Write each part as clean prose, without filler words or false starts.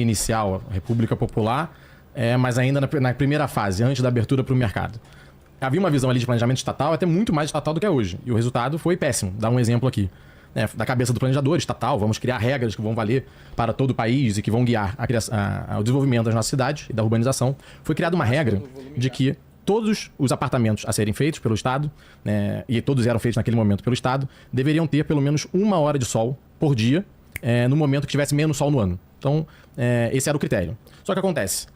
inicial, a República Popular, mas ainda na primeira fase, antes da abertura para o mercado. Havia uma visão ali de planejamento estatal, até muito mais estatal do que é hoje. E o resultado foi péssimo. Dá um exemplo aqui. Da cabeça do planejador estatal, vamos criar regras que vão valer para todo o país e que vão guiar o desenvolvimento das nossas cidades e da urbanização. Foi criada uma regra de que todos os apartamentos a serem feitos pelo Estado, e todos eram feitos naquele momento pelo Estado, deveriam ter pelo menos 1 hora de sol por dia, no momento que tivesse menos sol no ano. Então, esse era o critério. Só que acontece,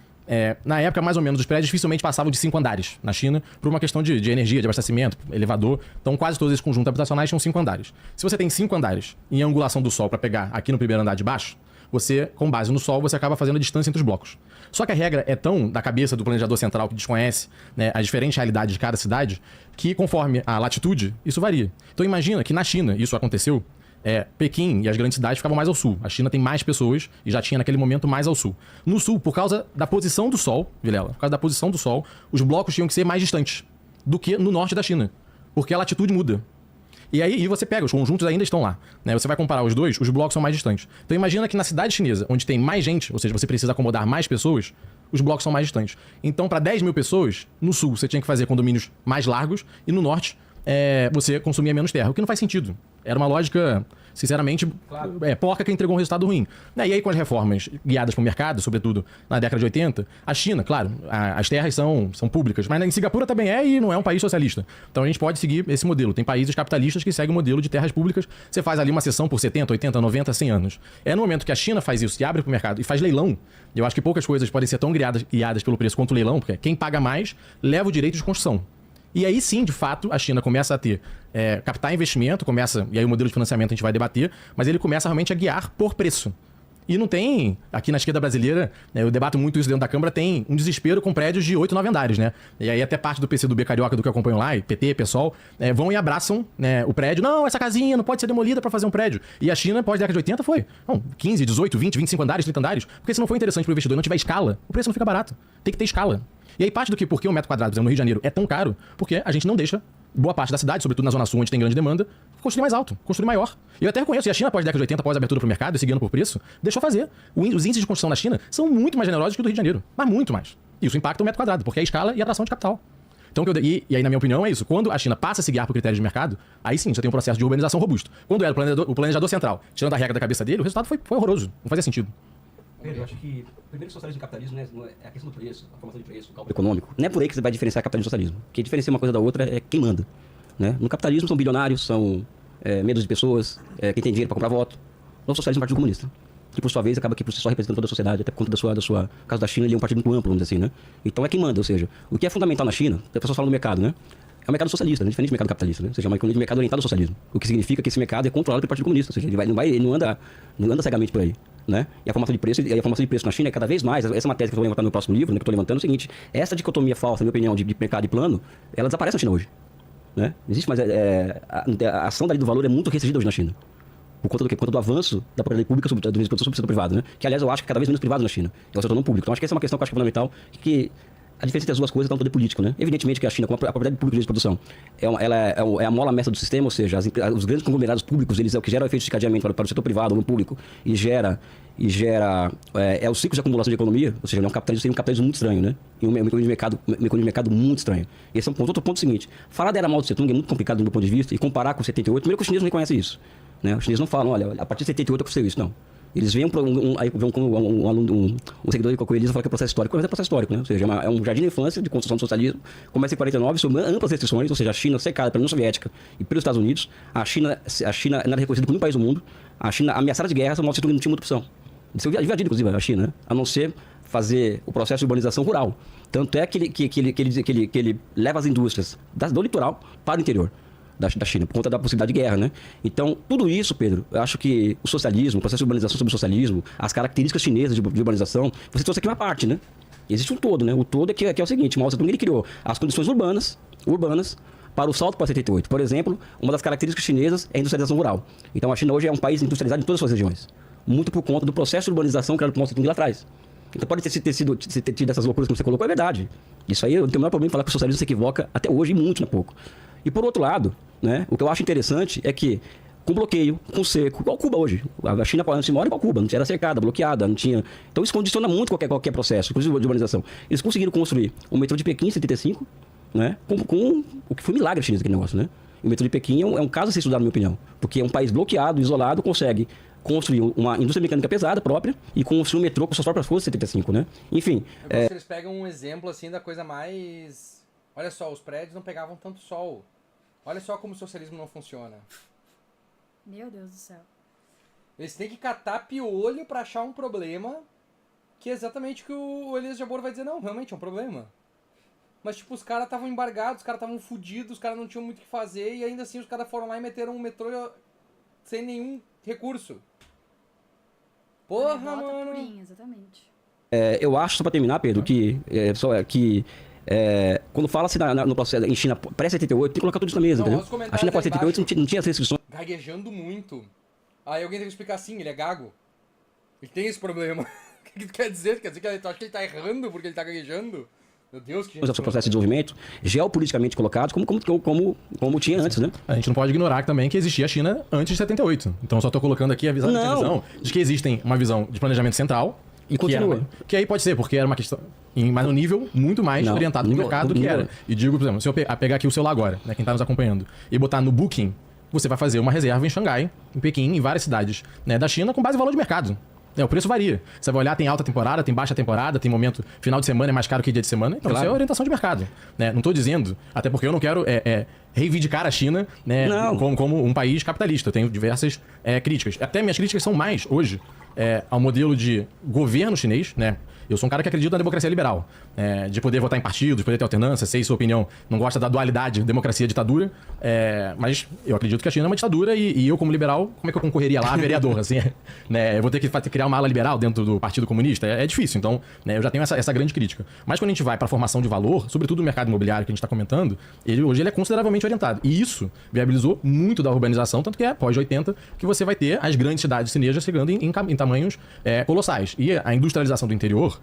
na época, mais ou menos, os prédios dificilmente passavam de 5 andares na China, por uma questão de energia, de abastecimento, elevador. Então, quase todos esses conjuntos habitacionais tinham 5 andares. Se você tem 5 andares em angulação do sol para pegar aqui no primeiro andar de baixo, você, com base no sol, você acaba fazendo a distância entre os blocos. Só que a regra é tão da cabeça do planejador central que desconhece as diferentes realidades de cada cidade, que conforme a latitude, isso varia. Então imagina que na China isso aconteceu, Pequim e as grandes cidades ficavam mais ao sul. A China tem mais pessoas e já tinha naquele momento mais ao sul. No sul, por causa da posição do sol, Vilela, por causa da posição do sol, os blocos tinham que ser mais distantes do que no norte da China, porque a latitude muda. E aí você pega, os conjuntos ainda estão lá. Você vai comparar os dois, os blocos são mais distantes. Então imagina que na cidade chinesa, onde tem mais gente, ou seja, você precisa acomodar mais pessoas, os blocos são mais distantes. Então, para 10 mil pessoas, no sul você tinha que fazer condomínios mais largos e no norte você consumia menos terra, o que não faz sentido. Era uma lógica, sinceramente, porca que entregou um resultado ruim. E aí, com as reformas guiadas para o mercado, sobretudo na década de 80, a China, claro, as terras são públicas, mas em Singapura também e não é um país socialista. Então a gente pode seguir esse modelo. Tem países capitalistas que seguem o modelo de terras públicas. Você faz ali uma cessão por 70, 80, 90, 100 anos. No momento que a China faz isso, se abre para o mercado e faz leilão, eu acho que poucas coisas podem ser tão guiadas pelo preço quanto o leilão, porque quem paga mais leva o direito de construção. E aí sim, de fato, a China começa a ter captar investimento, e aí o modelo de financiamento a gente vai debater, mas ele começa realmente a guiar por preço. E não tem, aqui na esquerda brasileira, eu debato muito isso dentro da Câmara, tem um desespero com prédios de 8, 9 andares, E aí até parte do PCdoB carioca do que eu acompanho lá, e PT, PSOL, vão e abraçam o prédio. Não, essa casinha não pode ser demolida para fazer um prédio. E a China, pós-década de 80, foi 15, 18, 20, 25 andares, 30 andares. Porque se não for interessante para o investidor e não tiver escala, o preço não fica barato. Tem que ter escala. E aí parte do que, por que o metro quadrado, por exemplo, no Rio de Janeiro é tão caro, porque a gente não deixa boa parte da cidade, sobretudo na Zona Sul, onde tem grande demanda, construir mais alto, construir maior. E eu até reconheço, e a China, após a década de 80, após a abertura para o mercado, e seguindo por preço, deixou fazer. Os índices de construção na China são muito mais generosos que o do Rio de Janeiro, mas muito mais. Isso impacta o metro quadrado, porque é escala e atração de capital. Então, e aí, na minha opinião, é isso. Quando a China passa a se guiar por critérios de mercado, aí sim, você tem um processo de urbanização robusto. Quando era o planejador central, tirando a regra da cabeça dele, o resultado foi horroroso. Não fazia sentido. Pedro, eu acho que, primeiro, o socialismo e o capitalismo, é a questão do preço, a formação de preço, o cálculo econômico. Não é por aí que você vai diferenciar capitalismo e socialismo. Porque diferenciar uma coisa da outra é quem manda. No capitalismo são bilionários, são medos de pessoas, quem tem dinheiro para comprar voto. No socialismo é um partido comunista, que por sua vez acaba que por si só representando toda a sociedade, até por conta da sua caso da China, ele é um partido muito amplo, vamos dizer assim, Então é quem manda, ou seja, o que é fundamental na China, as pessoas falam do mercado, É um mercado socialista, diferente do mercado capitalista, Ou seja, é uma economia de mercado orientada ao socialismo. O que significa que esse mercado é controlado pelo Partido Comunista, ou seja, ele não anda cegamente por aí. E a formação de preço na China é cada vez mais, essa é uma tese que eu vou levantar no meu próximo livro, que eu estou levantando, é o seguinte: essa dicotomia falsa, na minha opinião, de mercado e plano, ela desaparece na China hoje. Existe, mas a ação da lei do valor é muito restringida hoje na China. Por conta do quê? Por conta do avanço da propriedade pública sobre o setor privado, Que, aliás, eu acho que cada vez menos privado na China. É o setor não público. Então, acho que essa é uma questão que eu acho fundamental, que a diferença entre as duas coisas está no poder político, Evidentemente que a China, com a propriedade pública de produção, é a mola mestra do sistema, ou seja, os grandes conglomerados públicos, eles é o que gera o efeito de cadeamento para o setor privado, no público, e gera o ciclo de acumulação de economia, ou seja, é um capitalismo muito estranho, E uma economia de mercado muito estranho. Esse é um ponto. Outro ponto é o seguinte: falar da era mal do Tse-tung é muito complicado do meu ponto de vista, e comparar com 78, primeiro que os chineses não reconhecem isso, Os chineses não falam, olha, a partir de 78 aconteceu isso, não. Eles veem um seguidor de Cocoelismo fala que é processo histórico, mas é processo histórico, Ou seja, é um jardim de infância de construção do socialismo. Começa em 49, sob amplas restrições, ou seja, a China cercada pela União Soviética e pelos Estados Unidos. A China não era reconhecida por nenhum país do mundo. A China ameaçada de guerra, não tinha muita opção. Isso é invadido, inclusive, a China, A não ser fazer o processo de urbanização rural. Tanto é que ele leva as indústrias do litoral para o interior da China, por conta da possibilidade de guerra, Então, tudo isso, Pedro, eu acho que o socialismo, o processo de urbanização sobre o socialismo, as características chinesas de urbanização, você trouxe aqui uma parte, Existe um todo, O todo é que é o seguinte: Mao Tse-tung, ele criou as condições urbanas para o salto para 78. Por exemplo, uma das características chinesas é a industrialização rural. Então, a China hoje é um país industrializado em todas as suas regiões, muito por conta do processo de urbanização criado por Mao Tse-tung lá atrás. Então, pode ter tido essas loucuras que você colocou, é verdade. Isso aí, eu não tenho o menor problema em falar que o socialismo se equivoca até hoje e muito, pouco. E por outro lado, o que eu acho interessante é que com bloqueio, com seco, igual Cuba hoje. A China antes mora igual Cuba, não era cercada, bloqueada, não tinha. Então isso condiciona muito qualquer processo, inclusive de urbanização. Eles conseguiram construir o metrô de Pequim em 75, né? Com o que foi milagre chinês aquele negócio, né? E o metrô de Pequim é um caso a ser estudado, na minha opinião, porque é um país bloqueado, isolado, consegue construir uma indústria mecânica pesada própria e construir um metrô com suas próprias forças em 75, né? Enfim. Eles pegam um exemplo assim da coisa mais. Olha só, os prédios não pegavam tanto sol. Olha só como o socialismo não funciona. Meu Deus do céu. Eles têm que catar piolho pra achar um problema, que é exatamente o que o Elias Jabor vai dizer. Não, realmente é um problema. Mas, tipo, os caras estavam embargados, os caras estavam fodidos, os caras não tinham muito o que fazer, e ainda assim os caras foram lá e meteram um metrô sem nenhum recurso. Porra, mano. Purinha, exatamente. Eu acho, só pra terminar, Pedro, que quando fala-se no processo em China pré-78, tem que colocar tudo isso na mesa, Não, entendeu? A China pós-78 não tinha as restrições. Gaguejando muito. Aí alguém tem que explicar assim, ele é gago. Ele tem esse problema. O que tu quer dizer? Quer dizer que tu acha que ele tá errando porque ele tá gaguejando? Meu Deus, que O seu processo de desenvolvimento, geopoliticamente colocados, como tinha antes, né? A gente não pode ignorar também que existia a China antes de 78. Então eu só tô colocando aqui a visão de que existe uma visão de planejamento central. E continua. Que aí pode ser, porque era uma questão. Mas no nível muito mais orientado pro mercado do que era. E digo, por exemplo, se eu pegar aqui o celular agora, né, quem tá nos acompanhando, e botar no Booking, você vai fazer uma reserva em Xangai, em Pequim, em várias cidades, né, da China, com base em valor de mercado. O preço varia. Você vai olhar, tem alta temporada, tem baixa temporada, tem momento final de semana é mais caro que dia de semana. Então isso é orientação de mercado. Né? Não estou dizendo, até porque eu não quero reivindicar a China, né, como um país capitalista. Eu tenho diversas críticas. Até minhas críticas são mais, hoje, ao modelo de governo chinês, né? Eu sou um cara que acredita na democracia liberal, de poder votar em partidos, de poder ter alternância, sei sua opinião, não gosta da dualidade democracia-ditadura, mas eu acredito que a China é uma ditadura e eu, como liberal, como é que eu concorreria lá a vereador, assim, né? Eu vou ter que criar uma ala liberal dentro do Partido Comunista? É difícil, então, né, eu já tenho essa grande crítica. Mas quando a gente vai para a formação de valor, sobretudo o mercado imobiliário que a gente está comentando, hoje ele é consideravelmente orientado. E isso viabilizou muito da urbanização, tanto que pós-80, que você vai ter as grandes cidades chinesas chegando em tamanhos colossais. E a industrialização do interior,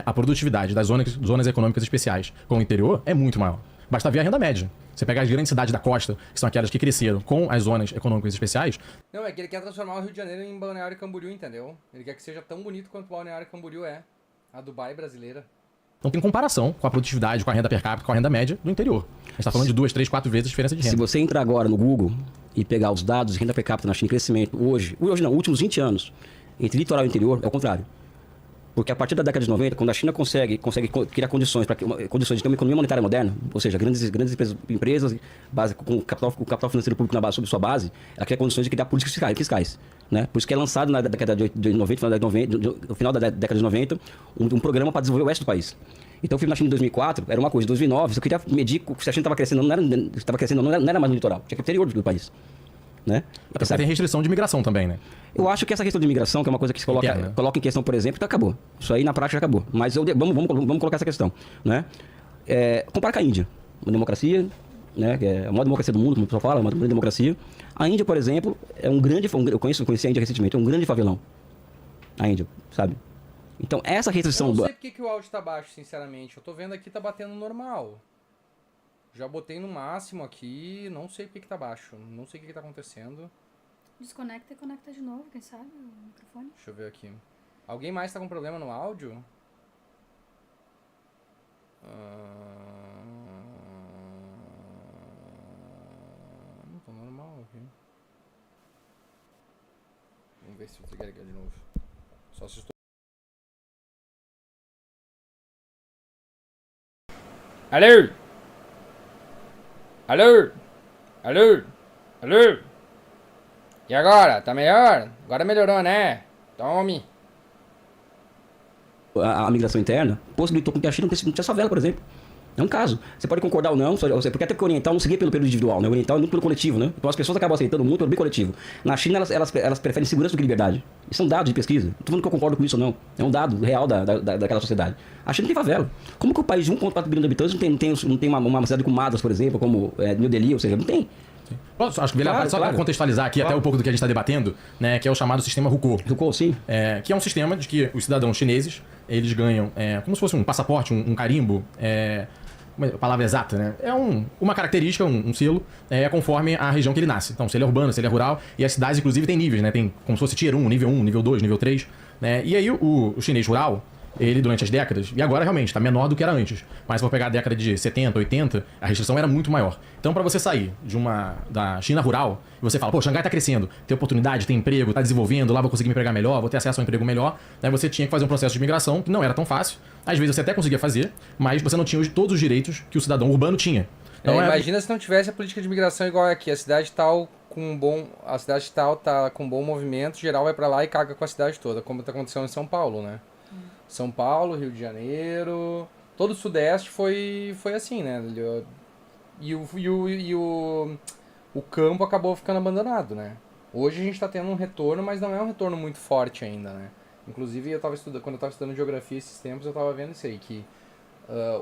a produtividade das zonas econômicas especiais com o interior é muito maior. Basta ver a renda média. Você pegar as grandes cidades da costa, que são aquelas que cresceram com as zonas econômicas especiais. Não, é que ele quer transformar o Rio de Janeiro em Balneário Camboriú, entendeu? Ele quer que seja tão bonito quanto o Balneário Camboriú é. A Dubai brasileira. Não tem comparação com a produtividade, com a renda per capita, com a renda média do interior. A gente está falando de 2, 3, 4 vezes a diferença de renda. Se você entrar agora no Google e pegar os dados de renda per capita na China em crescimento, hoje não, últimos 20 anos, entre litoral e interior, é o contrário. Porque a partir da década de 90, quando a China consegue criar condições de ter uma economia monetária moderna, ou seja, grandes empresas com capital financeiro público sobre sua base, ela cria condições de criar políticas fiscais. Né? Por isso que é lançado na década de 90, no final da década de 90, um programa para desenvolver o oeste do país. Então, eu fui na China em 2004, era uma coisa. Em 2009, você queria medir se a China estava crescendo, não era mais no litoral, tinha que ir pro interior do país. Né? Até porque tem restrição de imigração também, né? Eu acho que essa questão de imigração, que é uma coisa que se coloca em questão, por exemplo, então acabou. Isso aí na prática já acabou. Mas vamos colocar essa questão. Né? Comparar com a Índia, uma democracia, né? Que é a maior democracia do mundo, como o pessoal fala, uma grande democracia. A Índia, por exemplo, é um grande. Eu conheci a Índia recentemente, é um grande favelão. A Índia, sabe? Então, essa restrição. Eu não sei porque que o áudio tá baixo, sinceramente. Eu tô vendo aqui, tá batendo normal. Já botei no máximo aqui, não sei porque que tá baixo. Não sei o que tá acontecendo. Desconecta e conecta de novo, quem sabe, o microfone. Deixa eu ver aqui. Alguém mais tá com problema no áudio? Não tá normal aqui. Vamos ver se eu ligar de novo. Só se estou... Alô? Alô? Alô? Alô? E agora? Tá melhor? Agora melhorou, né? Tome. A migração interna possibilitou que a China não tinha favela, por exemplo. É um caso. Você pode concordar ou não, porque até porque o oriental não seguia pelo individual, né? O oriental é muito pelo coletivo, né? Então as pessoas acabam aceitando muito pelo bem coletivo. Na China, elas preferem segurança do que liberdade. Isso são dados de pesquisa. Não tô falando que eu concordo com isso ou não. É um dado real daquela sociedade. A China tem favela. Como que o país de 1,4 bilhão de habitantes não tem uma cidade com Madras, por exemplo, como New Delhi, ou seja, não tem. Acho que só para contextualizar aqui até um pouco do que a gente está debatendo, né, que é o chamado sistema Hukou. Hukou, sim. Que é um sistema de que os cidadãos chineses, eles ganham como se fosse um passaporte, um carimbo, a palavra exata, né? É uma característica, um selo, conforme a região que ele nasce. Então, se ele é urbano, se ele é rural, e as cidades, inclusive, têm níveis, né? Tem como se fosse Tier 1, nível 2, nível 3, né? E aí, o chinês rural, ele, durante as décadas, e agora realmente está menor do que era antes, mas se for pegar a década de 70, 80, a restrição era muito maior. Então, para você sair da China rural, e você fala, pô, Xangai está crescendo, tem oportunidade, tem emprego, está desenvolvendo, lá vou conseguir me empregar melhor, vou ter acesso a um emprego melhor, né? Você tinha que fazer um processo de migração que não era tão fácil. Às vezes você até conseguia fazer, mas você não tinha todos os direitos que o cidadão urbano tinha. Então, imagina se não tivesse a política de migração igual aqui. A cidade tal tá com bom movimento, geral vai para lá e caga com a cidade toda, como está acontecendo em São Paulo, né? São Paulo, Rio de Janeiro, todo o Sudeste foi assim, né? E o campo acabou ficando abandonado, né? Hoje a gente está tendo um retorno, mas não é um retorno muito forte ainda, né? Inclusive, quando eu estava estudando geografia esses tempos, eu estava vendo isso aí, que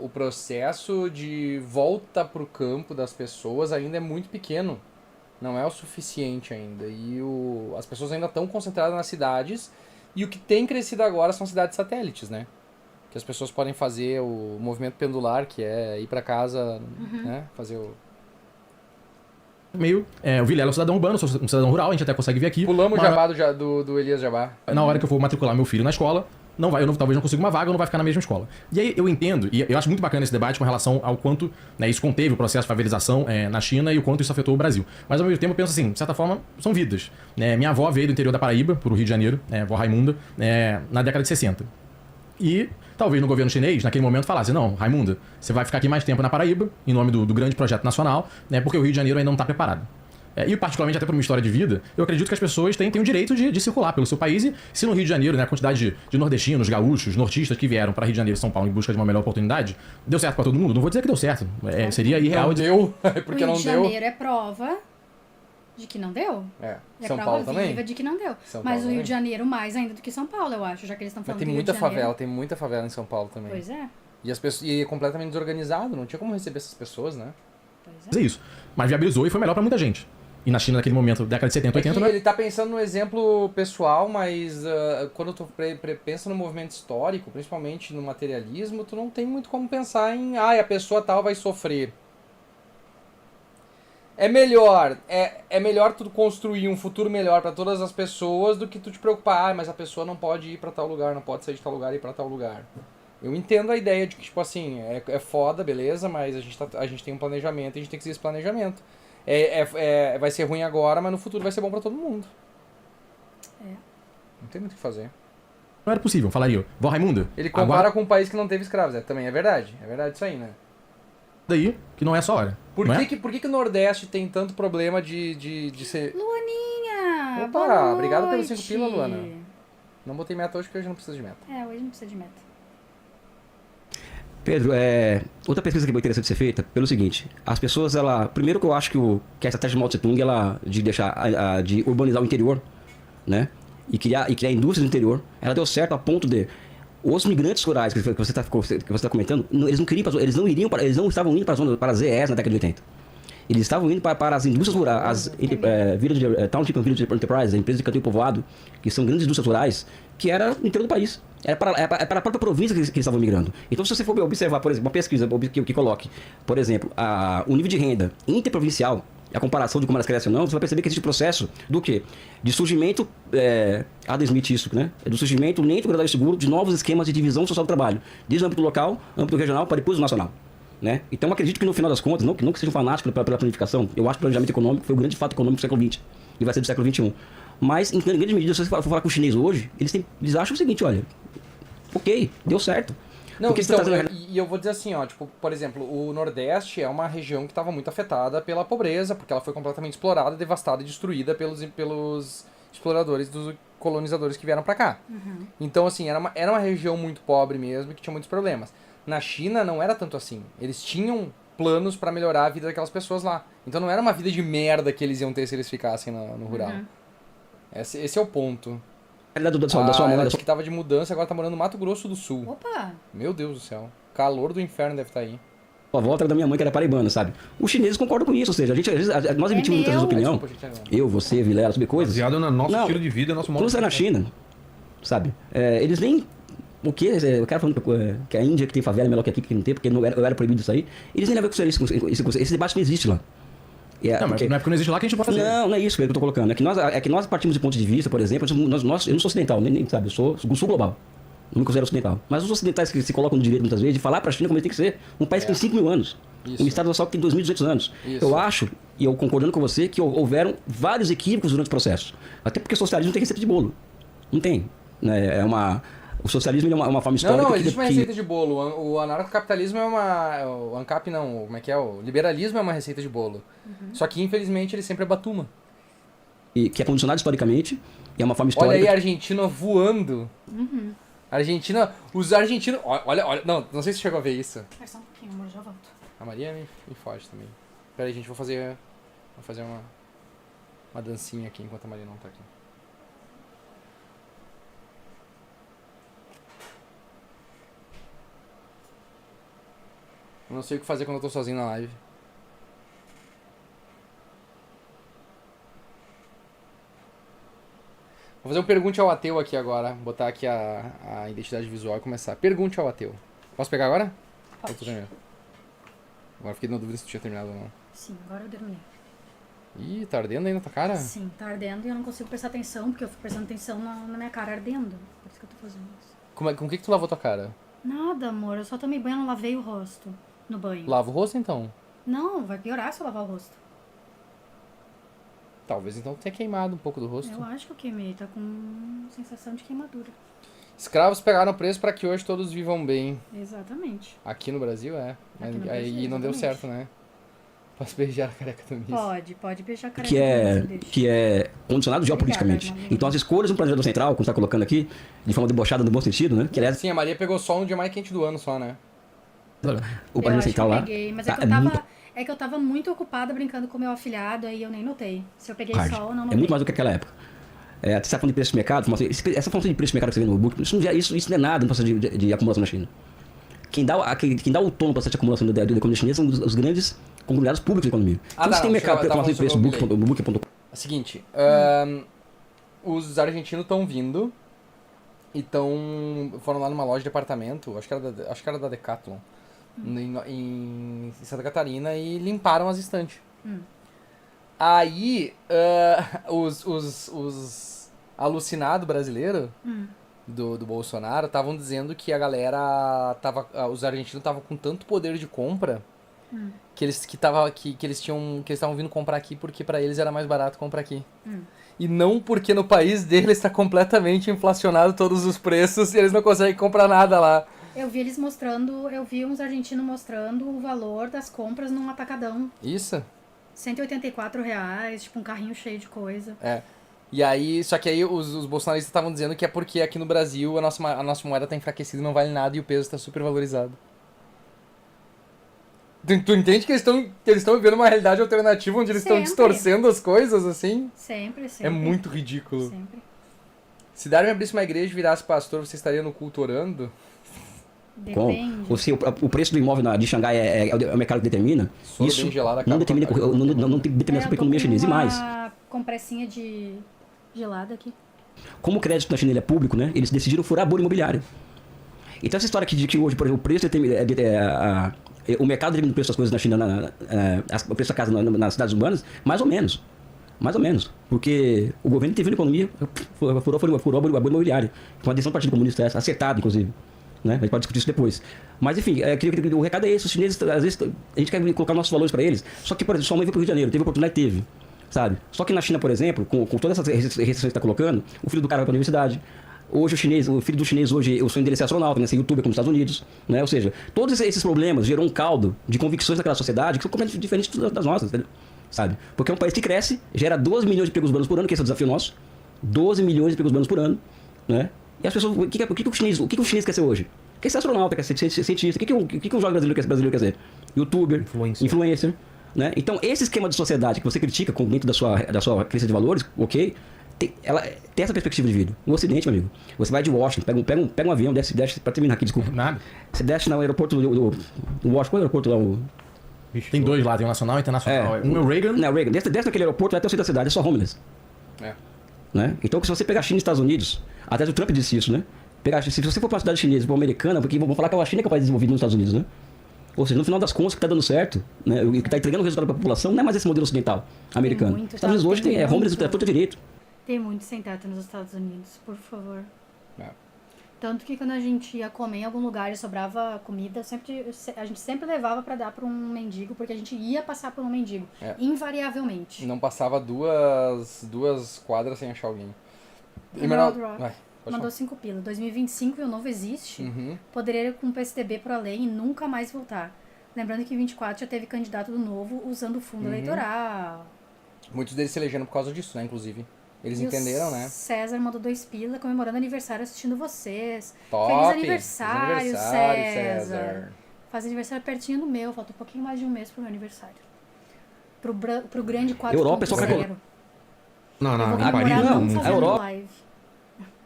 o processo de volta para o campo das pessoas ainda é muito pequeno. Não é o suficiente ainda. E as pessoas ainda estão concentradas nas cidades. E o que tem crescido agora são cidades satélites, né? Que as pessoas podem fazer o movimento pendular, que é ir para casa, né? Fazer o... O Vilela é um cidadão urbano, sou um cidadão rural, a gente até consegue ver aqui. Pulamos o jabá do Elias Jabá. Na hora que eu for matricular meu filho na escola, talvez não consiga uma vaga ou não vai ficar na mesma escola. E aí eu entendo, e eu acho muito bacana esse debate com relação ao quanto, né, isso conteve o processo de favelização na China e o quanto isso afetou o Brasil. Mas ao mesmo tempo eu penso assim, de certa forma, são vidas. Né? Minha avó veio do interior da Paraíba, pro Rio de Janeiro, avó Raimunda, na década de 60. E talvez no governo chinês, naquele momento, falasse, não, Raimunda, você vai ficar aqui mais tempo na Paraíba, em nome do grande projeto nacional, né, porque o Rio de Janeiro ainda não está preparado. E particularmente até por uma história de vida, eu acredito que as pessoas têm o direito de circular pelo seu país. E se no Rio de Janeiro, né, a quantidade de nordestinos, gaúchos, nortistas que vieram para Rio de Janeiro e São Paulo em busca de uma melhor oportunidade, deu certo para todo mundo? Não vou dizer que deu certo. Seria irreal. Não deu, porque não deu. O Rio de Janeiro é prova de que não deu. É São prova Paulo também. viva de que não deu. Mas o Rio de Janeiro mais ainda do que São Paulo, eu acho, já que eles estão falando tem que muita Rio de Janeiro... tem muita favela em São Paulo também. Pois é. E é completamente desorganizado, não tinha como receber essas pessoas, né? Pois é isso. Mas viabilizou e foi melhor para muita gente. E na China, naquele momento, década de 70, 80... Ele tá pensando no exemplo pessoal, mas quando tu pensa no movimento histórico, principalmente no materialismo, tu não tem muito como pensar em a pessoa tal vai sofrer. É melhor tu construir um futuro melhor para todas as pessoas do que tu te preocupar, mas a pessoa não pode ir para tal lugar, não pode sair de tal lugar e ir para tal lugar. Eu entendo a ideia de que, tipo assim, é foda, beleza, mas a gente tem um planejamento e a gente tem que seguir esse planejamento. Vai ser ruim agora, mas no futuro vai ser bom pra todo mundo. Não tem muito o que fazer. Não era possível, falaria. Vó Raimunda. Ele compara com um país que não teve escravos. Também é verdade. É verdade isso aí, né? Daí, que não é só hora. Por que o Nordeste tem tanto problema de ser... Luaninha! Opa, obrigado pelos 5 pila, Luana. Não botei meta hoje porque hoje não precisa de meta. Hoje não precisa de meta. Pedro, outra pesquisa que é muito interessante ser feita, pelo seguinte, as pessoas, primeiro que eu acho que a estratégia de Mao Tse Tung, de urbanizar o interior, né, e criar indústrias no interior, ela deu certo a ponto de os migrantes rurais que você está comentando, eles não estavam indo para as ZEs na década de 80. Eles estavam indo para as indústrias rurais, Township and Village Enterprise, empresas de canteiro povoado, que são grandes indústrias rurais, que era no interior do país. Era para a própria província que eles estavam migrando. Então, se você for observar, por exemplo, uma pesquisa que coloque, por exemplo, o nível de renda interprovincial, a comparação de como elas crescem ou não, você vai perceber que existe um processo do quê? De surgimento, Adam Smith isso, né? Do surgimento lento, gradual e seguro de novos esquemas de divisão social do trabalho, desde o âmbito local, âmbito regional, para depois o nacional. Né? Então, eu acredito que no final das contas, não que seja um fanático pela planificação, eu acho que o planejamento econômico foi o grande fato econômico do século XX e vai ser do século XXI. Mas, em grande medida, se você for falar com o chinês hoje, eles acham o seguinte, olha, ok, deu certo. Não, então, e eu vou dizer assim, ó, tipo, por exemplo, o Nordeste é uma região que estava muito afetada pela pobreza, porque ela foi completamente explorada, devastada e destruída pelos exploradores, dos colonizadores que vieram para cá. Uhum. Então, assim, era uma região muito pobre mesmo e que tinha muitos problemas. Na China não era tanto assim. Eles tinham planos para melhorar a vida daquelas pessoas lá. Então não era uma vida de merda que eles iam ter se eles ficassem no rural. Uhum. Esse é o ponto. Da sua mãe, ela disse que tava de mudança, agora tá morando no Mato Grosso do Sul. Opa! Meu Deus do céu. Calor do inferno deve estar aí. A volta da minha mãe, que era paraibana, sabe? Os chineses concordam com isso, ou seja, nós emitimos muitas vezes opinião. Eu, você, Vilela, sobre coisas. Baseado no nosso estilo de vida, nosso modo quando você é na China, sabe? Eles nem o quê? O cara falando que a Índia que tem favela é melhor que aqui que não tem, porque eu era proibido isso aí. Eles nem levam esse debate não existe lá. Não, mas não é porque não existe lá que a gente não pode fazer. Não é isso que eu tô colocando. É que nós partimos de ponto de vista, por exemplo, eu não sou ocidental, nem sabe, eu sou global. Não me considero ocidental. Mas os ocidentais que se colocam no direito muitas vezes de falar para a China como ele tem que ser um país que tem 5 mil anos. Um Estado nacional que tem 2.200 anos. Isso. Eu acho, e eu concordando com você, que houveram vários equívocos durante o processo. Até porque o socialismo não tem receita de bolo. Não tem. Né? O socialismo é uma forma histórica. Não, existe uma receita de bolo. O anarcocapitalismo é uma... O ANCAP não, como é que é? O liberalismo é uma receita de bolo. Só que, infelizmente, ele sempre é batuma. E que é condicionado historicamente, e é uma forma histórica... Olha aí a Argentina voando. Argentina... Os argentinos... Olha... Não sei se chegou a ver isso. É só um pouquinho, amor, já volto. A Maria me foge também. Pera aí, gente, vou fazer uma dancinha aqui enquanto a Maria não tá aqui. Eu não sei o que fazer quando eu tô sozinho na live. Vou fazer um pergunte ao ateu aqui agora. Botar aqui a identidade visual e começar. Pergunte ao ateu. Posso pegar agora? Pode. Agora fiquei na dúvida se tu tinha terminado ou não. Sim, agora eu terminei. Ih, tá ardendo aí na tua cara? Sim, tá ardendo e eu não consigo prestar atenção, porque eu fico prestando atenção na minha cara ardendo. Por isso que eu tô fazendo isso. Com o que tu lavou tua cara? Nada, amor, eu só tomei banho, não lavei o rosto no banho. Lava o rosto então? Não, vai piorar se eu lavar o rosto. Talvez então tenha queimado um pouco do rosto. Eu acho que eu queimei, tá com sensação de queimadura. Escravos pegaram preço pra que hoje todos vivam bem. Exatamente. Aqui no Brasil é. Aqui no Aí Brasil, não deu exatamente. certo, né? Posso beijar a careca do Miss? Pode beijar a careca. Que é condicionado geopoliticamente. Obrigada, Então as escolhas do planejador central, como está colocando aqui, de forma debochada no bom sentido, né? Que aliás, Sim, a Maria pegou só no dia mais quente do ano só, né? o planejador central lá. Peguei, mas tá, é que eu tava muito ocupada brincando com o meu afilhado, aí eu nem notei. Se eu peguei hard. sol, eu não É notei. muito mais do que aquela época. Você está falando de preço de mercado, essa função de preço de mercado que você vê no book, isso não é nada no processo de acumulação na China. Quem dá o tom no processo de acumulação da economia chinesa são os grandes conglomerados públicos da economia. Então, você tem mercado para informação de preço, book.com. É o seguinte, os argentinos estão vindo e foram lá numa loja de departamento, acho que era da Decathlon, em Santa Catarina, e limparam as estantes. Aí, os alucinados brasileiros do Bolsonaro estavam dizendo que a galera os argentinos estavam com tanto poder de compra que eles estavam vindo comprar aqui porque pra eles era mais barato comprar aqui. E não porque no país deles está completamente inflacionado todos os preços e eles não conseguem comprar nada lá. Eu vi uns argentinos mostrando o valor das compras num atacadão. Isso? R$184, tipo um carrinho cheio de coisa. E aí, só que aí os bolsonaristas estavam dizendo que é porque aqui no Brasil a nossa moeda tá enfraquecida e não vale nada e o peso está super valorizado. Tu entende que eles estão vivendo uma realidade alternativa onde eles estão distorcendo as coisas, assim? Sempre. É muito ridículo. Sempre. Se Darwin abrisse uma igreja e virasse pastor, você estaria no culto orando? Depende. O preço do imóvel de Xangai é o mercado que determina. Soro Isso bem gelado não acaba tem determinação para a economia chinesa. E mais, Compressinha de gelada aqui. como o crédito na China ele é público, né? Eles decidiram furar a bolha imobiliária. Então essa história de que hoje, por exemplo, o preço o mercado determina o preço das coisas na China, o preço da casa nas cidades urbanas, mais ou menos. Mais ou menos. Porque o governo interviu na economia, furou a bolha imobiliária. Com a decisão do Partido Comunista acertada, inclusive. Né? A gente pode discutir isso depois. Mas enfim, o recado é esse. Os chineses, às vezes, a gente quer colocar nossos valores para eles. Só que, por exemplo, sua mãe veio para o Rio de Janeiro, teve oportunidade, teve. Sabe? Só que na China, por exemplo, com todas essas restrições que está colocando, o filho do cara vai para a universidade. Hoje o filho do chinês, o sonho dele é ser astronauta, né? Ser youtuber como nos Estados Unidos. Né? Ou seja, todos esses problemas geram um caldo de convicções daquela sociedade que são completamente diferentes das nossas, entendeu? Sabe? Porque é um país que cresce, gera 12 milhões de empregos urbanos por ano, que esse é o desafio nosso. 12 milhões de empregos urbanos por ano. Né? E as pessoas, o que o chinês quer ser hoje? Quer ser astronauta, quer ser cientista. O que um jovem brasileiro quer ser? Youtuber, influencer. Né? Então, esse esquema de sociedade que você critica dentro da sua crença de valores, ok, tem essa perspectiva de vida. No Ocidente, meu amigo, você vai de Washington, pega um avião, desce para terminar aqui, desculpa. Nada. Você desce no aeroporto do Washington, qual é o aeroporto lá? Tem dois lá, tem o nacional e o internacional. Um é o Reagan. Não, Reagan. Desce naquele aeroporto, vai até o centro da cidade, é só homeless. Né? Então, se você pegar a China e Estados Unidos, até o Trump disse isso, né? Se você for para uma cidade chinesa, para uma americana, porque vamos falar que a China é o país desenvolvido nos Estados Unidos, né? Ou seja, no final das contas, o que está dando certo, né, o que está entregando o resultado para a população, não é mais esse modelo ocidental americano. Os Estados Unidos hoje tem homeless é todo direito. Tem muito sem teto nos Estados Unidos, por favor. É. Tanto que quando a gente ia comer em algum lugar e sobrava comida, a gente sempre levava pra dar pra um mendigo, porque a gente ia passar por um mendigo, invariavelmente. Não passava duas quadras sem achar alguém. Emerald Rock Vai, pode mandou falar. 5 pila. 2025 e o novo existe. Uhum. Poderia ir com o PSDB pro além e nunca mais voltar. Lembrando que em 24 já teve candidato do novo usando o fundo eleitoral. Muitos deles se elegeram por causa disso, né, inclusive. Eles E entenderam, o né? César mandou 2 pila comemorando aniversário assistindo vocês. Top! Feliz aniversário, Feliz aniversário, César. Faz aniversário pertinho do meu, falta um pouquinho mais de um mês pro meu aniversário. Pro grande 4.0. Europa é só pra- Não, Eu vou em comemorar Paris não não. A fazendo Europa- live.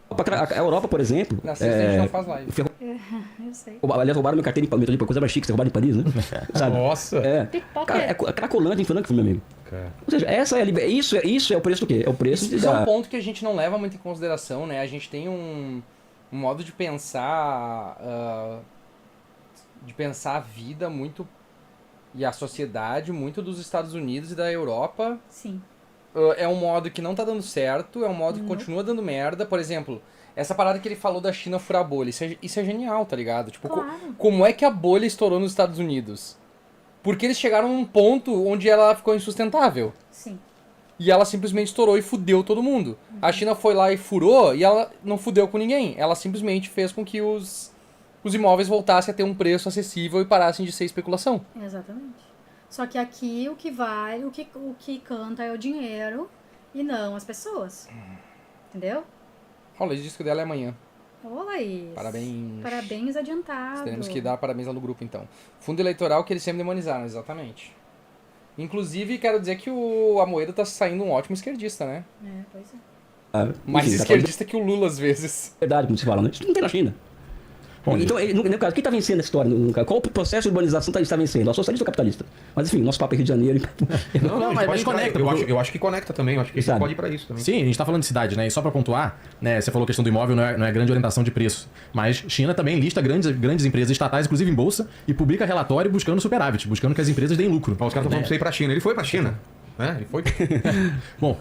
A Europa, por exemplo, Na sexta a gente não faz live. Eu sei. aliás, roubaram minha carteira em metrô, coisa mais chique, você roubaram em Paris, né? Sabe? Nossa. É. Pickpocket. Cara, é Cracolândia em Frankfurt, meu amigo. Cara. Ou seja, isso é o preço do quê? É o preço Isso é um da... ponto que a gente não leva muito em consideração, né? A gente tem um modo de pensar a vida muito e a sociedade muito dos Estados Unidos e da Europa. Sim. É um modo que não tá dando certo, é um modo que continua dando merda. Por exemplo, essa parada que ele falou da China furar a bolha, isso é genial, tá ligado? Tipo, Claro. como é que a bolha estourou nos Estados Unidos? Porque eles chegaram num ponto onde ela ficou insustentável. Sim. E ela simplesmente estourou e fudeu todo mundo. A China foi lá e furou e ela não fudeu com ninguém. Ela simplesmente fez com que os imóveis voltassem a ter um preço acessível e parassem de ser especulação. Exatamente. Só que aqui o que vale, o que canta é o dinheiro e não as pessoas. Entendeu? Olha, o disco dela é amanhã. Ô, Laís. Parabéns. Parabéns adiantado. Teremos que dar parabéns lá no grupo, então. Fundo eleitoral que eles sempre demonizaram, exatamente. Inclusive, quero dizer que o Amoedo tá saindo um ótimo esquerdista, né? É, pois é. Mais enfim, esquerdista que o Lula, às vezes. verdade, como se fala, né? Isso não tem na China. Bom, Então, no caso, quem está vencendo essa história? Qual o processo de urbanização está vencendo? A socialista ou a capitalista? Mas enfim, nosso papo é Rio de Janeiro. Não, mas a gente pode conecta, entrar. porque- Eu acho que conecta também. Eu acho que a gente Sabe? pode ir pra isso também. Sim, a gente tá falando de cidade, né? E só pra pontuar, né? Você falou a questão do imóvel, não é grande orientação de preço. Mas China também lista grandes empresas estatais, inclusive em bolsa, e publica relatório buscando superávit, buscando que as empresas deem lucro. Os caras estão falando pra você ir pra China. Ele foi pra China. Né? Ele foi. Bom,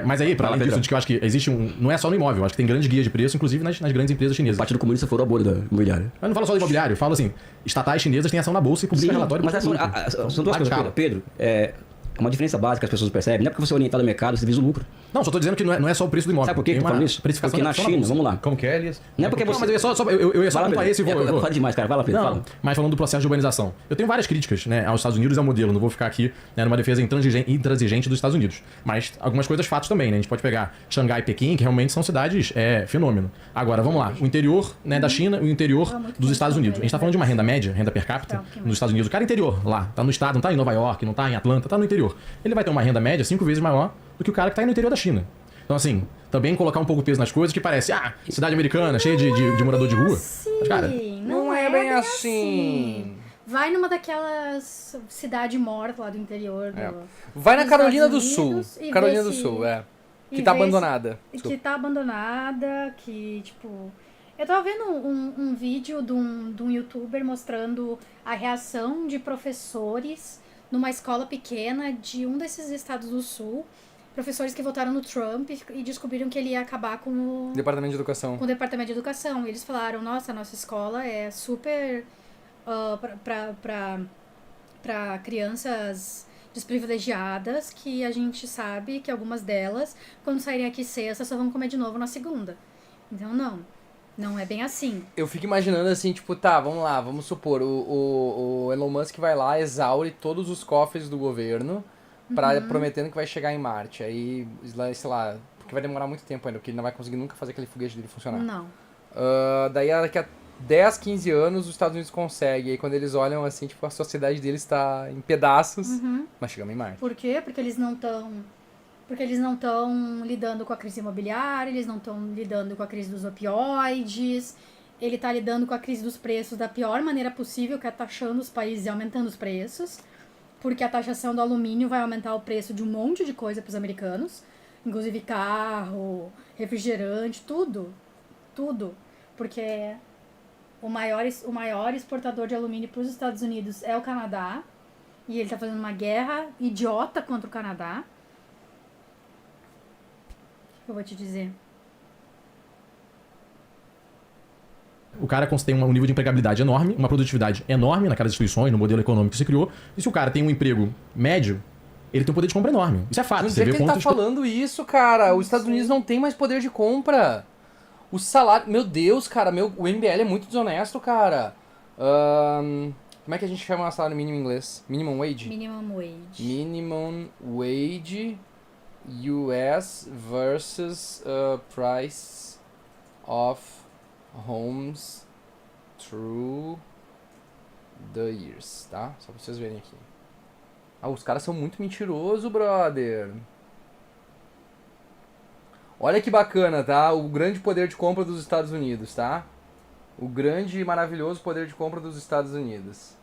mas aí, pra Fala, além disso, Pedrão. de que eu acho que existe não é só no imóvel, eu acho que tem grandes guias de preço, inclusive nas grandes empresas O chinesas. Partido Comunista furou a bolha da imobiliária. Mas não falo só do imobiliário, falo assim, estatais chinesas têm ação na bolsa e publicam relatório. mas buscando são lucro. são duas Larga coisas, escala. Pedro. É uma diferença básica que as pessoas percebem. Não é porque você é orientado ao mercado, você visa o lucro. Não, só tô dizendo que não é só o preço do imóvel. Sabe por que tem eu tô uma falando isso? precificação Porque na só China, bolsa. vamos lá. Como que é, Elias? Não é porque Não, você... mas eu ia só Vai lá, pontuar Pedro. esse e vou. Fala demais, cara. Vai lá, Pedro. Não, Fala. mas falando do processo de urbanização. Eu tenho várias críticas, né, aos Estados Unidos e ao modelo. Não vou ficar aqui, né, numa defesa intransigente dos Estados Unidos. Mas algumas coisas, fatos também, né? A gente pode pegar Xangai e Pequim, que realmente são cidades fenômeno. Agora, vamos lá. O interior, né, da China e o interior dos Estados Unidos. A gente tá falando de uma renda média, renda per capita, nos Estados Unidos. O cara interior, lá, tá no estado, não tá em Nova York, não tá em Atlanta, tá no interior. Ele vai ter uma renda média 5 vezes maior do que o cara que tá aí no interior da China. Então, assim, também colocar um pouco de peso nas coisas que parece, cidade americana, cheia de morador de rua. Sim, Mas, cara, Não é bem assim. Vai numa daquelas cidade morta lá do interior do, Vai na dos Carolina do Estados Sul. Unidos e Carolina vê do se- Sul, é. e Que tá vê se- abandonada. que Desculpa. tá abandonada, que, tipo... Eu tava vendo um vídeo de um youtuber mostrando a reação de professores numa escola pequena de um desses estados do sul. Professores que votaram no Trump e descobriram que ele ia acabar com o Departamento de Educação. com o departamento de educação. E eles falaram, nossa, a nossa escola é super para crianças desprivilegiadas, que a gente sabe que algumas delas, quando saírem aqui sexta, só vão comer de novo na segunda. Então, não é bem assim. Eu fico imaginando assim, tipo, tá, vamos lá, vamos supor, o Elon Musk vai lá, exaure todos os cofres do governo, prometendo que vai chegar em Marte. Aí, sei lá, porque vai demorar muito tempo ainda, porque ele não vai conseguir nunca fazer aquele foguete dele funcionar. Não. Daí daqui a 10, 15 anos os Estados Unidos conseguem. Aí quando eles olham assim, tipo, a sociedade deles está em pedaços, mas chegamos em Marte. Por quê? Porque eles não estão lidando com a crise imobiliária, eles não estão lidando com a crise dos opioides, ele está lidando com a crise dos preços da pior maneira possível, que é taxando os países e aumentando os preços, porque a taxação do alumínio vai aumentar o preço de um monte de coisa para os americanos, inclusive carro, refrigerante, tudo, Porque o maior exportador de alumínio para os Estados Unidos é o Canadá. E ele tá fazendo uma guerra idiota contra o Canadá. O que eu vou te dizer? O cara tem um nível de empregabilidade enorme, uma produtividade enorme naquelas instituições, no modelo econômico que se criou. E se o cara tem um emprego médio, ele tem um poder de compra enorme. Isso é fato. Não Você sei vê que ele tá quantos... falando isso, cara. Os Estados Unidos não tem mais poder de compra. O salário... Meu Deus, cara. O MBL é muito desonesto, cara. Como é que a gente chama o salário mínimo em inglês? Minimum wage? Minimum wage. Minimum wage US versus price of homes through the years, tá? Só pra vocês verem aqui. Ah, os caras são muito mentirosos, brother. Olha que bacana, tá? O grande poder de compra dos Estados Unidos, tá? O grande e maravilhoso poder de compra dos Estados Unidos.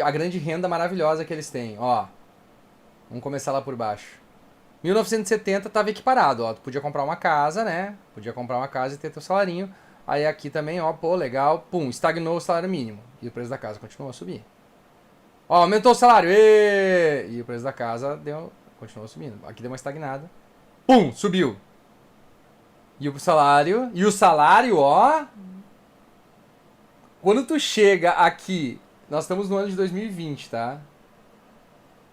A grande renda maravilhosa que eles têm, ó. Vamos começar lá por baixo. 1970 estava equiparado, ó. Tu podia comprar uma casa, né? Podia comprar uma casa e ter teu salarinho. Aí aqui também, ó, pô, legal. Pum, estagnou o salário mínimo. E o preço da casa continuou a subir. Ó, aumentou o salário. E o preço da casa continuou subindo. Aqui deu uma estagnada. Pum, subiu. E o salário, ó. Quando tu chega aqui, nós estamos no ano de 2020, tá?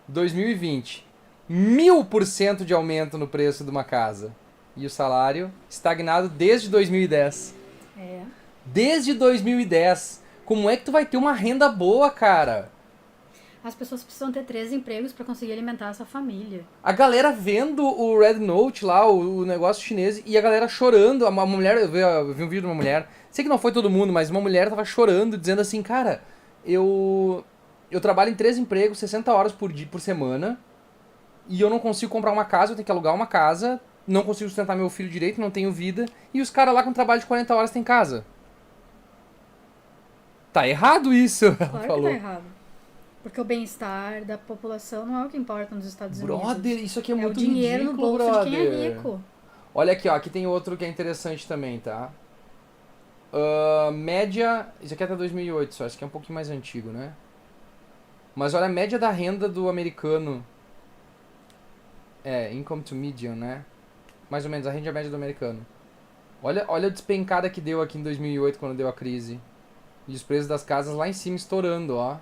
2020. 1000% de aumento no preço de uma casa. E o salário estagnado desde 2010. É. Desde 2010. Como é que tu vai ter uma renda boa, cara? As pessoas precisam ter 3 empregos pra conseguir alimentar a sua família. A galera vendo o Red Note lá, o negócio chinês, e a galera chorando. Uma mulher, eu vi um vídeo de uma mulher, sei que não foi todo mundo, mas uma mulher tava chorando, dizendo assim, cara, eu trabalho em 3 empregos, 60 horas por semana, e eu não consigo comprar uma casa, eu tenho que alugar uma casa, não consigo sustentar meu filho direito, não tenho vida, e os caras lá com trabalho de 40 horas têm casa. Tá errado isso, ela Claro falou. que tá errado. Porque o bem-estar da população não é o que importa nos Estados Unidos. Brother, isso aqui é muito o dinheiro ridículo, no bolso brother. de quem é rico. Olha aqui, ó, aqui tem outro que é interessante também, tá? Média, isso aqui é até 2008 só, isso aqui é um pouquinho mais antigo, né? Mas olha a média da renda do americano. Income to median, né? Mais ou menos, a renda média do americano. Olha a despencada que deu aqui em 2008, quando deu a crise. E os preços das casas lá em cima estourando, ó.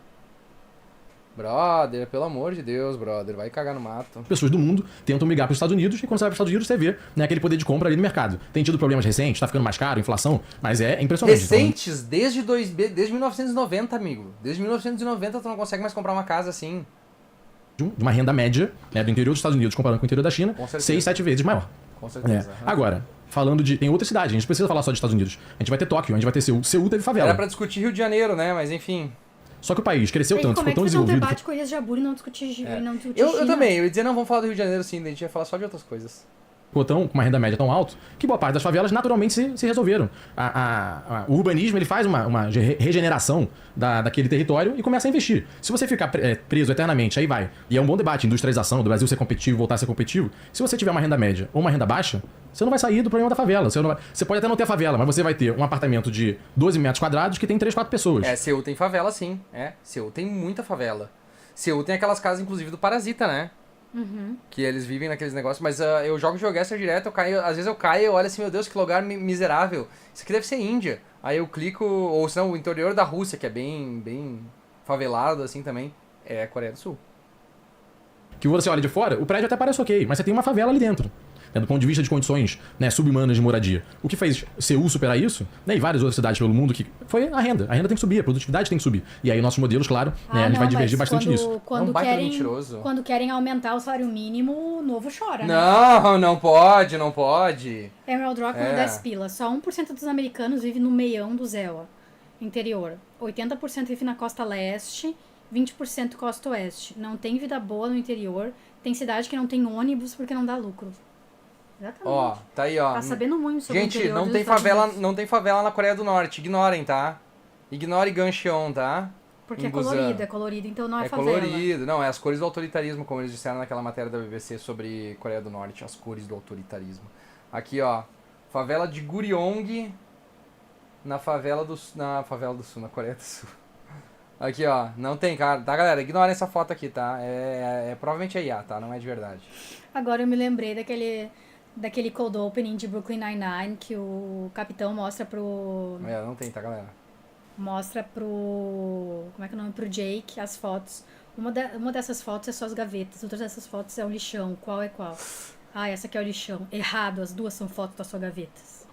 Brother, pelo amor de Deus, brother, vai cagar no mato. Pessoas do mundo tentam migrar para os Estados Unidos e quando você vai para os Estados Unidos você vê, né, aquele poder de compra ali no mercado. Tem tido problemas recentes, tá ficando mais caro, inflação, mas é impressionante. Recentes, desde 1990, amigo. Desde 1990 tu não consegue mais comprar uma casa assim. De uma renda média, né, do interior dos Estados Unidos comparando com o interior da China, Com certeza. 6, 7 vezes maior. Com certeza. Agora, falando de... Tem outra cidade, a gente precisa falar só dos Estados Unidos. A gente vai ter Tóquio, a gente vai ter Seul. Seul teve favela. Era pra discutir Rio de Janeiro, né? Mas enfim. Só que o país cresceu tanto, Como ficou é que tão fazer um desenvolvido... debate com o Elias Jabur e não discutir, não discutir Eu China? também, eu ia dizer, não, vamos falar do Rio de Janeiro sim, a gente ia falar só de outras coisas. com uma renda média tão alta, que boa parte das favelas naturalmente se resolveram. O urbanismo ele faz uma regeneração daquele território e começa a investir. Se você ficar preso eternamente, aí vai. E é um bom debate, industrialização, do Brasil ser competitivo, voltar a ser competitivo. Se você tiver uma renda média ou uma renda baixa, você não vai sair do problema da favela. Você pode até não ter favela, mas você vai ter um apartamento de 12 metros quadrados que tem 3, 4 pessoas. Seul tem favela sim, Seul tem muita favela. Seul tem aquelas casas, inclusive, do Parasita, né? Uhum. Que eles vivem naqueles negócios, mas eu jogo GeoGuessr direto, às vezes eu caio e olho assim, meu Deus, que lugar miserável. Isso aqui deve ser Índia. Aí eu clico, ou se não, o interior da Rússia, que é bem favelado assim também, é a Coreia do Sul. Que você olha de fora, o prédio até parece ok, mas você tem uma favela ali dentro. Do ponto de vista de condições, né, subhumanas de moradia. O que fez Seul superar isso, né, e várias outras cidades pelo mundo, que foi a renda. A renda tem que subir, a produtividade tem que subir. E aí nossos modelos, claro, né, a gente vai divergir bastante nisso. É um baita mentiroso. Quando querem aumentar o salário mínimo, o novo chora, né? Não pode. Emerald Rock no 10 pila. Só 1% dos americanos vive no meião do Zewa, interior. 80% vive na costa leste, 20% costa oeste. Não tem vida boa no interior. Tem cidade que não tem ônibus porque não dá lucro. Exatamente. Ó, tá aí, ó. Tá sabendo muito sobre o Gente, interior não dos tem Estados favela, Unidos. não tem favela na Coreia do Norte. Ignorem, tá? Ignore Gancheon, tá? Porque em é Busan. colorido, então não é É favela. colorido. Não, é as cores do autoritarismo, como eles disseram naquela matéria da BBC sobre Coreia do Norte. As cores do autoritarismo. Aqui, ó. Favela de Guryong, na favela do Sul, na Coreia do Sul. Aqui, ó, não tem, cara. Tá, galera? Ignorem essa foto aqui, tá? Provavelmente é IA, tá? Não é de verdade. Agora eu me lembrei daquele cold opening de Brooklyn Nine-Nine que o capitão mostra pro... Não tem, tá, galera? Mostra pro... Como é que é o nome? Pro Jake as fotos. Uma dessas fotos é só as gavetas, outras dessas fotos é o lixão. Qual é qual? Ah, essa aqui é o lixão. Errado, as duas são fotos das suas gavetas.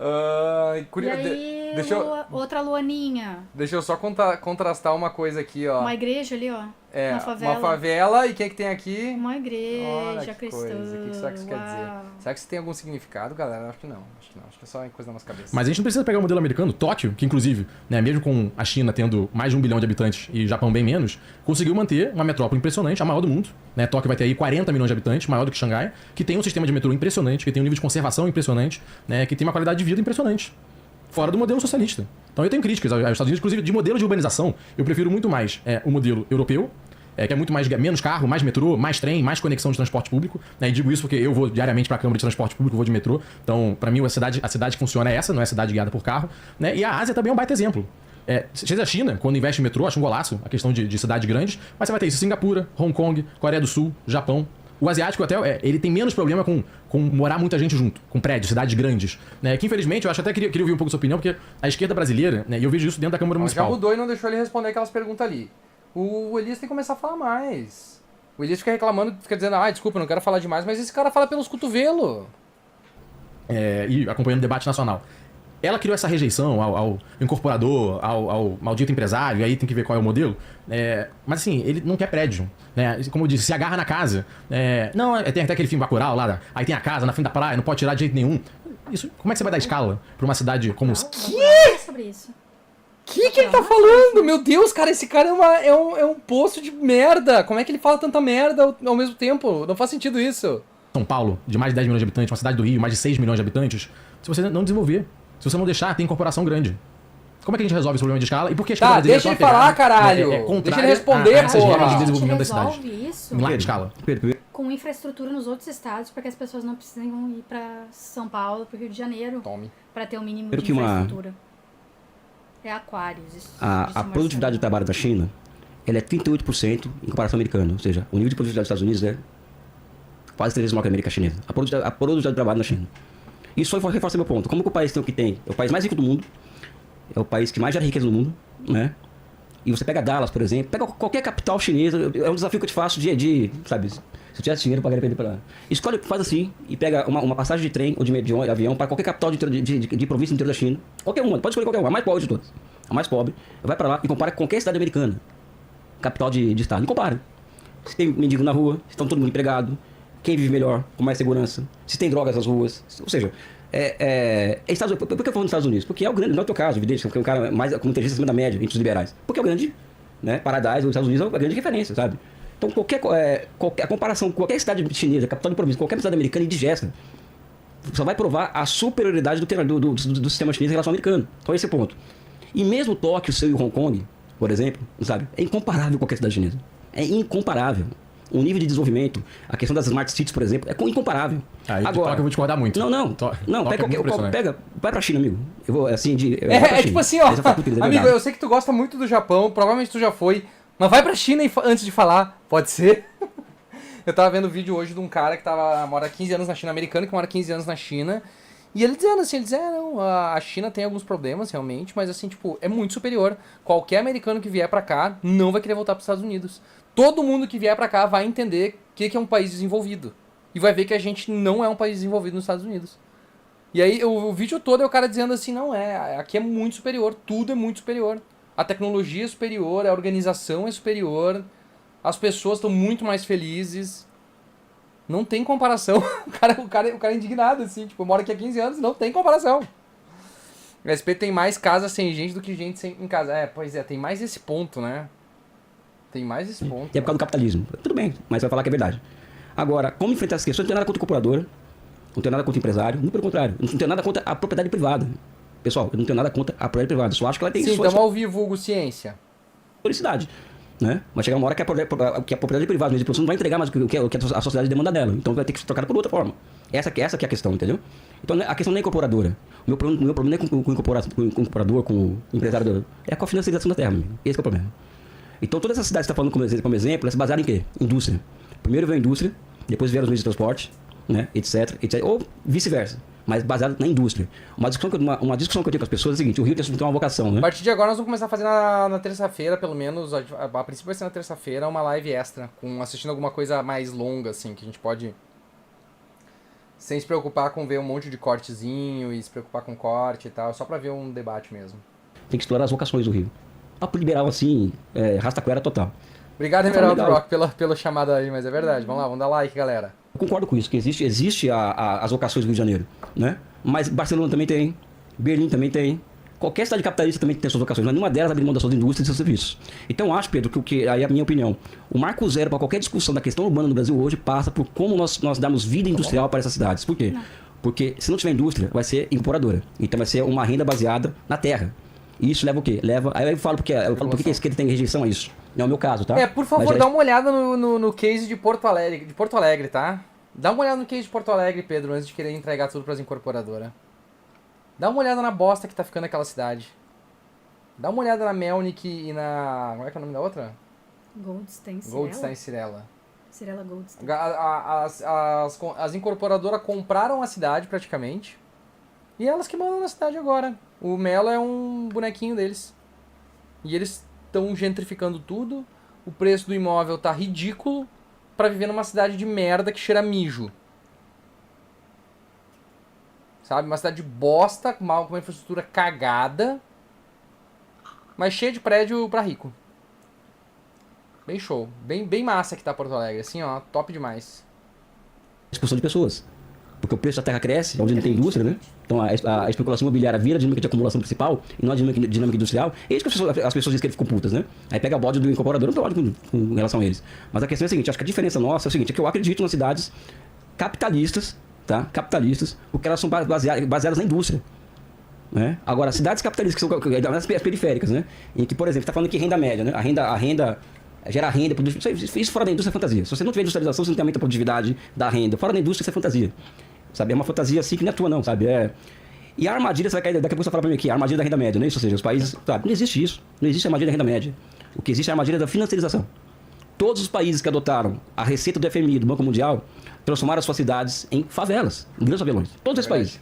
E aí, outra luaninha. Deixa eu só contrastar uma coisa aqui, ó. Uma igreja ali, ó. Uma favela. E o que tem aqui? Uma igreja Olha que cristã. coisa. O que será que isso quer dizer? Será que isso tem algum significado, galera? Acho que não. Acho que é só coisa da nossa cabeça. Mas a gente não precisa pegar o modelo americano. Tóquio, que inclusive, né, mesmo com a China tendo mais de 1 bilhão de habitantes e Japão bem menos, conseguiu manter uma metrópole impressionante, a maior do mundo. Né? Tóquio vai ter aí 40 milhões de habitantes, maior do que Xangai, que tem um sistema de metrô impressionante, que tem um nível de conservação impressionante, né, que tem uma qualidade de vida impressionante. Fora do modelo socialista. Então eu tenho críticas aos Estados Unidos, inclusive de modelo de urbanização. Eu prefiro muito mais o modelo europeu, que é muito menos carro, mais metrô, mais trem, mais conexão de transporte público. Né? E digo isso porque eu vou diariamente para a Câmara de Transporte Público, vou de metrô. Então, para mim, a cidade que funciona é essa, não é a cidade guiada por carro. Né? E a Ásia também é um baita exemplo. Seja a China, quando investe em metrô, acho um golaço a questão de cidades grandes, mas você vai ter isso: Singapura, Hong Kong, Coreia do Sul, Japão. O asiático até, ele tem menos problema com morar muita gente junto, com prédios, cidades grandes. Né? Que infelizmente, eu acho até queria ouvir um pouco a sua opinião, porque a esquerda brasileira, né, e eu vejo isso dentro da Câmara Municipal. Já mudou e não deixou ele responder aquelas perguntas ali. O Elias tem que começar a falar mais. O Elias fica reclamando, fica dizendo, desculpa, não quero falar demais, mas esse cara fala pelos cotovelos. E acompanhando o debate nacional. Ela criou essa rejeição ao incorporador, ao maldito empresário, e aí tem que ver qual é o modelo. Mas assim, ele não quer prédio. Né? Como eu disse, se agarra na casa. Tem até aquele filme Bacurau lá, aí tem a casa na frente da praia, não pode tirar de jeito nenhum. Isso, como é que você vai dar escala pra uma cidade como... Que? Sobre isso. Que ele tá falando? Meu Deus, cara, esse cara é um poço de merda. Como é que ele fala tanta merda ao mesmo tempo? Não faz sentido isso. São Paulo, de mais de 10 milhões de habitantes, uma cidade do Rio, mais de 6 milhões de habitantes, se você não desenvolver, se você não deixar, tem incorporação grande. Como é que a gente resolve esse problema de escala? E por que a escala brasileira deixa ele falar, caralho. Deixa ele responder, porra. A De gente desenvolvimento da resolve cidade. isso Em larga escala. com infraestrutura nos outros estados para que as pessoas não precisem ir para São Paulo, para o Rio de Janeiro, para ter o mínimo de infraestrutura. É Aquários. Isso a produtividade do trabalho da China, ela é 38% em comparação ao americano. Ou seja, o nível de produtividade dos Estados Unidos é quase 3 vezes maior que a América chinesa. A produtividade do trabalho na China. Isso foi reforçar meu ponto. Como que o país tem o que tem? É o país mais rico do mundo. É o país que mais gera riqueza no mundo, né? E você pega Dallas, por exemplo, pega qualquer capital chinesa, é um desafio que eu te faço sabe? Se eu tivesse dinheiro, eu pagaria pra ele pra lá. Escolhe, faz assim, e pega uma passagem de trem ou de avião para qualquer capital de província inteira da China. Qualquer uma, pode escolher qualquer uma, a mais pobre de todas. A mais pobre, vai pra lá e compara com qualquer cidade americana. Capital de estado, e compara. Se tem mendigo na rua, se estão todo mundo empregado, quem vive melhor, com mais segurança, se tem drogas nas ruas, ou seja... por que eu falo nos Estados Unidos? Porque é o grande, não é o teu caso, evidente, porque é um cara mais com inteligência acima da média entre os liberais. Porque é o grande, né, Paradise, os Estados Unidos é a grande referência, sabe? Então a comparação com qualquer cidade chinesa, capital de província, qualquer cidade americana indigesta, só vai provar a superioridade do sistema chinês em relação ao americano. Então esse é o ponto. E mesmo Tóquio, Seul e Hong Kong, por exemplo, sabe, é incomparável com qualquer cidade chinesa. É incomparável. O nível de desenvolvimento, a questão das smart cities, por exemplo, é incomparável. Agora, Tóquio eu vou discordar muito. Não, vai pra China, amigo. Eu vou, assim, tipo assim, ó, amigo, eu sei que tu gosta muito do Japão, provavelmente tu já foi, mas vai pra China antes de falar, pode ser? Eu tava vendo vídeo hoje de um cara que mora 15 anos na China, americano, que mora 15 anos na China, e ele dizendo assim, não, a China tem alguns problemas, realmente, mas assim, tipo, é muito superior. Qualquer americano que vier pra cá não vai querer voltar pros Estados Unidos. Todo mundo que vier pra cá vai entender o que é um país desenvolvido. E vai ver que a gente não é um país desenvolvido nos Estados Unidos. E aí, o vídeo todo é o cara dizendo assim, não aqui é muito superior, tudo é muito superior. A tecnologia é superior, a organização é superior, as pessoas estão muito mais felizes. Não tem comparação. O cara é indignado, assim, tipo, eu moro aqui há 15 anos, não tem comparação. O SP tem mais casa sem gente do que gente em casa. Pois é, tem mais esse ponto, né? Tem mais esse ponto. E é por causa do capitalismo. Tudo bem, mas vai falar que é verdade. Agora, como enfrentar essas questões? Não tem nada contra o incorporador, não tem nada contra o empresário, não, pelo contrário. Não tem nada contra a propriedade privada. Pessoal, eu não tenho nada contra a propriedade privada. Só acho que ela tem Sim, estamos ao vivo, Hugo Ciência. Publicidade. Né? Vai chegar uma hora que a propriedade privada de produção não vai entregar mais o que a sociedade demanda dela. Então vai ter que ser trocada por outra forma. Essa que é a questão, entendeu? Então a questão não é incorporadora. O meu problema não é com o incorporador, com o empresário. É com a financiarização da terra, meu amigo. Esse que é o problema. Então todas essas cidades que você está falando como exemplo, elas se basearam em quê? Indústria. Primeiro veio a indústria, depois vieram os meios de transporte, né? etc. Ou vice-versa. Mas baseado na indústria. Uma discussão que eu tenho com as pessoas é a seguinte: o Rio tem uma vocação, né? A partir de agora nós vamos começar a fazer na terça-feira, pelo menos, a princípio vai ser na terça-feira, uma live extra, assistindo alguma coisa mais longa, assim, que a gente pode, sem se preocupar com ver um monte de cortezinho e se preocupar com corte e tal, só pra ver um debate mesmo. Tem que explorar as vocações do Rio. Papo liberal assim, rastaquera total. Obrigado, Emerald Rock, pela chamada aí, mas é verdade. Vamos lá, vamos dar like, galera. Eu concordo com isso, que existe as vocações do Rio de Janeiro, né? Mas Barcelona também tem, Berlim também tem, qualquer cidade capitalista também tem suas vocações, mas nenhuma delas abre mão das suas indústrias e seus serviços. Então eu acho, Pedro, que aí é a minha opinião, o marco zero para qualquer discussão da questão urbana no Brasil hoje passa por como nós damos vida industrial para essas cidades. Por quê? Porque se não tiver indústria, vai ser incorporadora. Então vai ser uma renda baseada na terra. E isso leva o quê? Aí eu falo porque a esquerda tem rejeição a isso. Não é o meu caso, tá? Por favor, dá uma olhada no case de Porto Alegre, tá? Dá uma olhada no case de Porto Alegre, Pedro, antes de querer entregar tudo pras incorporadoras. Dá uma olhada na bosta que tá ficando aquela cidade. Dá uma olhada na Melnick e na... Como é que é o nome da outra? Goldstein Cirela. Cirela Goldstein. As incorporadoras compraram a cidade, praticamente. E elas que mandam na cidade agora. O Melo é um bonequinho deles. E eles estão gentrificando tudo. O preço do imóvel tá ridículo pra viver numa cidade de merda que cheira mijo. Sabe? Uma cidade de bosta, com uma infraestrutura cagada, mas cheia de prédio pra rico. Bem show. Bem massa que tá Porto Alegre. Assim, ó, top demais. Expulsão de pessoas. Porque o preço da terra cresce, onde não tem indústria, né? Então a especulação imobiliária vira a dinâmica de acumulação principal e não a dinâmica industrial. É isso que as pessoas dizem que eles ficam putas, né? Aí pega a bode do incorporador, não tem ódio com relação a eles. Mas a questão é a seguinte: acho que a diferença nossa é o seguinte: é que eu acredito nas cidades capitalistas, tá? Capitalistas, porque elas são baseadas na indústria. Né? Agora, cidades capitalistas, que são as periféricas, né? Em que, por exemplo, está falando que renda média, né? A renda gera renda, isso fora da indústria é fantasia. Se você não tiver industrialização, você não tem aumento da produtividade da renda. Fora da indústria, isso é fantasia. Sabe? É uma fantasia assim que não é tua, não, sabe? E a armadilha, você vai cair, daqui a pouco você vai falar pra mim aqui, a armadilha da renda média, né? Isso, ou seja, os países, sabe? Não existe isso. Não existe a armadilha da renda média. O que existe é a armadilha da financiarização. Todos os países que adotaram a receita do FMI, do Banco Mundial, transformaram as suas cidades em favelas, em grandes favelões. Todos esses países.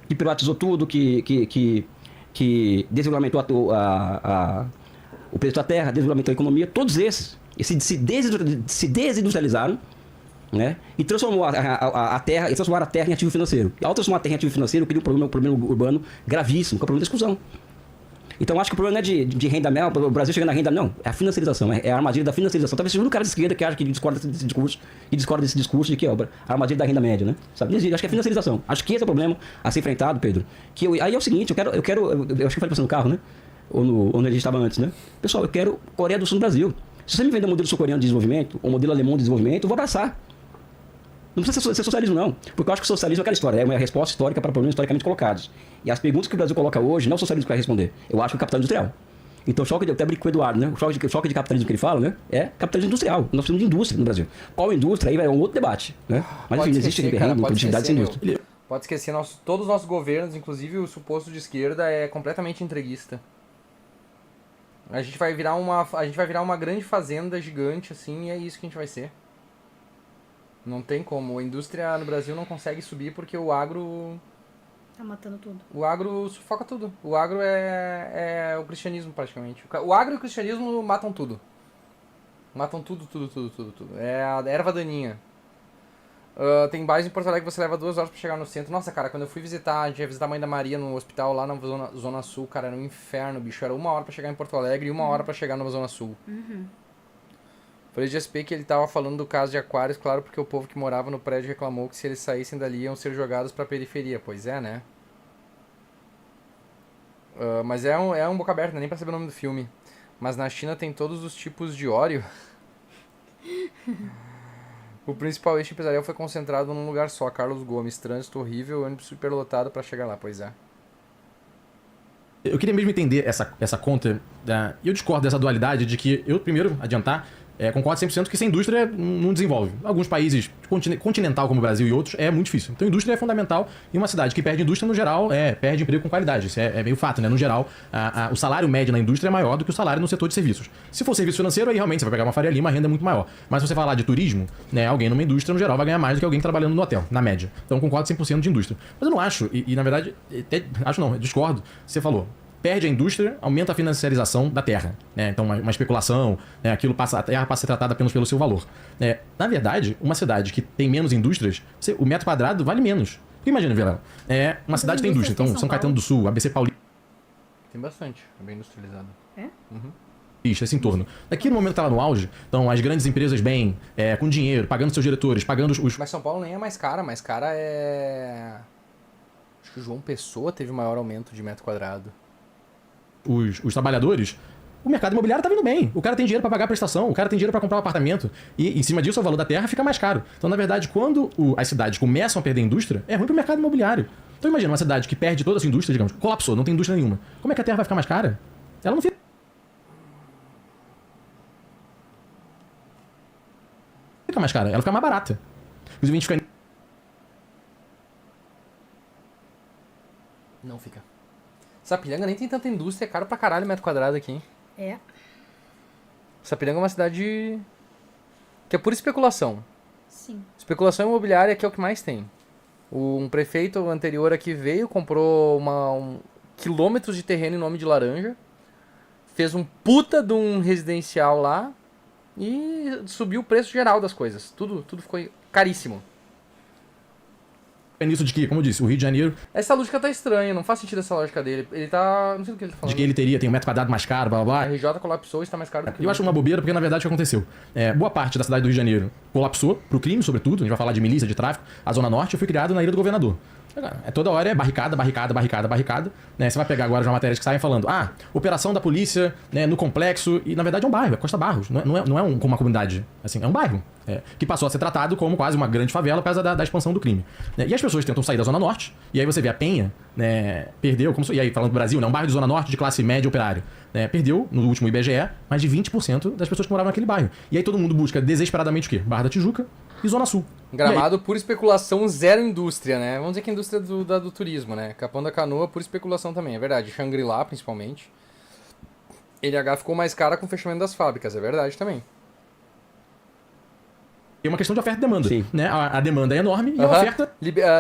Que privatizou tudo, que desregulamentou o preço da terra, desregulamentou a economia, todos esses se desindustrializaram, né? E transformou a terra, transformaram a terra em ativo financeiro. E ao transformar a terra em ativo financeiro, cria um problema urbano gravíssimo, que é o problema da exclusão. Então acho que o problema não é de renda média, o Brasil chegando na renda, não. É a financiarização, é a armadilha da financiarização. Talvez seja o único cara de esquerda que acha que discorda desse discurso de que é a armadilha da renda média, né? Sabe? Acho que é a financiarização. Acho que esse é o problema a ser enfrentado, Pedro. Aí é o seguinte, eu acho que eu falei pra você no carro, né? Ou onde a gente estava antes, né? Pessoal, eu quero Coreia do Sul no Brasil. Se você me vender um modelo sul-coreano de desenvolvimento, ou um modelo alemão de desenvolvimento, eu vou abraçar. Não precisa ser socialismo, não. Porque eu acho que o socialismo é aquela história, é uma resposta histórica para problemas historicamente colocados. E as perguntas que o Brasil coloca hoje, não é o socialismo que vai responder. Eu acho que é o capital industrial. Então, eu até brinco com o Eduardo, né? O choque de capitalismo que ele fala, né? É capitalismo industrial. Nós precisamos de indústria no Brasil. Qual indústria? Aí vai um outro debate, né? Mas enfim, existe renda, produtividade sem indústria. Pode esquecer, todos os nossos governos, inclusive o suposto de esquerda, é completamente entreguista. A gente vai virar uma grande fazenda gigante, assim, e é isso que a gente vai ser. Não tem como. A indústria no Brasil não consegue subir porque o agro... Tá matando tudo. O agro sufoca tudo. O agro é o cristianismo, praticamente. O agro e o cristianismo matam tudo. Matam tudo. É a erva daninha. Tem bairros em Porto Alegre que você leva 2 horas pra chegar no centro. Nossa, cara, quando eu fui visitar, a gente ia visitar a mãe da Maria no hospital lá na Zona Sul, cara, era um inferno, bicho. Era 1 hora pra chegar em Porto Alegre e 1 hora pra chegar na Zona Sul. Falei de SP que ele tava falando do caso de Aquários, claro, porque o povo que morava no prédio reclamou que se eles saíssem dali iam ser jogados pra periferia. Pois é, né? Mas é um boca aberta, nem pra saber o nome do filme. Mas na China tem todos os tipos de óleo. O principal eixo empresarial foi concentrado num lugar só, Carlos Gomes. Trânsito horrível, ônibus superlotado pra chegar lá, pois é. Eu queria mesmo entender essa conta, e eu discordo dessa dualidade de que eu, primeiro, adiantar, concordo 100% que sem indústria não desenvolve. Alguns países, continental como o Brasil e outros, é muito difícil. Então, indústria é fundamental e uma cidade que perde indústria, no geral, perde emprego com qualidade. Isso é meio fato, né? No geral, o salário médio na indústria é maior do que o salário no setor de serviços. Se for serviço financeiro, aí realmente você vai pegar uma Faria Lima, a renda é muito maior. Mas se você falar de turismo, né, alguém numa indústria, no geral, vai ganhar mais do que alguém trabalhando no hotel, na média. Então, concordo 100% de indústria. Mas eu não acho, e na verdade, eu discordo, você falou. Perde a indústria, aumenta a financiarização da terra. Né? Então, uma especulação, né? A terra passa a ser tratada apenas pelo seu valor. Na verdade, uma cidade que tem menos indústrias, o metro quadrado vale menos. Porque imagina, Vilela, uma cidade tem indústria. Então, São Caetano do Sul, ABC Paulista, Tem bastante, é bem industrializado. esse entorno. Daqui no momento que tá lá no auge, então as grandes empresas bem, com dinheiro, pagando seus diretores, pagando os... Mas São Paulo nem é mais cara é... Acho que o João Pessoa teve o maior aumento de metro quadrado. Os trabalhadores, o mercado imobiliário tá vindo bem. O cara tem dinheiro para pagar a prestação, o cara tem dinheiro para comprar um apartamento. E em cima disso, o valor da terra fica mais caro. Então, na verdade, quando as cidades começam a perder indústria, é ruim pro mercado imobiliário. Então, imagina uma cidade que perde toda a sua indústria, digamos, colapsou, não tem indústria nenhuma. Como é que a terra vai ficar mais cara? Ela não fica mais cara, ela fica mais barata. Inclusive, a gente fica... Não fica. Sapiranga nem tem tanta indústria, é caro pra caralho metro quadrado aqui, hein? É. Sapiranga é uma cidade que é pura especulação. Sim. Especulação imobiliária que é o que mais tem. Um prefeito anterior aqui veio, comprou quilômetros de terreno em nome de laranja, fez um puta de um residencial lá e subiu o preço geral das coisas. Tudo ficou caríssimo. É nisso de que, como eu disse, o Rio de Janeiro, Essa lógica tá estranha, não faz sentido essa lógica dele. Ele tá... não sei do que ele tá falando. de que ele tem um metro quadrado mais caro, blá blá A blá. RJ colapsou e está mais caro do que Eu acho uma bobeira, porque na verdade o que aconteceu? Boa parte da cidade do Rio de Janeiro colapsou pro crime, sobretudo. A gente vai falar de milícia, de tráfico. A Zona Norte foi criada na Ilha do Governador. Toda hora é barricada. Né? Você vai pegar agora as matérias que saem falando, operação da polícia, né, no complexo, e na verdade é um bairro, é Costa Barros, não é uma comunidade, assim, é um bairro, que passou a ser tratado como quase uma grande favela por causa da expansão do crime. Né? E as pessoas tentam sair da Zona Norte, e aí você vê a Penha, né, perdeu, e aí falando do Brasil, né, um bairro de Zona Norte de classe média operária, né, perdeu, no último IBGE, mais de 20% das pessoas que moravam naquele bairro. E aí todo mundo busca desesperadamente o quê? Barra da Tijuca e Zona Sul. Gramado, pura especulação, zero indústria, né? Vamos dizer que a indústria do turismo, né? Capão da Canoa, pura especulação também, é verdade. Shangri-La, principalmente. LH ficou mais cara com o fechamento das fábricas, é verdade também. É uma questão de oferta e demanda. Sim. Né? A demanda é enorme e a oferta...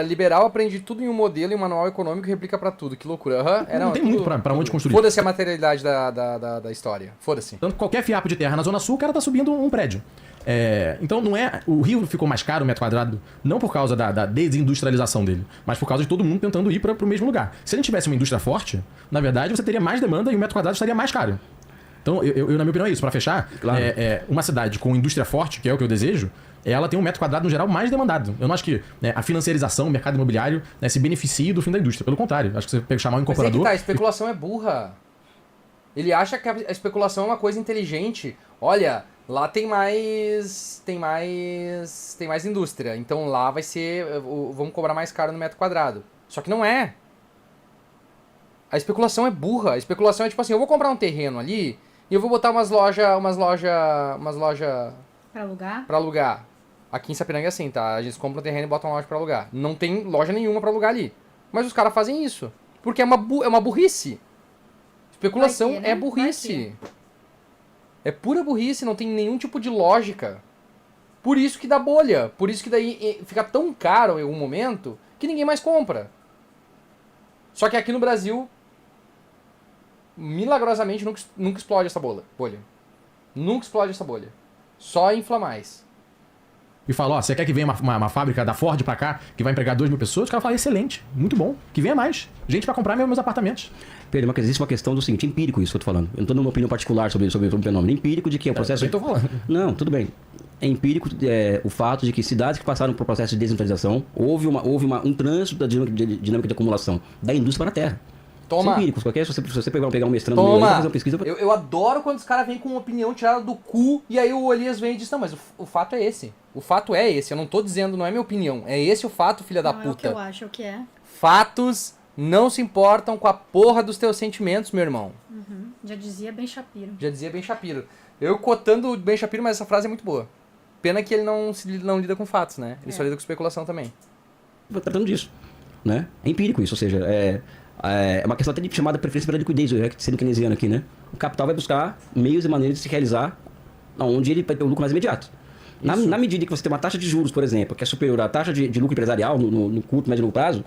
Liberal aprende tudo em um modelo e um manual econômico e replica pra tudo. Que loucura. Não tem muito pra onde construir. Foda-se a materialidade da história. Foda-se. Tanto que qualquer fiapo de terra na Zona Sul, o cara tá subindo um prédio. Então não é... O Rio ficou mais caro o metro quadrado, não por causa da desindustrialização dele, mas por causa de todo mundo tentando ir pro mesmo lugar. Se a gente tivesse uma indústria forte, na verdade você teria mais demanda e o metro quadrado estaria mais caro. Então, eu na minha opinião é isso. Pra fechar, Claro. Uma cidade com indústria forte, que é o que eu desejo, ela tem um metro quadrado, no geral, mais demandado. Eu não acho que a financiarização, o mercado imobiliário, né, se beneficie do fim da indústria. Pelo contrário, acho que você pega chamar um Mas é que incorporador... tá, a especulação é burra. Ele acha que a especulação é uma coisa inteligente. Olha, lá tem mais indústria. Então lá vai ser... Vamos cobrar mais caro no metro quadrado. Só que não é. A especulação é burra. A especulação é tipo assim, eu vou comprar um terreno ali e eu vou botar umas lojas Pra alugar? Aqui em Sapiranga é assim, tá? A gente compra um terreno e bota uma loja pra alugar. Não tem loja nenhuma pra alugar ali. Mas os caras fazem isso. Porque é uma burrice. Especulação Vai ter, né? é burrice. É pura burrice, não tem nenhum tipo de lógica. Por isso que dá bolha. Por isso que daí fica tão caro em algum momento que ninguém mais compra. Só que aqui no Brasil, milagrosamente, nunca explode essa bolha. Nunca explode essa bolha. Só infla mais. E fala, você quer que venha uma fábrica da Ford pra cá, que vai empregar 2.000 pessoas? O cara fala, excelente, muito bom, que venha mais. Gente pra comprar meus apartamentos. Pedro, mas existe uma questão do seguinte, empírico isso que eu tô falando. Eu não tô dando uma opinião particular sobre o fenômeno. Empírico de que é o processo... Eu tô falando. Não, tudo bem. É empírico o fato de que cidades que passaram por processo de desindustrialização, houve um trânsito da dinâmica de acumulação da indústria para a terra. Toma. São empíricos. Se você pegar um mestrando meu, Toma! fazer uma pesquisa... Eu adoro quando os caras vêm com uma opinião tirada do cu e aí o Elias vem e diz, não, mas o fato é esse. O fato é esse. Eu não tô dizendo, não é minha opinião. É esse o fato, filha da Não é o que puta. eu acho, é o que é. Fatos não se importam com a porra dos teus sentimentos, meu irmão. Já dizia Ben Shapiro. Já dizia Ben Shapiro. Eu cotando o Ben Shapiro, mas essa frase é muito boa. Pena que ele não lida com fatos, né? Ele só lida com especulação também. Tratando disso, né? É empírico isso, ou seja, é uma questão até de chamada preferência pela liquidez, sendo keynesiano aqui, né? O capital vai buscar meios e maneiras de se realizar onde ele vai ter o lucro mais imediato. Na medida que você tem uma taxa de juros, por exemplo, que é superior à taxa de lucro empresarial no curto, médio e longo prazo,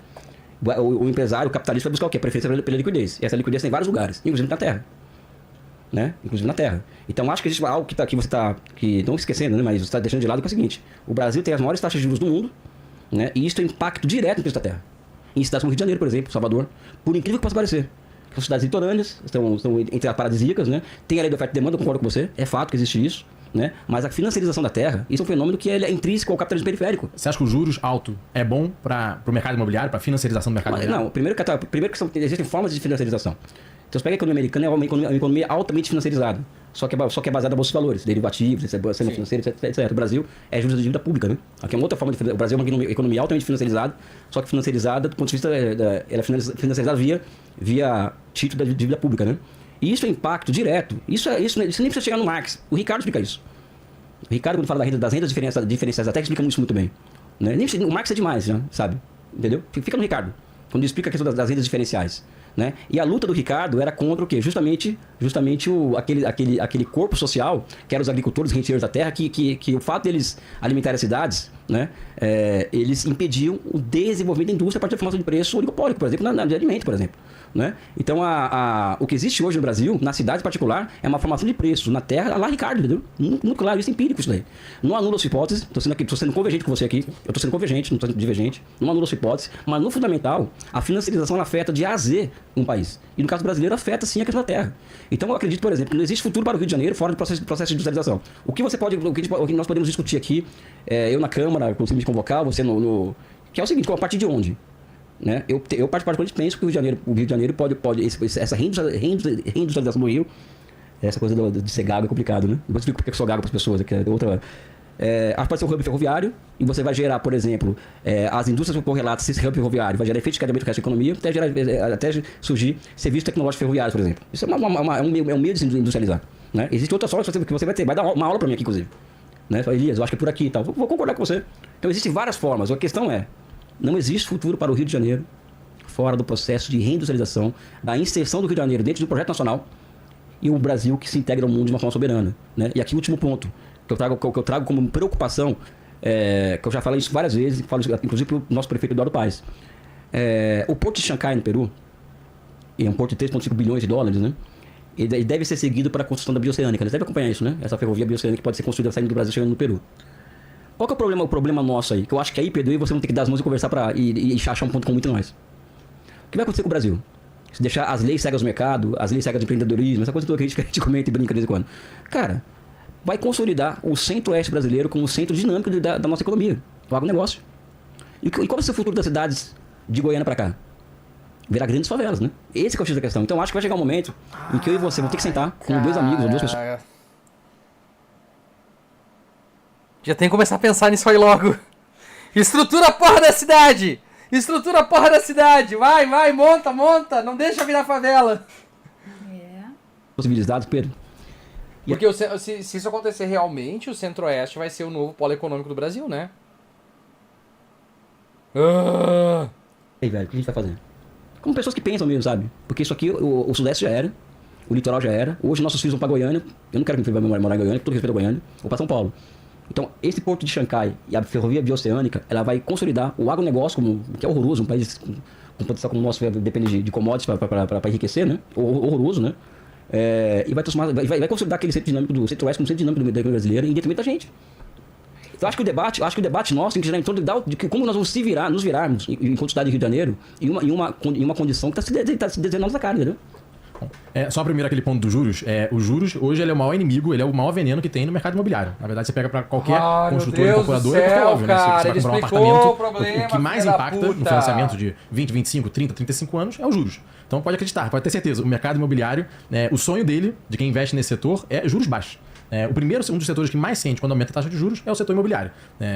o empresário, o capitalista vai buscar o quê? A preferência pela liquidez. E essa liquidez tem em vários lugares, inclusive na Terra. Né? Inclusive na Terra. Então acho que existe algo que você está não esquecendo, né? Mas você está deixando de lado, que é o seguinte: o Brasil tem as maiores taxas de juros do mundo, né? E isso tem impacto direto no preço da Terra. Em cidades como Rio de Janeiro, por exemplo, Salvador, por incrível que possa parecer. São cidades litorâneas, estão entre as paradisíacas, né? Tem a lei da oferta e demanda, eu concordo com você, é fato que existe isso, né? Mas a financiarização da Terra, isso é um fenômeno que é intrínseco ao capitalismo periférico. Você acha que os juros alto é bom para o mercado imobiliário, para a financiarização do mercado imobiliário? Não, primeiro que existem formas de financiarização. Então você pega a economia americana, é uma economia altamente financiarizada. Só que é baseada na bolsa de valores, derivativos, sistema financeiro, etc. O Brasil é juros de dívida pública, né? Aqui é uma outra forma de... O Brasil é uma economia altamente financiarizada, só que financiarizada do ponto de vista... Ela é financiarizada via título da dívida pública, né? E isso é impacto direto. Isso nem precisa chegar no Marx. O Ricardo explica isso. O Ricardo, quando fala das rendas diferenciais da Terra, explica isso muito bem. Né? O Marx é demais, já, sabe? Entendeu? Fica no Ricardo, quando ele explica a questão das rendas diferenciais. Né? E a luta do Ricardo era contra o quê? Justamente aquele corpo social, que eram os agricultores renteiros da terra, que o fato deles alimentarem as cidades, né? Eles impediam o desenvolvimento da indústria a partir da formação de preço oligopólico, por exemplo, de alimento, por exemplo. Né? Então, o que existe hoje no Brasil, na cidade em particular, é uma formação de preços na terra, lá Ricardo, entendeu? Muito claro, isso é empírico isso daí. Não anula sua hipótese, estou sendo convergente com você aqui, eu estou sendo convergente, não estou sendo divergente, não anula sua hipótese, mas no fundamental, a financiarização ela afeta de A a Z um país. E no caso brasileiro, afeta sim a questão da terra. Então, eu acredito, por exemplo, que não existe futuro para o Rio de Janeiro fora do processo de industrialização. O que nós podemos discutir aqui, eu na Câmara, consigo me convocar, você que é o seguinte, a partir de onde? Né? Eu particularmente penso que o Rio de Janeiro pode essa reindustrialização do Rio, essa coisa de ser gago é complicado, né? Depois eu explico porque eu sou gago para as pessoas, que é outra... acho que pode ser um hub ferroviário, e você vai gerar, por exemplo, as indústrias correlatas, esse hub ferroviário vai gerar efeito de cadeamento do resto da economia, até surgir serviços tecnológicos ferroviários, por exemplo. Isso é um meio de se industrializar. Né? Existe outra forma que você vai dar uma aula para mim aqui, inclusive. Né? Elias, eu acho que é por aqui e tal. Vou concordar com você. Então existem várias formas. A questão é, não existe futuro para o Rio de Janeiro fora do processo de reindustrialização, da inserção do Rio de Janeiro dentro do projeto nacional e o Brasil que se integra ao mundo de uma forma soberana. Né? E aqui o último ponto que eu trago como preocupação, que eu já falei isso várias vezes, falo isso, inclusive para o nosso prefeito Eduardo Paes. O porto de Xangai, no Peru, é um porto de 3,5 bilhões de dólares, né? Ele deve ser seguido para a construção da bioceânica. Eles devem acompanhar isso, né? Essa ferrovia bioceânica que pode ser construída saindo do Brasil chegando no Peru. Qual que é o problema nosso aí? Que eu acho que aí, Pedro, você vai ter que dar as mãos e conversar e achar um ponto comum entre nós. O que vai acontecer com o Brasil? Se deixar as leis cegas do mercado, as leis cegas do empreendedorismo, essa coisa toda que a gente comenta e brinca de vez em quando. Cara, vai consolidar o centro-oeste brasileiro como o centro dinâmico da nossa economia, do agronegócio. E qual vai ser o futuro das cidades de Goiânia para cá? Virar grandes favelas, né? Esse que é o X da questão. Então acho que vai chegar um momento em que eu e você vamos ter que sentar com dois amigos ou duas pessoas. Já tem que começar a pensar nisso aí logo. Estrutura a porra da cidade! Estrutura a porra da cidade! Vai, monta! Não deixa virar favela! Civilizados, Pedro. Porque se isso acontecer realmente, o Centro-Oeste vai ser o novo polo econômico do Brasil, né? Ei, velho, o que a gente vai fazer? Como pessoas que pensam mesmo, sabe? Porque isso aqui, o Sudeste já era, o litoral já era. Hoje nossos filhos vão pra Goiânia. Eu não quero que meu filho vá morar em Goiânia, com todo respeito a Goiânia. Vou pra São Paulo. Então, esse porto de Xangai e a ferrovia bioceânica, ela vai consolidar o agronegócio, que é horroroso, um país com potencial como o nosso, depende de commodities para enriquecer, né? Horroroso, né? E vai consolidar aquele centro dinâmico do Centro-Oeste como centro dinâmico da economia brasileira em detrimento da gente. Então, acho que o debate nosso tem que girar em torno de como nós vamos nos virarmos enquanto cidade de Rio de Janeiro em uma condição que está se desenhando na nossa cara, entendeu? Só primeiro aquele ponto dos juros. Os juros, hoje, ele é o maior inimigo, ele é o maior veneno que tem no mercado imobiliário. Na verdade, você pega para qualquer construtor, incorporador, porque é óbvio, né? Você vai comprar um apartamento, o que mais impacta no financiamento de 20, 25, 30, 35 anos é os juros. Então pode acreditar, pode ter certeza. O mercado imobiliário, o sonho dele, de quem investe nesse setor, é juros baixos. Um dos setores que mais sente quando aumenta a taxa de juros é o setor imobiliário.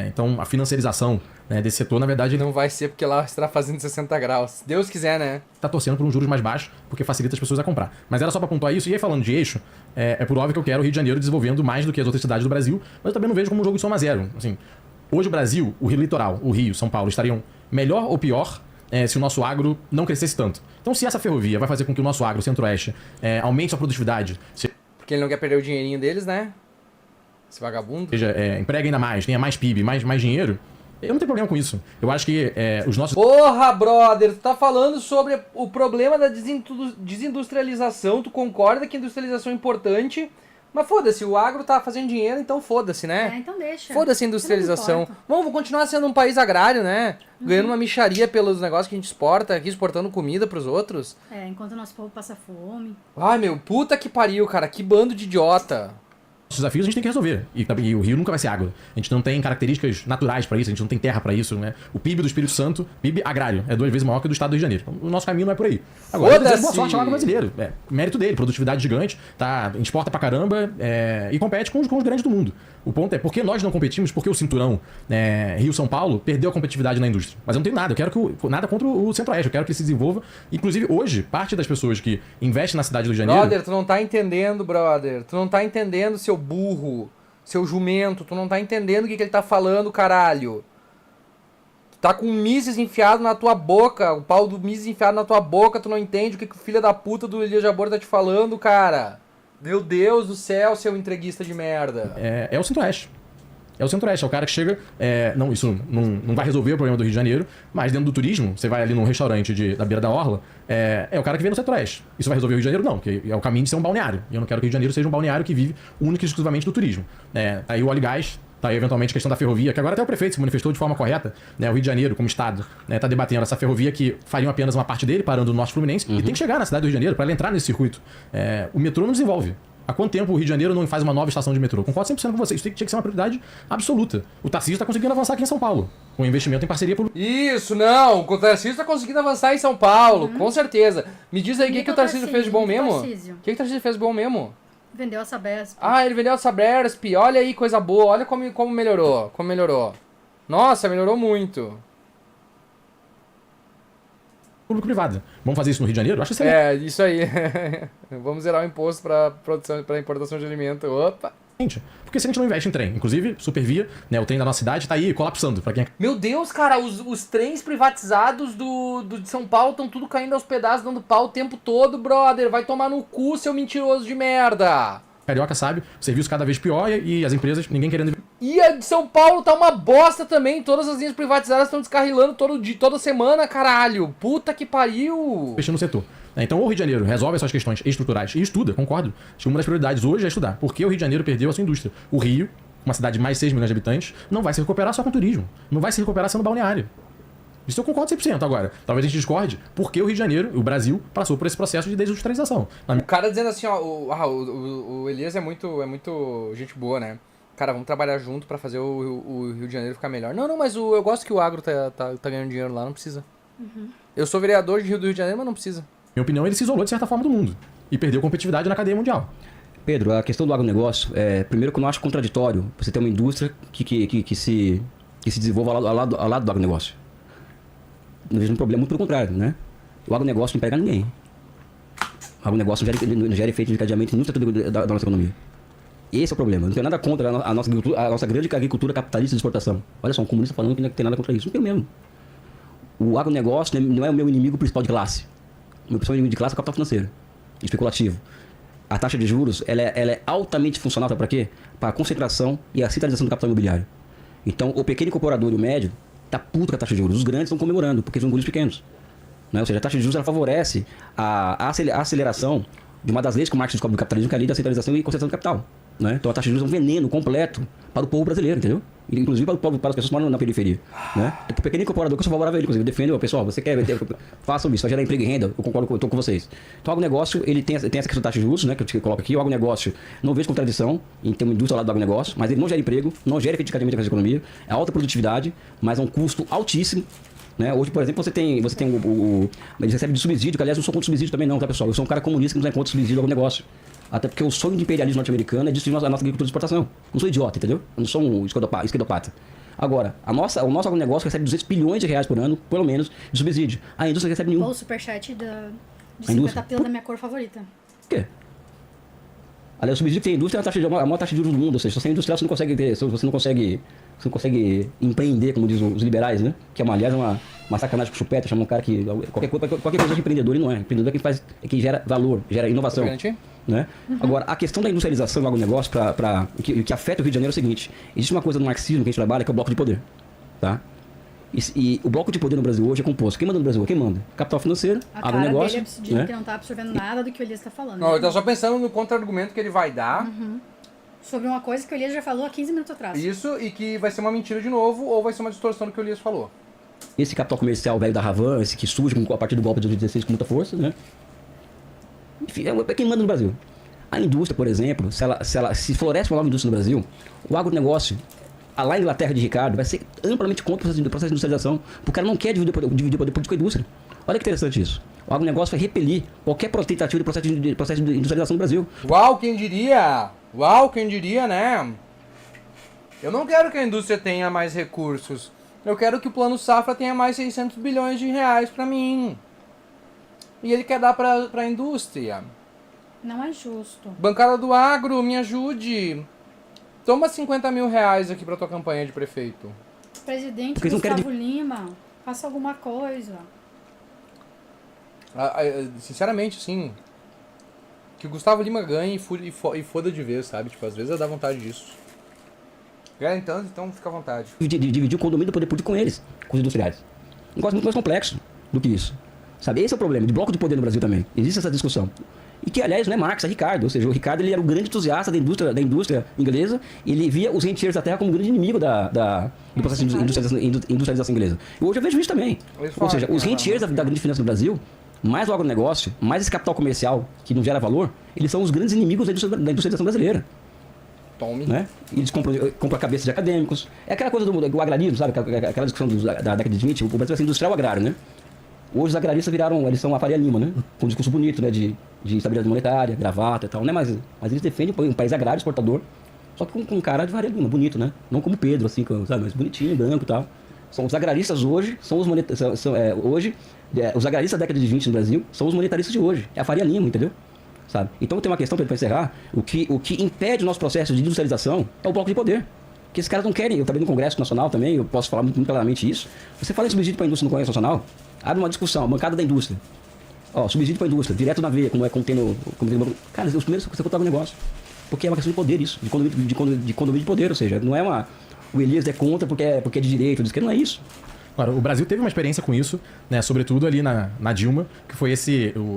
Então, a financiarização, né, desse setor, na verdade, ele Não vai ser porque lá estará fazendo 60 graus. Se Deus quiser, né? está torcendo por um juros mais baixo, porque facilita as pessoas a comprar. Mas era só para pontuar isso. E aí, falando de eixo, é por óbvio que eu quero o Rio de Janeiro desenvolvendo mais do que as outras cidades do Brasil, mas eu também não vejo como um jogo de soma zero. Assim, hoje o Brasil, o Rio Litoral, o Rio, São Paulo, estariam melhor ou pior se o nosso agro não crescesse tanto. Então, se essa ferrovia vai fazer com que o nosso agro, o Centro-Oeste, aumente sua produtividade, Porque ele não quer perder o dinheirinho deles, né? Esse vagabundo. seja, emprega ainda mais, tenha mais PIB, mais dinheiro, eu não tenho problema com isso. Eu acho que os nossos... Porra, brother, tu tá falando sobre o problema da desindustrialização, tu concorda que a industrialização é importante, mas foda-se, o agro tá fazendo dinheiro, então foda-se, né? Então deixa. Foda-se a industrialização. Não importa. Vamos continuar sendo um país agrário, né? Ganhando uma mixaria pelos negócios que a gente exporta, aqui exportando comida pros outros. Enquanto o nosso povo passa fome. Ai, meu, puta que pariu, cara, que bando de idiota. Os desafios a gente tem que resolver. E o Rio nunca vai ser água. A gente não tem características naturais para isso, a gente não tem terra para isso, né? O PIB do Espírito Santo, PIB agrário, é 2 vezes maior que o do estado do Rio de Janeiro. Então, o nosso caminho não é por aí. Agora, eu desejo boa sorte ao agro brasileiro. Mérito dele, produtividade gigante, tá? Exporta pra caramba e compete com os grandes do mundo. O ponto é, por que nós não competimos? Porque o cinturão Rio-São Paulo perdeu a competitividade na indústria. Mas eu não tenho nada, eu quero nada contra o Centro-Oeste, eu quero que ele se desenvolva. Inclusive, hoje, parte das pessoas que investem na cidade do Rio de Janeiro... Brother, tu não tá entendendo, brother. Tu não tá entendendo, seu burro. Seu jumento, tu não tá entendendo o que ele tá falando, caralho. Tu tá com um Mises enfiado na tua boca, o pau do Mises enfiado na tua boca, tu não entende o que o filho da puta do Elias Jabor tá te falando, cara. Meu Deus do céu, seu entreguista de merda. É o Centro-Oeste. É o Centro-Oeste, é o cara que chega... isso não vai resolver o problema do Rio de Janeiro, mas dentro do turismo, você vai ali num restaurante da beira da orla, é o cara que vem no Centro-Oeste. Isso vai resolver o Rio de Janeiro? Não, porque é o caminho de ser um balneário. E eu não quero que o Rio de Janeiro seja um balneário que vive única e exclusivamente do turismo. Aí o óleo e gás, tá aí eventualmente a questão da ferrovia, que agora até o prefeito se manifestou de forma correta, né? O Rio de Janeiro, como estado, tá debatendo essa ferrovia que fariam apenas uma parte dele, parando no Norte Fluminense, e tem que chegar na cidade do Rio de Janeiro para ela entrar nesse circuito. O metrô não desenvolve. Há quanto tempo o Rio de Janeiro não faz uma nova estação de metrô? Concordo 100% com você. Isso tinha que ser uma prioridade absoluta. O Tarcísio está conseguindo avançar aqui em São Paulo, com um investimento em parceria pública. Isso, não. O Tarcísio tá conseguindo avançar em São Paulo, com certeza. Me diz aí o que o Tarcísio fez de bom mesmo? O que o Tarcísio fez de bom mesmo? Vendeu a Sabesp. Ele vendeu a Sabesp. Olha aí, coisa boa. Olha como melhorou. Como melhorou. Nossa, melhorou muito. Público-privada. Vamos fazer isso no Rio de Janeiro? Eu acho excelente. Isso aí. Vamos zerar o imposto para produção, para importação de alimento. Opa. Porque se a gente não investe em trem, inclusive Supervia, né, o trem da nossa cidade tá aí colapsando. Pra quem... Meu Deus, cara, os trens privatizados de São Paulo estão tudo caindo aos pedaços, dando pau o tempo todo, brother. Vai tomar no cu, seu mentiroso de merda. Carioca sabe, o serviço cada vez pior e as empresas, ninguém querendo... E a de São Paulo tá uma bosta também. Todas as linhas privatizadas estão descarrilando toda semana, caralho. Puta que pariu. Investir no setor. Então, o Rio de Janeiro resolve essas questões estruturais e estuda, concordo. Acho que uma das prioridades hoje é estudar. Por que o Rio de Janeiro perdeu a sua indústria? O Rio, uma cidade de mais de 6 milhões de habitantes, não vai se recuperar só com turismo. Não vai se recuperar sendo balneário. Isso eu concordo 100%. Agora, talvez a gente discorde por que o Rio de Janeiro, o Brasil, passou por esse processo de desindustrialização. O cara dizendo assim, ó, o Elias é muito gente boa, né? Cara, vamos trabalhar junto pra fazer o Rio de Janeiro ficar melhor. Não, mas eu gosto que o agro tá ganhando dinheiro lá, não precisa. Eu sou vereador do Rio de Janeiro, mas não precisa. Minha opinião, ele se isolou de certa forma do mundo e perdeu competitividade na cadeia mundial. Pedro, a questão do agronegócio, primeiro que eu não acho contraditório você ter uma indústria que se desenvolva ao lado do agronegócio. Não vejo um problema, muito pelo contrário, né? O agronegócio não pega ninguém. O agronegócio não gera efeito desencadeamento em nenhum setor da nossa economia. Esse é o problema. Não tenho nada contra a nossa grande agricultura capitalista de exportação. Olha só, um comunista falando que não tem nada contra isso. Não tem mesmo. O agronegócio não é o meu inimigo principal de classe. O meu principal inimigo de classe é o capital financeiro, especulativo. A taxa de juros ela é altamente funcional para quê? Para a concentração e a centralização do capital imobiliário. Então, o pequeno incorporador e o médio tá puto com a taxa de juros. Os grandes estão comemorando, porque são juros pequenos. Né? Ou seja, a taxa de juros ela favorece a aceleração de uma das leis que o Marx descobre do capitalismo, que é a lei da centralização e concentração do capital. Né? Então a taxa de juros é um veneno completo para o povo brasileiro, entendeu? Inclusive para as pessoas que moram na periferia. Né? O pequeno incorporador que eu sou favorável a ele, inclusive, eu defendo, pessoal, você quer, façam isso, vai gerar emprego e renda, eu concordo, eu estou com vocês. Então o agronegócio, ele tem essa questão da taxa de juros, né, que eu coloco aqui, o agronegócio, não vejo contradição em ter uma indústria ao lado do agronegócio, mas ele não gera emprego, não gera efetivamente a economia, é alta produtividade, mas é um custo altíssimo. Né? Hoje, por exemplo, você tem eles recebem de subsídio, que aliás eu não sou contra subsídio também não, tá pessoal? Eu sou um cara comunista que não é contra subsídio do agronegócio. Até porque o sonho do imperialismo norte-americano é destruir a nossa agricultura de exportação. Não sou idiota, entendeu? Eu não sou um esquerdopata. Agora, o nosso agronegócio recebe 200 bilhões de reais por ano, pelo menos, de subsídio. A indústria recebe nenhum. Ou o superchat de A 50 indústria? pila da minha cor favorita. Por quê? Aliás, o subsídio que tem a indústria é a maior taxa de juros do mundo. Ou seja, se você é industrial, você não consegue empreender, como dizem os liberais, né? Que aliás, é uma sacanagem com o chupeta, chama um cara que... Qualquer coisa de empreendedor, ele não é. Empreendedor é quem gera valor, gera inovação. Né? Agora, a questão da industrialização do agronegócio, que afeta o Rio de Janeiro é o seguinte. Existe uma coisa no marxismo que a gente trabalha, que é o bloco de poder. Tá? E o bloco de poder no Brasil hoje é composto. Quem manda no Brasil? Quem manda? Capital financeiro, agronegócio. Dele que não tá absorvendo nada do que o Elias tá falando. Não, eu tô só pensando no contra-argumento que ele vai dar. Sobre uma coisa que o Elias já falou há 15 minutos atrás. Isso, e que vai ser uma mentira de novo, ou vai ser uma distorção do que o Elias falou. Esse capital comercial velho da Havan, esse que surge a partir do golpe de 2016 com muita força, né? Enfim, é quem manda no Brasil. A indústria, por exemplo, se floresce uma nova indústria no Brasil, o agronegócio, lá na Inglaterra de Ricardo, vai ser amplamente contra o processo de industrialização, porque o cara não quer dividir o poder político com a indústria. Olha que interessante isso. O agronegócio vai repelir qualquer tentativa de processo de industrialização no Brasil. Uau, quem diria? Uau, quem diria, né? Eu não quero que a indústria tenha mais recursos. Eu quero que o Plano Safra tenha mais 600 bilhões de reais pra mim. E ele quer dar pra indústria. Não é justo. Bancada do Agro, me ajude. Toma 50 mil reais aqui pra tua campanha de prefeito. Presidente Porque eles não Gustavo Lima, faça alguma coisa. Sinceramente, assim, que o Gustavo Lima ganhe e foda de vez, sabe? Tipo, às vezes dá vontade disso. Quer então fica à vontade. Dividir o condomínio do poder político com eles, com os industriais. Um negócio muito mais complexo do que isso. Sabe? Esse é o problema, de bloco de poder no Brasil também. Existe essa discussão. E que, aliás, não é Marx, é Ricardo. Ou seja, o Ricardo ele era o grande entusiasta da indústria inglesa. E ele via os renteiros da terra como um grande inimigo do processo de industrialização inglesa. E hoje eu vejo isso também. Ou seja, os renteiros da grande finança no Brasil, mais o agronegócio, mais esse capital comercial que não gera valor, eles são os grandes inimigos da industrialização brasileira. Tome. Né? Eles compram a cabeça de acadêmicos. É aquela coisa do agrarismo, sabe? Aquela discussão da década de 20. O Brasil vai ser industrial agrário, né? Hoje os agraristas eles são a Faria Lima, né? Com um discurso bonito, né? De estabilidade monetária, gravata e tal, né? Mas eles defendem um país agrário, exportador, só que com um cara de Faria Lima, bonito, né? Não como Pedro, assim, sabe? Mas bonitinho, branco e tal. Os agraristas hoje são os monetaristas. Os agraristas da década de 20 no Brasil são os monetaristas de hoje. É a Faria Lima, entendeu? Sabe? Então tem uma questão para encerrar. O que impede o nosso processo de industrialização é o bloco de poder. Que esses caras não querem. Eu trabalhei no Congresso Nacional também, eu posso falar muito claramente isso. Você fala em subsídio para a indústria no Congresso Nacional, abre uma discussão, bancada da indústria. Ó, subsídio para a indústria, direto na veia, como tem no... Cara, os primeiros que você contar o negócio. Porque é uma questão de poder isso, de condomínio de poder, ou seja, não é o Elias é contra porque é de direito, diz que não é isso. Claro, o Brasil teve uma experiência com isso, né, sobretudo ali na Dilma, que foi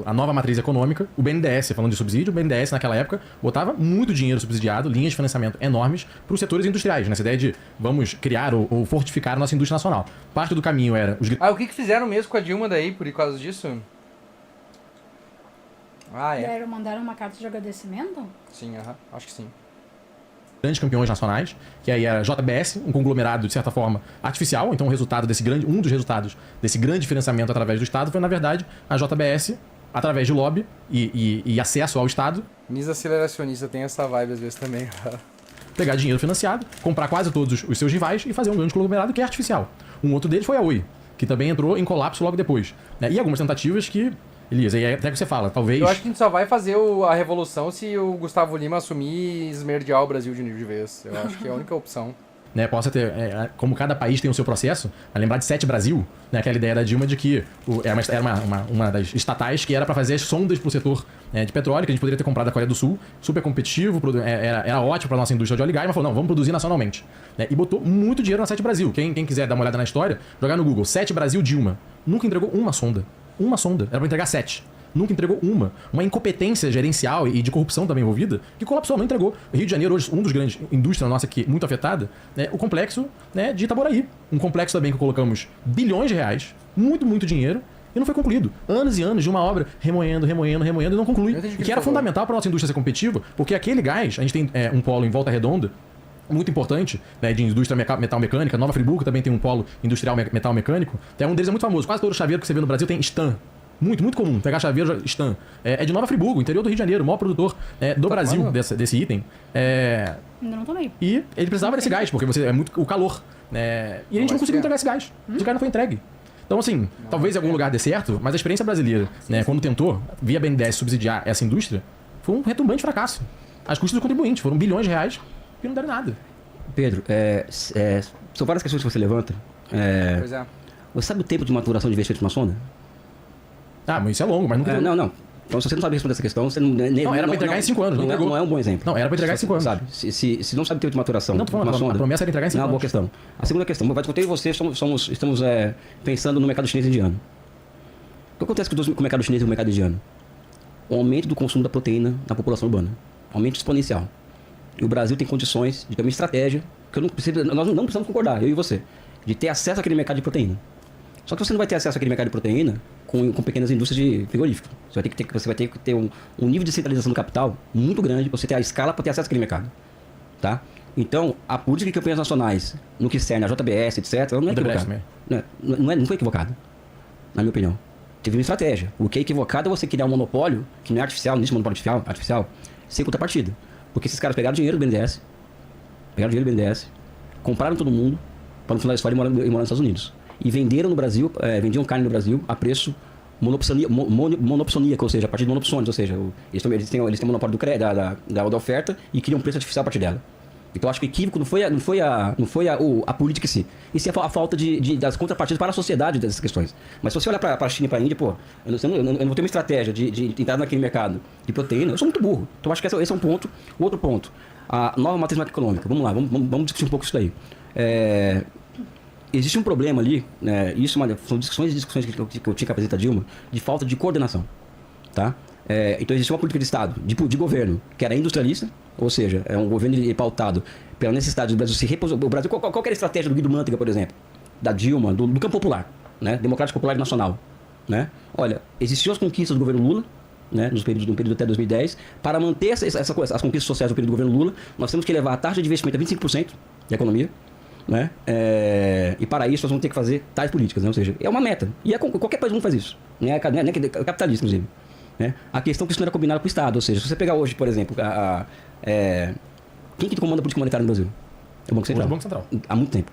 a nova matriz econômica, o BNDES, falando de subsídio, o BNDES naquela época botava muito dinheiro subsidiado, linhas de financiamento enormes para os setores industriais, nessa ideia de vamos criar ou fortificar a nossa indústria nacional. Parte do caminho era... o que fizeram mesmo com a Dilma daí, por causa disso? Mandaram uma carta de agradecimento? Sim, acho que sim. Grandes campeões nacionais, que aí era a JBS, um conglomerado, de certa forma, artificial. Então, um dos resultados desse grande financiamento através do Estado foi, na verdade, a JBS, através de lobby e acesso ao Estado. Misa aceleracionista tem essa vibe às vezes também. Pegar dinheiro financiado, comprar quase todos os seus rivais e fazer um grande conglomerado que é artificial. Um outro deles foi a Oi, que também entrou em colapso logo depois. Né? E algumas tentativas que... Elias, aí até que você fala, talvez... Eu acho que a gente só vai fazer a revolução se o Gustavo Lima assumir e esmerdear o Brasil de vez. Eu acho que é a única opção. Né, possa ter, como cada país tem o seu processo, a lembrar de 7 Brasil, né, aquela ideia da Dilma de que era uma das estatais que era para fazer as sondas para o setor de petróleo, que a gente poderia ter comprado da Coreia do Sul, super competitivo, era ótimo para nossa indústria de óleo e gás, mas falou, não, vamos produzir nacionalmente. Né, e botou muito dinheiro na 7 Brasil. Quem quiser dar uma olhada na história, jogar no Google, 7 Brasil Dilma. Nunca entregou uma sonda. Uma sonda. Era para entregar 7. Nunca entregou uma. Uma incompetência gerencial e de corrupção também envolvida, que colapsou, não entregou. O Rio de Janeiro, hoje, um dos grandes indústria nossa aqui, muito afetada, né, o complexo, né, de Itaboraí. Um complexo também que colocamos bilhões de reais, muito dinheiro, e não foi concluído. Anos e anos de uma obra remoendo e não conclui. E que era fundamental para a nossa indústria ser competitiva, porque aquele gás, a gente tem um polo em Volta Redonda, muito importante, né, de indústria metal mecânica. Nova Friburgo também tem um polo industrial metal mecânico. Um deles é muito famoso. Quase todo chaveiro que você vê no Brasil tem Stan. Muito, muito comum. Pegar chaveiro Stan. É de Nova Friburgo, interior do Rio de Janeiro, o maior produtor do Brasil desse item. Ainda não tomei. E ele precisava desse gás, porque é muito o calor. E a gente não conseguiu entregar esse gás. Esse gás não foi entregue. Então, assim, talvez em algum lugar dê certo, mas a experiência brasileira, quando tentou, via BNDES, subsidiar essa indústria, foi um retumbante fracasso. As custas do contribuinte foram bilhões de reais que não deram nada. Pedro, são várias questões que você levanta. Pois é. Você sabe o tempo de maturação de investimento numa sonda? Ah, mas isso é longo, mas nunca... Não. Então, se você não sabe responder essa questão, você não... Não, era pra entregar em 5 anos, não entregou. Não é um bom exemplo. Não, era pra entregar em 5 anos. Sabe? Se não sabe o tempo de maturação Não, de uma a sonda... promessa era entregar em 5 Não é uma anos. boa questão. A segunda questão, vai discutir você, estamos pensando no mercado chinês e indiano. O que acontece com o mercado chinês e o mercado indiano? O aumento do consumo da proteína na população urbana. Aumento exponencial. E o Brasil tem condições, de ter uma estratégia, que nós não precisamos concordar, eu e você, de ter acesso àquele mercado de proteína. Só que você não vai ter acesso àquele mercado de proteína com pequenas indústrias de frigorífico. Você vai ter que ter um nível de centralização do capital muito grande para você ter a escala para ter acesso àquele mercado. Tá? Então, a política de campanhas nacionais, no que serve a JBS, etc., não é equivocada. Não foi equivocada, na minha opinião. Teve uma estratégia. O que é equivocado é você criar um monopólio, que não é artificial, não existe monopólio artificial, sem contrapartida. Porque esses caras pegaram dinheiro do BNDES, compraram todo mundo, para no final da história ir morar nos Estados Unidos. E venderam no Brasil, vendiam carne no Brasil a preço monopsoníaco, ou seja, a partir de monopsônios, ou seja, eles têm o monopólio da oferta e criam um preço artificial a partir dela. Então eu acho que o equívoco não foi a política em si, e sim a falta das contrapartidas para a sociedade dessas questões. Mas se você olhar para a China e para a Índia, pô, eu não vou ter uma estratégia de entrar naquele mercado de proteína, eu sou muito burro. Então eu acho que esse é um ponto. O outro ponto, a nova matriz macroeconômica. Vamos lá, vamos discutir um pouco isso daí. Existe um problema ali, são discussões que eu tinha com a presidenta Dilma, de falta de coordenação. Tá? Então existe uma política de Estado, de governo, que era industrialista, ou seja, é um governo pautado pela necessidade do Brasil se reposicionar. O Brasil, qual era a estratégia do Guido Mantega, por exemplo? Da Dilma, do campo popular, né? Democrático Popular e Nacional. Né? Olha, existiam as conquistas do governo Lula, né? no período até 2010, para manter as conquistas sociais do período do governo Lula, nós temos que levar a taxa de investimento a 25% da economia. Né? E para isso nós vamos ter que fazer tais políticas, né? Ou seja, é uma meta. E qualquer país do mundo faz isso. É capitalista, inclusive. Né? A questão é que isso não era combinado com o Estado. Ou seja, se você pegar hoje, por exemplo, quem que comanda a política monetária no Brasil? É o Banco Central. O Banco Central. Há muito tempo.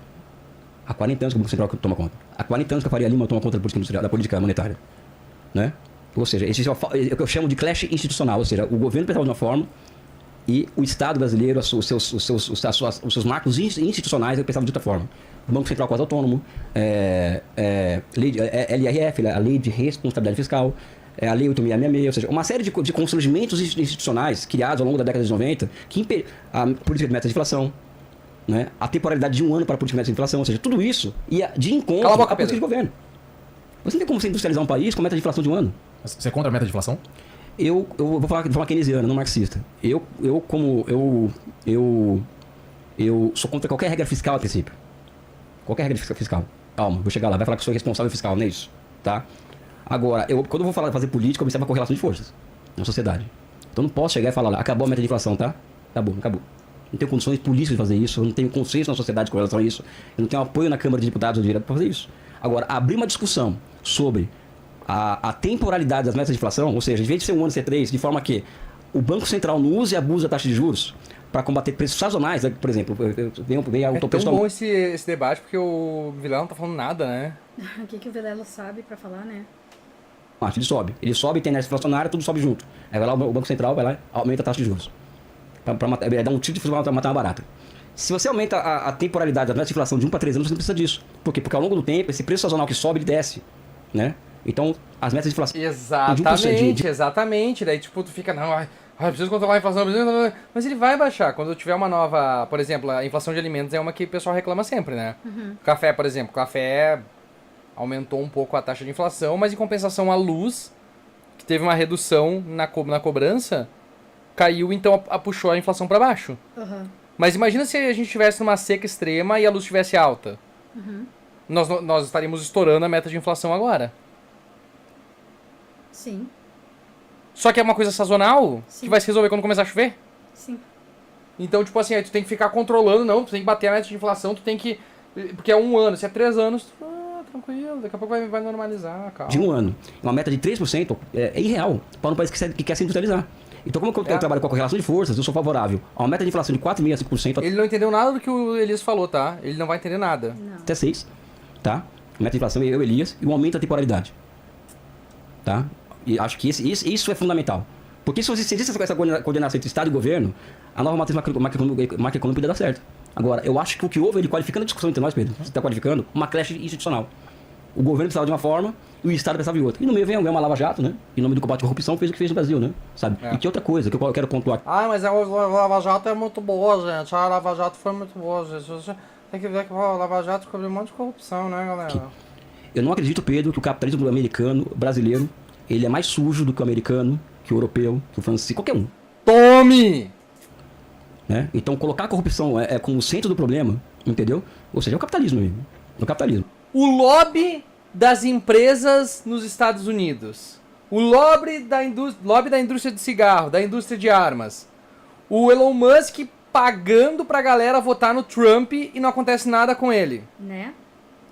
Há 40 anos que o Banco Central toma conta. Há 40 anos que a Faria Lima toma conta da política monetária. Né? Ou seja, existe o que eu chamo de clash institucional. Ou seja, o governo pensava de uma forma e o Estado brasileiro, os seus marcos institucionais, pensava de outra forma. O Banco Central quase autônomo, LRF, a Lei de Responsabilidade Fiscal, a Lei 8.666, ou seja, uma série de constrangimentos institucionais criados ao longo da década de 90, que a política de meta de inflação, né? A temporalidade de um ano para a política de meta de inflação, ou seja, tudo isso ia de encontro à política de governo. Você não tem como você industrializar um país com meta de inflação de um ano. Você é contra a meta de inflação? Eu vou falar de forma keynesiana, não marxista. Eu sou contra qualquer regra fiscal a princípio. Qualquer regra fiscal. Calma, vou chegar lá, vai falar que sou responsável fiscal, não é isso? Tá? Agora, quando eu vou fazer política, eu observo a correlação de forças na sociedade. Então não posso chegar e falar lá, acabou a meta de inflação, tá? Acabou. Não tenho condições políticas de fazer isso, eu não tenho consenso na sociedade com relação a isso, eu não tenho apoio na Câmara de Deputados ou direto para fazer isso. Agora, abrir uma discussão sobre a temporalidade das metas de inflação, ou seja, em vez de ser um ano, ser 3, de forma que o Banco Central não use e abuse da taxa de juros para combater preços sazonais, né? Por exemplo, vem é tão bom esse debate porque o Vilela não tá falando nada, né? O que o Vilela sabe pra falar, né? Ele sobe, tem inércia inflacionária, tudo sobe junto. Aí vai lá o Banco Central, vai lá e aumenta a taxa de juros. Para dar um tiro de fuzil para matar uma barata. Se você aumenta a temporalidade da meta de inflação de 1 para 3 anos, você não precisa disso. Por quê? Porque ao longo do tempo, esse preço sazonal que sobe, ele desce, né? Então, as metas de inflação... Exatamente. Daí, tipo, tu fica, não, preciso controlar a inflação, mas ele vai baixar. Quando tiver uma nova... Por exemplo, a inflação de alimentos é uma que o pessoal reclama sempre, né? Café, por exemplo. Café aumentou um pouco a taxa de inflação, mas em compensação a luz, que teve uma redução na cobrança, caiu, então puxou a inflação para baixo. Mas imagina se a gente estivesse numa seca extrema e a luz estivesse alta. Nós estaríamos estourando a meta de inflação agora. Sim. Só que é uma coisa sazonal, Sim. que vai se resolver quando começar a chover. Sim. Então, tipo assim, aí tu tem que ficar controlando, não, tu tem que bater a meta de inflação, tu tem que... Porque é 1 ano, se é 3 anos, tranquilo. Daqui a pouco vai normalizar, calma. de um ano. Uma meta de 3% é irreal para um país que quer se industrializar. Então, como eu trabalho com a correlação de forças, eu sou favorável a uma meta de inflação de 4,5% a 5%. Ele não entendeu nada do que o Elias falou, tá? Ele não vai entender nada. Não. Até 6, tá? Meta de inflação, eu, Elias, e um aumento da temporalidade. Tá? E acho que isso é fundamental. Porque se existe essa coordenação entre Estado e governo, a nova matriz macroeconômica ia dar certo. Agora, eu acho que o que houve, ele qualificando a discussão entre nós, Pedro, você está qualificando, uma creche institucional. O governo precisava de uma forma e o Estado precisava de outra. E no meio vem uma Lava Jato, né? Em nome do combate à corrupção, fez o que fez no Brasil, né? Sabe? É. E que outra coisa que eu quero pontuar. Ah, mas a Lava Jato é muito boa, gente. A Lava Jato foi muito boa, gente. Você tem que ver que a Lava Jato cobriu um monte de corrupção, né, galera? Eu não acredito, Pedro, que o capitalismo americano, brasileiro, ele é mais sujo do que o americano, que o europeu, que o francês, qualquer um. Tome! Né? Então, colocar a corrupção como o centro do problema, entendeu? Ou seja, é o capitalismo, amigo. É o capitalismo. O lobby das empresas nos Estados Unidos. O lobby da indústria de cigarro, da indústria de armas. O Elon Musk pagando pra galera votar no Trump e não acontece nada com ele. Né?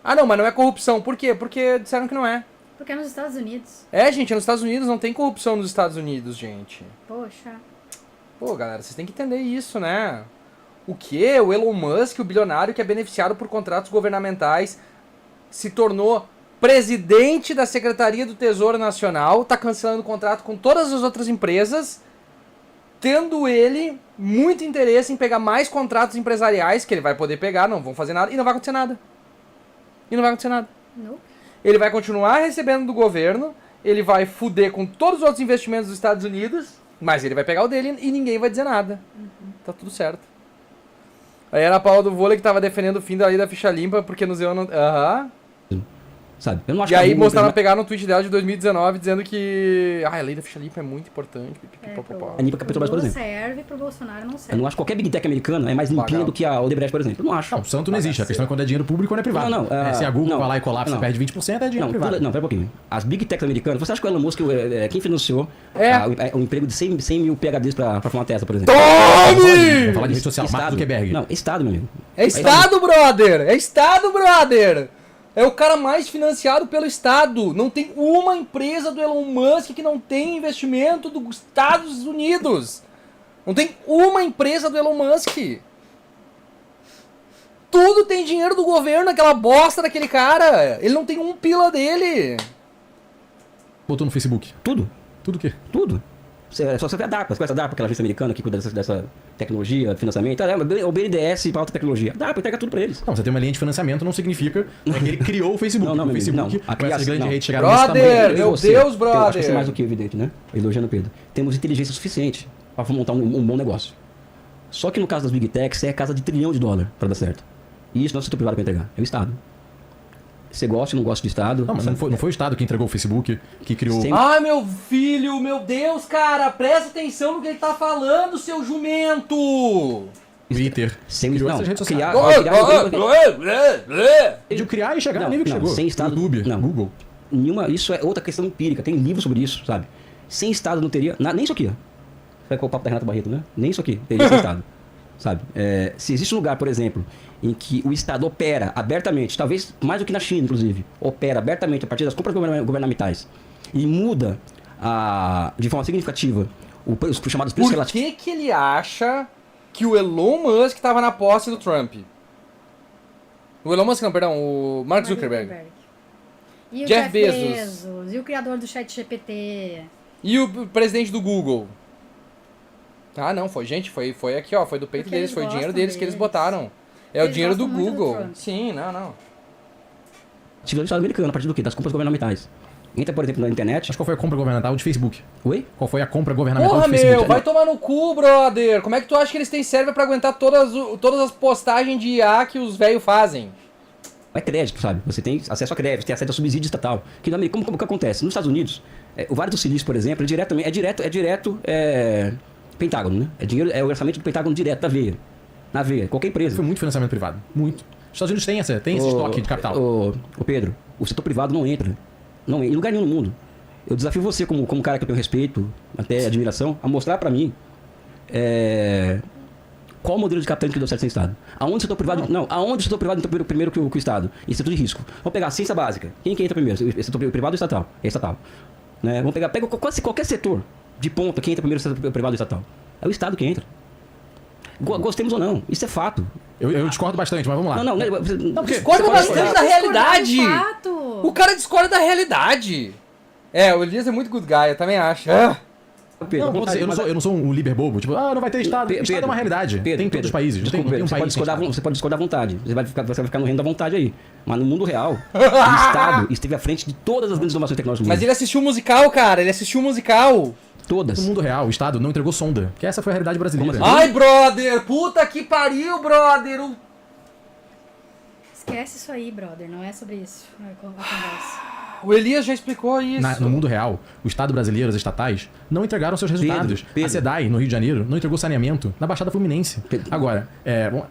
Ah, não, mas não é corrupção. Por quê? Porque disseram que não é. Porque é nos Estados Unidos. É, gente, nos Estados Unidos não tem corrupção nos Estados Unidos, gente. Poxa. Pô, galera, vocês têm que entender isso, né? O quê? O Elon Musk, o bilionário que é beneficiado por contratos governamentais, se tornou presidente da Secretaria do Tesouro Nacional, tá cancelando o contrato com todas as outras empresas, tendo ele muito interesse em pegar mais contratos empresariais, que ele vai poder pegar, não vão fazer nada, e não vai acontecer nada. E não vai acontecer nada. Não. Ele vai continuar recebendo do governo, ele vai fuder com todos os outros investimentos dos Estados Unidos, mas ele vai pegar o dele e ninguém vai dizer nada. Tá tudo certo. Aí era a Paula do vôlei que tava defendendo o fim da lei da ficha limpa, porque no Zeon não... Aham. Sabe? Eu não acho E que aí a mostraram pegar no tweet dela de 2019 dizendo que a lei da ficha limpa é muito importante. A Nipa captou mais, por Lula exemplo. serve, pro Bolsonaro não Eu serve. não acho que qualquer Big Tech americana é mais limpinha Legal. do que a Odebrecht, por exemplo. Eu não acho. Não, o santo não existe. A questão é quando é dinheiro público e quando é privado. Não, não, Se a Google não, vai lá e colapsa não. e perde 20%, é dinheiro privado. Não, pera um pouquinho. As Big Techs americanas, você acha que o Elon Musk quem financiou o emprego de 100 mil PhDs pra formar Tesla, por exemplo? Vamos falar de rede social. Mark Zuckerberg. Não, Estado, meu amigo. É Estado, brother! É Estado, brother! É o cara mais financiado pelo Estado. Não tem uma empresa do Elon Musk que não tem investimento dos Estados Unidos. Não tem uma empresa do Elon Musk. Tudo tem dinheiro do governo, aquela bosta daquele cara. Ele não tem um pila dele. Botou no Facebook. Tudo. Tudo o quê? Tudo. Só você vê a DARPA, você conhece a DARPA, aquela agência americana que cuida dessa tecnologia, financiamento. O BNDES para alta tecnologia. A DARPA entrega tudo pra eles. Não, você tem uma linha de financiamento não significa que ele criou o Facebook. Não, o meu amigo, Facebook, não. A com essas criação- grandes não. redes chegaram nesse Brother! tamanho. Meu Você, Deus, Pedro, acho que brother. isso é mais do que evidente, né? Elogiando o Pedro. Temos inteligência suficiente para montar um bom negócio. Só que no caso das Big Techs, é casa de $1 trilhão para dar certo. E isso não é o setor privado para entregar, é o Estado. Você gosta ou não gosta do Estado? Não, mas não foi o Estado que entregou o Facebook, que criou... Sem- Ai, meu filho, meu Deus, cara, presta atenção no que ele tá falando, seu jumento! Twitter. Sem criou não, essas redes sociais. criar, De criar e chegar Não, no nível que não, chegou. sem Estado- YouTube, não. Google. isso é outra questão empírica, tem livro sobre isso, sabe? Sem Estado não teria, nem isso aqui, ó. Vai com o papo da Renata Barreto, né? Nem isso aqui teria sem Estado, sabe? Se existe um lugar, por exemplo, em que o Estado opera abertamente, talvez mais do que na China, inclusive, opera abertamente a partir das compras governamentais e muda de forma significativa os chamados preços Por relativos. que ele acha que o Elon Musk tava na posse do Trump? O Elon Musk não, perdão, o Mark Zuckerberg. E o Jeff Jeff Bezos. Bezos. E o criador do chat GPT. E o presidente do Google? Ah, não, foi aqui, ó, foi do peito Porque deles, eles foi o dinheiro gostam deles que eles deles. botaram. É o Eles dinheiro do gostam muito do Google. Trump. Sim, não. Do Estado americano, a partir do quê? Das compras governamentais. Entra, por exemplo, na internet. Mas qual foi a compra governamental de Facebook? Oi? Qual foi a compra governamental Porra, de Facebook? meu, vai tomar no cu, brother. Como é que tu acha que eles têm cérebro pra aguentar todas as postagens de IA que os velhos fazem? É crédito, sabe? Você tem acesso a crédito, tem acesso a subsídio estatal. Como que acontece? Nos Estados Unidos, o Vale do Silício, por exemplo, é direto Pentágono, né? É o orçamento do Pentágono direto da veia. Na veia, qualquer empresa. Foi muito financiamento privado. Muito. Os Estados Unidos têm esse estoque de capital. Ô Pedro, o setor privado não entra. Não, em lugar nenhum no mundo. Eu desafio você, como cara que eu tenho respeito, até admiração, a mostrar pra mim Qual o modelo de capitalismo que deu certo sem Estado? Aonde o setor privado... Não, aonde o setor privado entra primeiro que o Estado? Em setor de risco. Vamos pegar a ciência básica. Quem que entra primeiro? O setor privado ou estatal? É estatal. Né? Vamos pegar qualquer setor de ponta, quem entra primeiro, setor privado ou estatal? É o Estado que entra. Gostemos ou não, isso é fato. Eu discordo bastante, mas vamos lá. Não, porque Discorda você pode bastante da realidade. Fato. O cara discorda da realidade. O Elias é muito good guy, eu também acho. Pedro, Não, vou dizer, eu não sou um líder bobo, tipo, não vai ter Estado. Estado é uma realidade. Tem em todos os países. Não Desculpa, tem um você, país pode sem discordar, Estado. você pode discordar à vontade. Você vai ficar no reino da vontade aí. Mas no mundo real, o Estado esteve à frente de todas as grandes inovações tecnológicas do Mas mundo. ele assistiu o musical, cara, ele assistiu o musical. Todas. No mundo real, o Estado não entregou sonda. Que essa foi a realidade brasileira. Como assim? Ai, brother, puta que pariu, brother. Esquece isso aí, brother. Não é sobre isso a conversa. O Elias já explicou isso. No mundo real, o Estado brasileiro, as estatais, não entregaram seus resultados. Pedro. A SEDAI, no Rio de Janeiro, não entregou saneamento na Baixada Fluminense. Agora,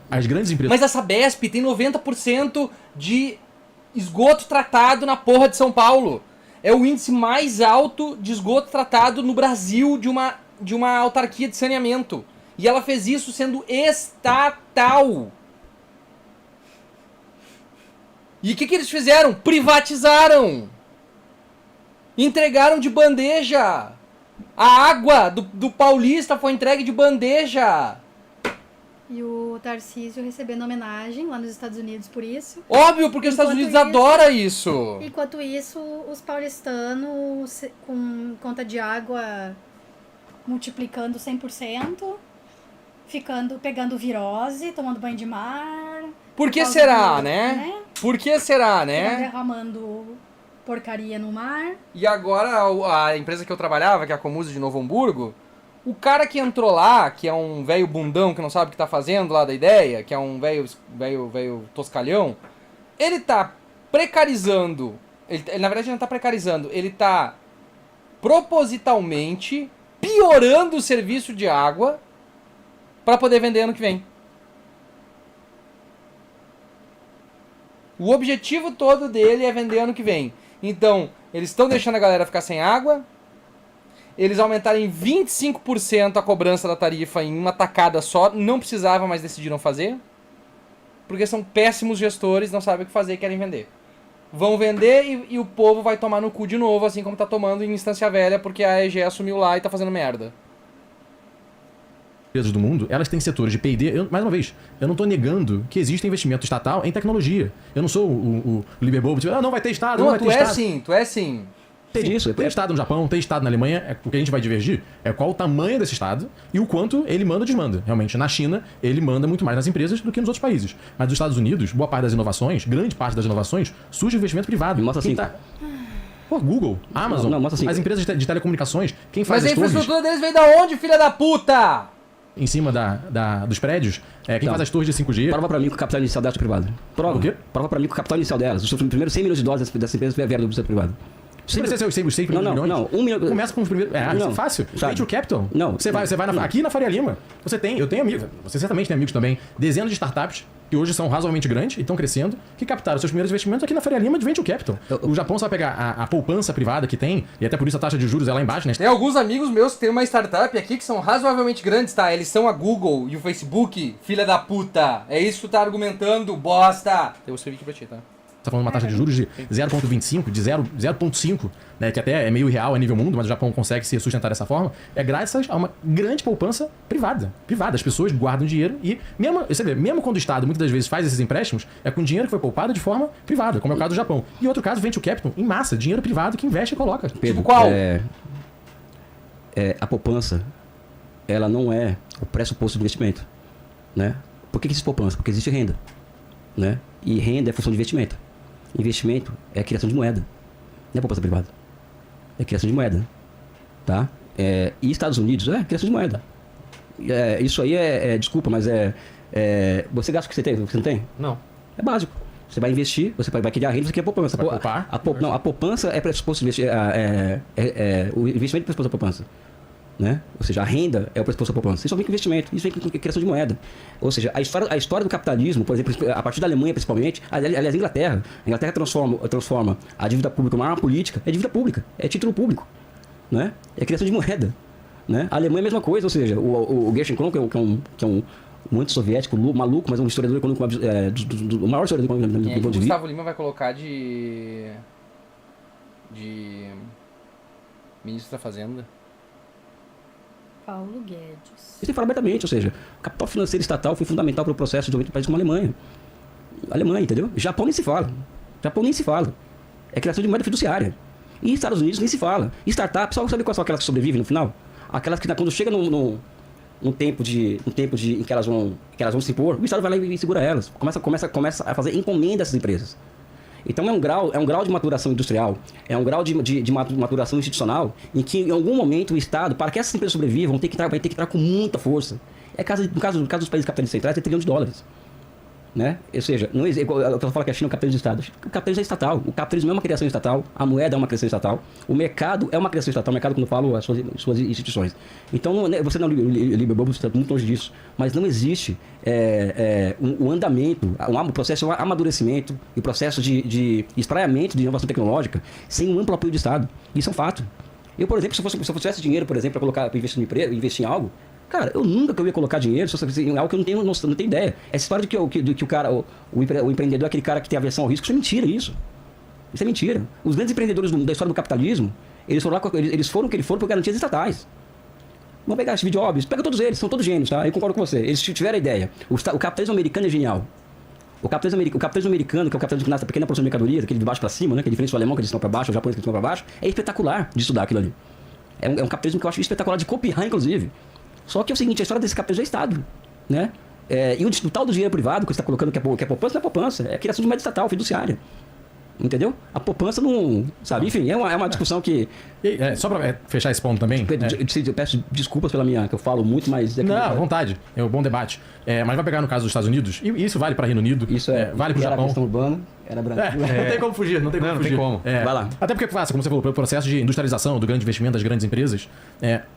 as grandes empresas... Mas a Sabesp tem 90% de esgoto tratado na porra de São Paulo. É o índice mais alto de esgoto tratado no Brasil de uma autarquia de saneamento. E ela fez isso sendo estatal. E o que eles fizeram? Privatizaram. Entregaram de bandeja. A água do Paulista foi entregue de bandeja. E o Tarcísio recebendo homenagem lá nos Estados Unidos por isso. Óbvio, porque os Estados Enquanto Unidos isso- adoram isso. Enquanto isso, os paulistanos com conta de água multiplicando 100%, pegando virose, tomando banho de mar. Por que causa será, do- né? Por que será, Né? né? Derramando porcaria no mar. E agora a empresa que eu trabalhava, que é a Comusa de Novo Hamburgo, o cara que entrou lá, que é um velho bundão que não sabe o que tá fazendo lá da ideia, que é um velho toscalhão, ele tá precarizando, ele, na verdade ele não tá precarizando, ele tá propositalmente piorando o serviço de água para poder vender ano que vem. O objetivo todo dele é vender ano que vem. Então, eles estão deixando a galera ficar sem água. Eles aumentarem 25% a cobrança da tarifa em uma tacada só. Não precisava, mas decidiram fazer. Porque são péssimos gestores, não sabem o que fazer e querem vender. Vão vender e o povo vai tomar no cu de novo, assim como tá tomando em Instância Velha, porque a EGE assumiu lá e tá fazendo merda. empresas do mundo, elas têm setores de P&D. Mais uma vez, eu não estou negando que existe investimento estatal em tecnologia. Eu não sou o liberbobo, tipo, não vai ter Estado, não vai ter Estado. Tu é sim. Tem Estado no Japão, tem Estado na Alemanha. O que a gente vai divergir é qual o tamanho desse Estado e o quanto ele manda ou desmanda. Realmente, na China, ele manda muito mais nas empresas do que nos outros países. Mas nos Estados Unidos, boa parte das inovações, grande parte das inovações, surge investimento privado. Me mostra Quem assim. Pô, Google, Amazon, Não, mostra assim. as empresas de telecomunicações, quem faz Mas a as torres infraestrutura deles veio da onde, filha da puta? em cima dos prédios, quem Não. faz as torres de 5G... Prova pra mim que o capital inicial delas é privado. Prova. O quê? Prova pra mim que o capital inicial delas, os primeiros 100 milhões de dólares dessa empresa vieram do setor privado. Você precisa ser os 6 Não, milhões? não, 1 milhão. Começa com os primeiros... Não, fácil. sabe. Venture Capital. Não. Você vai aqui na Faria Lima, eu tenho amigos, você certamente tem amigos também, dezenas de startups que hoje são razoavelmente grandes e estão crescendo, que captaram seus primeiros investimentos aqui na Faria Lima de Venture Capital. O Japão só vai pegar a poupança privada que tem, e até por isso a taxa de juros é lá embaixo, né? Tem alguns amigos meus que tem uma startup aqui que são razoavelmente grandes, tá? Eles são a Google e o Facebook, filha da puta. É isso que tu tá argumentando, bosta. Eu escrevi aqui pra ti, tá? Você tá falando de uma taxa de juros de 0,25, de 0,5, né, que até é meio irreal a nível mundo, mas o Japão consegue se sustentar dessa forma, é graças a uma grande poupança privada. As pessoas guardam dinheiro e, mesmo quando o Estado muitas das vezes faz esses empréstimos, é com dinheiro que foi poupado de forma privada, como é o caso do Japão. E outro caso, Venture Capital, em massa, dinheiro privado que investe e coloca. Pedro, qual? A poupança, ela não é o pressuposto do investimento, né? Por que existe poupança? Porque existe renda, né? E renda é função de investimento. Investimento é a criação de moeda, não é poupança privada. É criação de moeda, tá? E Estados Unidos é criação de moeda. Isso aí desculpa, mas você gasta o que você tem, você não tem? Não. É básico. Você vai investir, você vai criar renda, você quer poupança. Vai poupar? A poupança é pressuposto de investir. O investimento é pressuposto da poupança. Né? Ou seja, a renda é o pressuposto da poupança. Isso vem com investimento, isso vem com criação de moeda. Ou seja, a história do capitalismo, por exemplo, a partir da Alemanha principalmente, aliás, a Inglaterra transforma a dívida pública numa arma política, é dívida pública, é título público. Né? É criação de moeda. Né? A Alemanha é a mesma coisa, ou seja, o Gershon Krohn, que é um um antissoviético, maluco, mas um historiador econômico, o maior historiador econômico Quem é do que o ponto de vista. Gustavo Lima vai colocar de ministro da Fazenda? Paulo Guedes. Isso fala abertamente, ou seja, o capital financeiro estatal foi fundamental para o processo de desenvolvimento de países como a Alemanha. Alemanha, entendeu? Japão nem se fala. Japão nem se fala. É criação de moeda fiduciária. E Estados Unidos nem se fala. E startup, só sabe quais são aquelas que sobrevivem no final? Aquelas que quando chega num tempo em que elas vão se impor, o Estado vai lá e segura elas. Começa a fazer encomenda a essas empresas. Então é um grau de maturação industrial, é um grau de maturação institucional, em que em algum momento o Estado, para que essas empresas sobrevivam, vai ter que entrar com muita força. No caso dos países capitalistas centrais, é trilhão de dólares. Né? Ou seja, não existe, eu falo que a China é um capitalismo de Estado. O capitalismo é estatal. O capitalismo é uma criação estatal. A moeda é uma criação estatal. O mercado é uma criação estatal. O mercado, quando eu falo, as suas instituições. Então, você não é liberal, você está muito longe disso. Mas não existe o andamento, o processo de amadurecimento e o processo de espraiamento de inovação tecnológica sem um amplo apoio do Estado. Isso é um fato. Eu, por exemplo, se eu tivesse dinheiro, por exemplo, para investir em algo, cara, eu nunca ia colocar dinheiro em algo que eu não tenho ideia. Essa história de que o cara, o empreendedor é aquele cara que tem aversão ao risco, isso é mentira, isso. Isso é mentira. Os grandes empreendedores da história do capitalismo, eles foram o que eles foram por garantias estatais. Vamos pegar Steve Jobs, pega todos eles, são todos gênios, tá? Eu concordo com você. Eles tiveram a ideia. O capitalismo americano é genial. O capitalismo americano, que é o capitalismo que nasce da pequena produção de mercadoria, aquele de baixo para cima, né? Que é diferente do alemão, que é de cima para baixo, o japonês que é de cima para baixo, é espetacular de estudar aquilo ali. É um capitalismo que eu acho espetacular de copiar, inclusive. Só que é o seguinte, a história desse capitalismo é Estado, né? E o tal do dinheiro privado que você está colocando que é poupança, não é poupança, é a criação de moeda estatal, fiduciária. Entendeu? A poupança não... Sabe? Enfim, é uma discussão que... Só para fechar esse ponto também... Eu peço desculpas pela minha... que eu falo muito, mas... Não, à vontade. É um bom debate. Mas vai pegar no caso dos Estados Unidos, e isso vale para Reino Unido, isso vale para o Japão. Era questão urbana, era branco. Não tem como fugir, não tem como fugir. Vai lá. Até porque, como você falou, pelo processo de industrialização, do grande investimento das grandes empresas,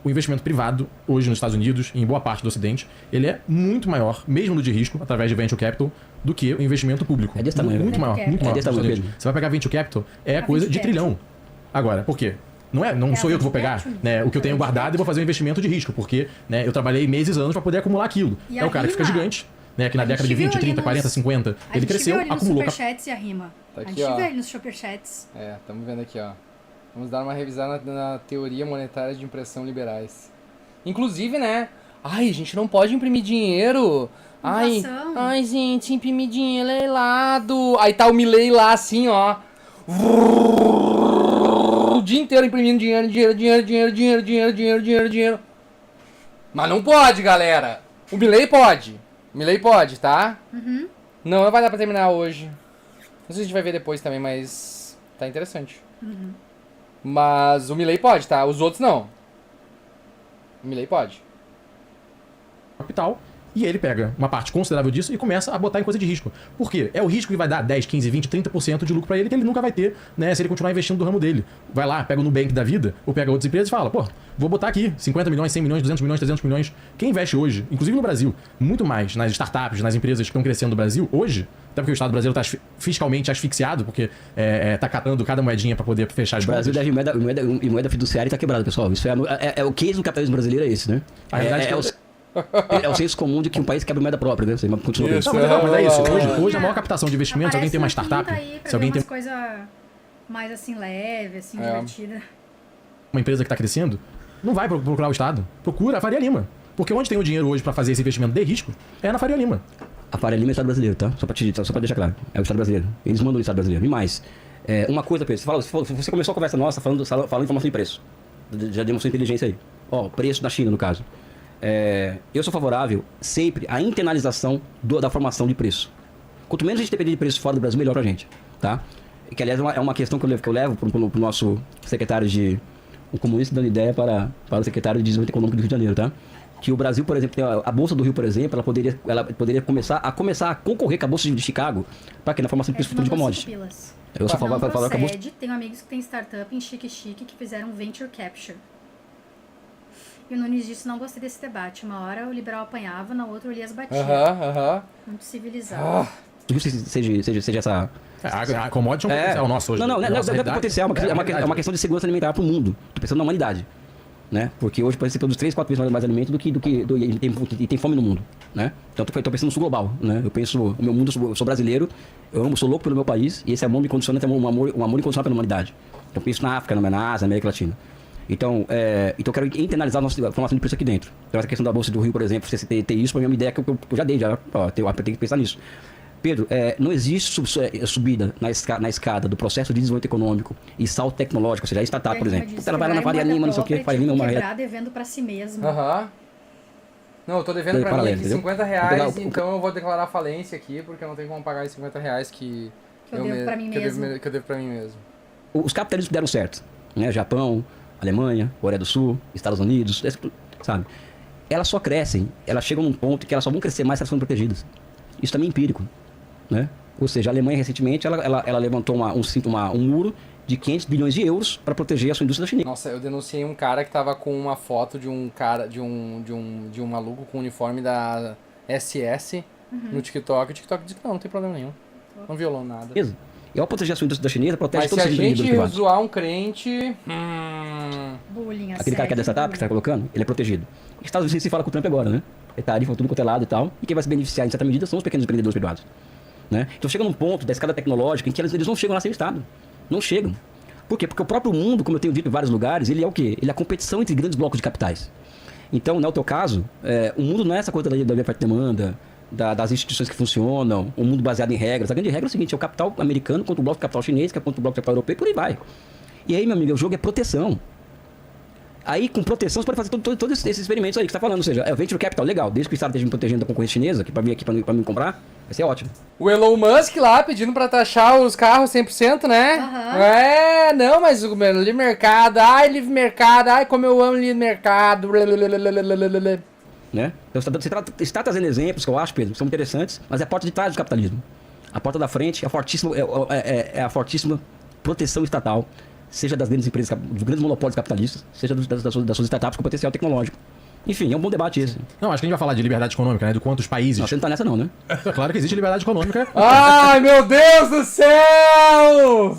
o investimento privado, hoje nos Estados Unidos, em boa parte do Ocidente, ele é muito maior, mesmo no de risco, através de venture capital, do que o investimento público. É desse tamanho. Muito maior, muito maior. É desse tamanho, Pedro. Você vai pegar venture capital, coisa de trilhão. Agora, por quê? Não sou eu que vou pegar o que eu tenho guardado e vou fazer um investimento de risco, porque eu trabalhei meses, anos para poder acumular aquilo. É o cara que fica gigante, que na década de 20, 30, 40, 50, ele cresceu, acumulou. Nos superchats e a rima. Tá aqui, a gente viu ele nos superchats. Estamos vendo aqui, ó. Vamos dar uma revisada na teoria monetária de impressão liberais. Inclusive, né? Ai, a gente não pode imprimir dinheiro. Ai, gente, imprimir dinheiro é helado. Aí tá o Milley lá assim, ó. O dia inteiro imprimindo dinheiro. Mas não pode, galera. O Milley pode. O Milley pode, tá? Uhum. Não vai dar pra terminar hoje. Não sei se a gente vai ver depois também, mas tá interessante. Uhum. Mas o Milley pode, tá? Os outros não. O Milley pode. Capital. E ele pega uma parte considerável disso e começa a botar em coisa de risco. Por quê? É o risco que vai dar 10, 15, 20, 30% de lucro para ele que ele nunca vai ter, né? Se ele continuar investindo do ramo dele. Vai lá, pega o Nubank da vida, ou pega outras empresas e fala, vou botar aqui 50 milhões, 100 milhões, 200 milhões, 300 milhões. Quem investe hoje, inclusive no Brasil, muito mais nas startups, nas empresas que estão crescendo no Brasil, hoje, até porque o Estado brasileiro está fiscalmente asfixiado, porque tá catando cada moedinha para poder fechar as contas. O Brasil deve moeda fiduciária está quebrado, pessoal. Isso é o case do capitalismo brasileiro, é esse, né? É o senso comum de que um país quebra moeda própria, né? Você continua isso. Mas é isso. Hoje a maior captação de investimentos, se alguém tem uma startup, se alguém tem coisa mais assim leve, assim divertida. Uma empresa que está crescendo, não vai procurar o Estado. Procura a Faria Lima. Porque onde tem o dinheiro hoje para fazer esse investimento de risco é na Faria Lima. A Faria Lima é o Estado brasileiro, tá? Só para deixar claro. É o Estado brasileiro. Eles mandam o Estado brasileiro. E mais, uma coisa, Pedro, você começou a conversa nossa falando informação de preço. Já demonstrou inteligência aí. Preço da China, no caso. Eu sou favorável sempre à internalização da formação de preço. Quanto menos a gente depender de preço fora do Brasil, melhor pra gente, tá? Que aliás é uma questão que eu levo pro nosso secretário de... Um comunista dando ideia para o secretário de Desenvolvimento Econômico do Rio de Janeiro, tá? Que o Brasil, por exemplo, tem a Bolsa do Rio, por exemplo, ela poderia começar a concorrer com a Bolsa de Chicago para que na formação de preço futuro de commodities. Eu sou favorável para a Bolsa. Tenho amigos que têm startup em Chique que fizeram venture capture. E o Nunes disse, não gostei desse debate. Uma hora o liberal apanhava, na outra o Elias batia. Muito civilizado. Justo seja essa... A commodity é um potencial nosso hoje. Não é potencial, é uma questão de segurança alimentar para o mundo. Tô pensando na humanidade. né? Porque hoje parece que produz 3, 4 vezes mais alimento e tem fome no mundo, né? Então eu tô pensando no sul global, né? Eu penso, o meu mundo, eu sou brasileiro, sou louco pelo meu país e esse amor me condiciona a ter um amor incondicional pela humanidade. Então eu penso na África, na Ásia, na América Latina. Então eu quero internalizar a nossa formação de preço aqui dentro. Então essa questão da Bolsa do Rio, por exemplo, você ter isso, para mim é uma ideia que eu já dei, eu tenho que pensar nisso. Pedro, não existe subida na escada do processo de desenvolvimento econômico e salto tecnológico, ou seja, a startup, por exemplo. Ela vai lá na Faria Lima, não sei o quê, Faria Lima é uma quebrar devendo pra si mesmo. Aham. Não, eu tô devendo pra mim aqui R$50, então eu vou declarar falência aqui, porque eu não tenho como pagar os R$50 que eu devo pra mim mesmo. Que eu devo pra mim mesmo. Os capitalismos deram certo, né? Japão, Alemanha, Coreia do Sul, Estados Unidos, sabe? Elas só crescem, elas chegam num ponto que elas só vão crescer mais se elas forem protegidas. Isso também é empírico, né? Ou seja, a Alemanha recentemente ela levantou um muro de 500 bilhões de euros para proteger a sua indústria chinesa. Nossa, eu denunciei um cara que tava com uma foto de um cara, de um maluco com o uniforme da SS no TikTok. O TikTok disse que não tem problema nenhum. Não violou nada. E ao proteger a sua indústria chinesa, protege Mas todos se os a empreendedores gente privados. zoar um crente... Bullying, Aquele cara que é da startup que você tá colocando, ele é protegido. Os Estados Unidos se fala com o Trump agora, né? Ele tarifa tudo quanto é lado e tal. E quem vai se beneficiar em certa medida são os pequenos empreendedores privados. Né? Então chega num ponto da escada tecnológica em que eles não chegam lá sem o Estado. Não chegam. Por quê? Porque o próprio mundo, como eu tenho dito em vários lugares, ele é o quê? Ele é a competição entre grandes blocos de capitais. Então, no teu caso, o mundo não é essa coisa da oferta e demanda, das instituições que funcionam, um mundo baseado em regras. A grande regra é o seguinte, é o capital americano contra o bloco de capital chinês, que é contra o bloco de capital europeu, e por aí vai. E aí, meu amigo, o jogo é proteção. Aí, com proteção, você pode fazer todos esses experimentos aí que você está falando. Ou seja, é o venture capital, legal. Desde que o Estado esteja me protegendo da concorrência chinesa, que para vir aqui para me comprar, vai ser ótimo. O Elon Musk lá pedindo pra taxar os carros 100%, né? Uhum. Não, mas o livre mercado, livre mercado, como eu amo livre mercado. Né? Então, você está trazendo exemplos que eu acho, Pedro, que são interessantes, mas é a porta de trás do capitalismo. A porta da frente é a fortíssima proteção estatal, seja das grandes empresas, dos grandes monopólios capitalistas, seja das suas startups com potencial tecnológico. Enfim, é um bom debate esse. Não, acho que a gente vai falar de liberdade econômica, né? Do quantos países... Não, você não tá nessa não, né? É claro que existe liberdade econômica. Ai, meu Deus do céu!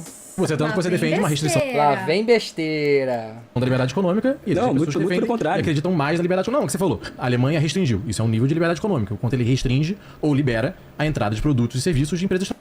Tanto que você defende uma restrição Lá vem besteira. da liberdade econômica e Não, existem pessoas que muito defendem pelo contrário. e acreditam mais na liberdade econômica. Não, o que você falou. A Alemanha restringiu. Isso é um nível de liberdade econômica. O quanto ele restringe ou libera a entrada de produtos e serviços de empresas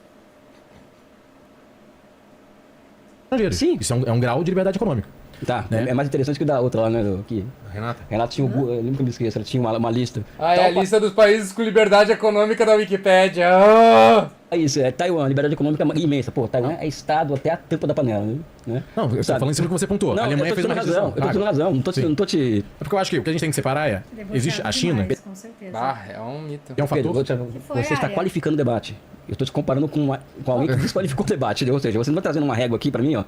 estrangeiras. Sim. Isso é um grau de liberdade econômica. Tá, Né? é mais interessante que o da outra lá, né? Que Renata? Renata tinha eu lembro que eu me esqueço, ela tinha uma lista. É a lista dos países com liberdade econômica da Wikipédia. Ah! É isso, Taiwan, liberdade econômica imensa. Pô, Taiwan é estado até a tampa da panela, né? Não, eu tô falando em cima do que você pontuou. Não, A Alemanha fez uma restrição. razão, eu tô tendo razão, não tô te... É porque eu acho que o que a gente tem que separar é... Existe a China, Demais, com certeza. É um mito. que é um Pedro, fator... você está qualificando o debate. Eu estou te comparando com alguém que desqualificou o debate, entendeu? Ou seja, você não está trazendo uma régua aqui para mim, ó.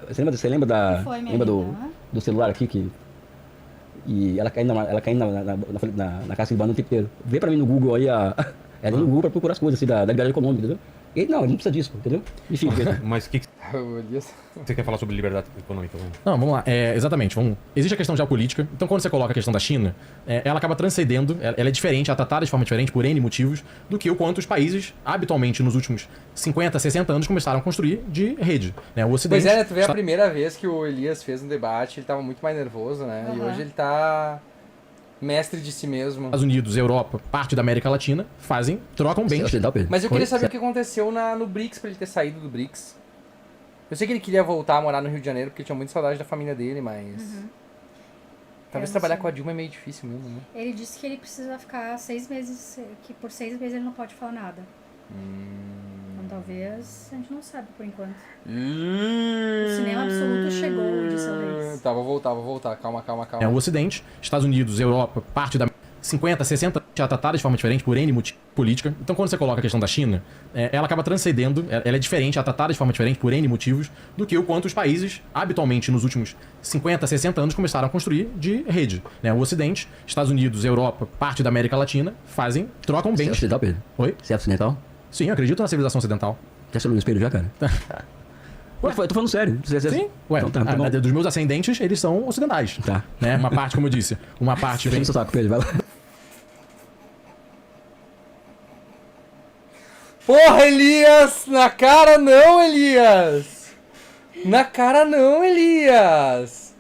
Você lembra do celular aqui que... E ela caindo na casca de banana o tempo inteiro. Vê para mim no Google aí ela no Google para procurar as coisas assim da liberdade econômica, entendeu? Ele não precisa disso, entendeu? Enfim, Pedro. Mas o que você quer falar sobre liberdade econômica? Não, vamos lá. Exatamente. Existe a questão geopolítica. Então, quando você coloca a questão da China, ela acaba transcendendo, ela é diferente, ela é tratada de forma diferente por N motivos do que o quanto os países, habitualmente, nos últimos 50, 60 anos, começaram a construir de rede. Né? O Ocidente... Pois é, né? Tu vê a primeira vez que o Elias fez um debate, ele tava muito mais nervoso, né? E hoje ele tá mestre de si mesmo. Estados Unidos, Europa, parte da América Latina, trocam bem. Mas eu queria saber o que aconteceu no BRICS, pra ele ter saído do BRICS. Eu sei que ele queria voltar a morar no Rio de Janeiro, porque ele tinha muita saudade da família dele, mas... Talvez trabalhar com a Dilma é meio difícil mesmo, né? Ele disse que ele precisa ficar 6 meses, que por 6 meses ele não pode falar nada. Então talvez, a gente não sabe por enquanto. O cinema absoluto chegou, disse o Reis. Tá, vou voltar. Calma. O Ocidente, Estados Unidos, Europa, parte da 50, 60, já tratada de forma diferente por N motivo política. Então, quando você coloca a questão da China, ela acaba transcendendo, ela é diferente, ela é tratada de forma diferente por N motivos do que o quanto os países, habitualmente, nos últimos 50, 60 anos, começaram a construir de rede. Né? O Ocidente, Estados Unidos, Europa, parte da América Latina, trocam bem. Você é ocidental, Pedro? Oi? Você é ocidental? Sim, eu acredito na civilização ocidental. Já se olhou no espelho já, cara? Eu tô falando sério. Sim, Então, tá bom. dos meus ascendentes, eles são ocidentais. Tá. Né? Uma parte, como eu disse, uma parte vem... Deixa eu saco, Pedro, vai lá. Porra, Elias! Na cara não, Elias! Na cara não, Elias!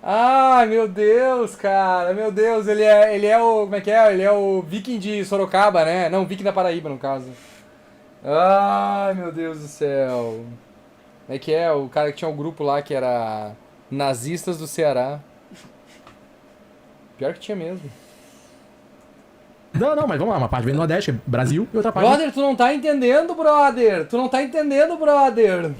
Ai, meu Deus, cara, meu Deus, ele é o, como é que é? Ele é o Viking de Sorocaba, né? Não, Viking da Paraíba, no caso. Ai, meu Deus do céu. Como é que é? O cara que tinha um grupo lá que era Nazistas do Ceará. Pior que tinha mesmo. Não, mas vamos lá, uma parte vem do Nordeste, que é Brasil, e outra parte Brother, tu não tá entendendo, brother. Tu não tá entendendo, brother.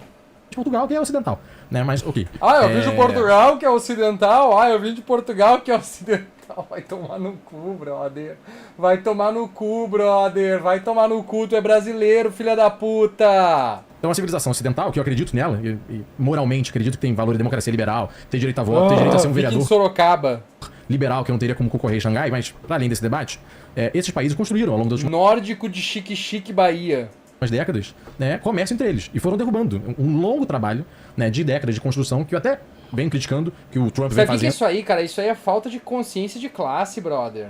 de Portugal, que é ocidental, né? Mas, ok. Ah, eu vim de Portugal, que é ocidental. Ah, eu vim de Portugal, que é ocidental. Vai tomar no cu, brother. Vai tomar no cu, brother. Vai tomar no cu, tu é brasileiro, filha da puta. Então, a civilização ocidental, que eu acredito nela, e moralmente acredito que tem valor de democracia liberal, tem direito a voto, tem direito a ser um Viking vereador de Sorocaba. liberal, que eu não teria como concorrer em Xangai, mas, para além desse debate, esses países construíram ao longo das Nórdico de Chique-Chique, Bahia. últimas décadas, né, comércio entre eles, e foram derrubando. Um longo trabalho, né, de décadas de construção, que eu até venho criticando, que o Trump vem Sabe o que é fazendo. isso aí, cara? Isso aí é falta de consciência de classe, brother.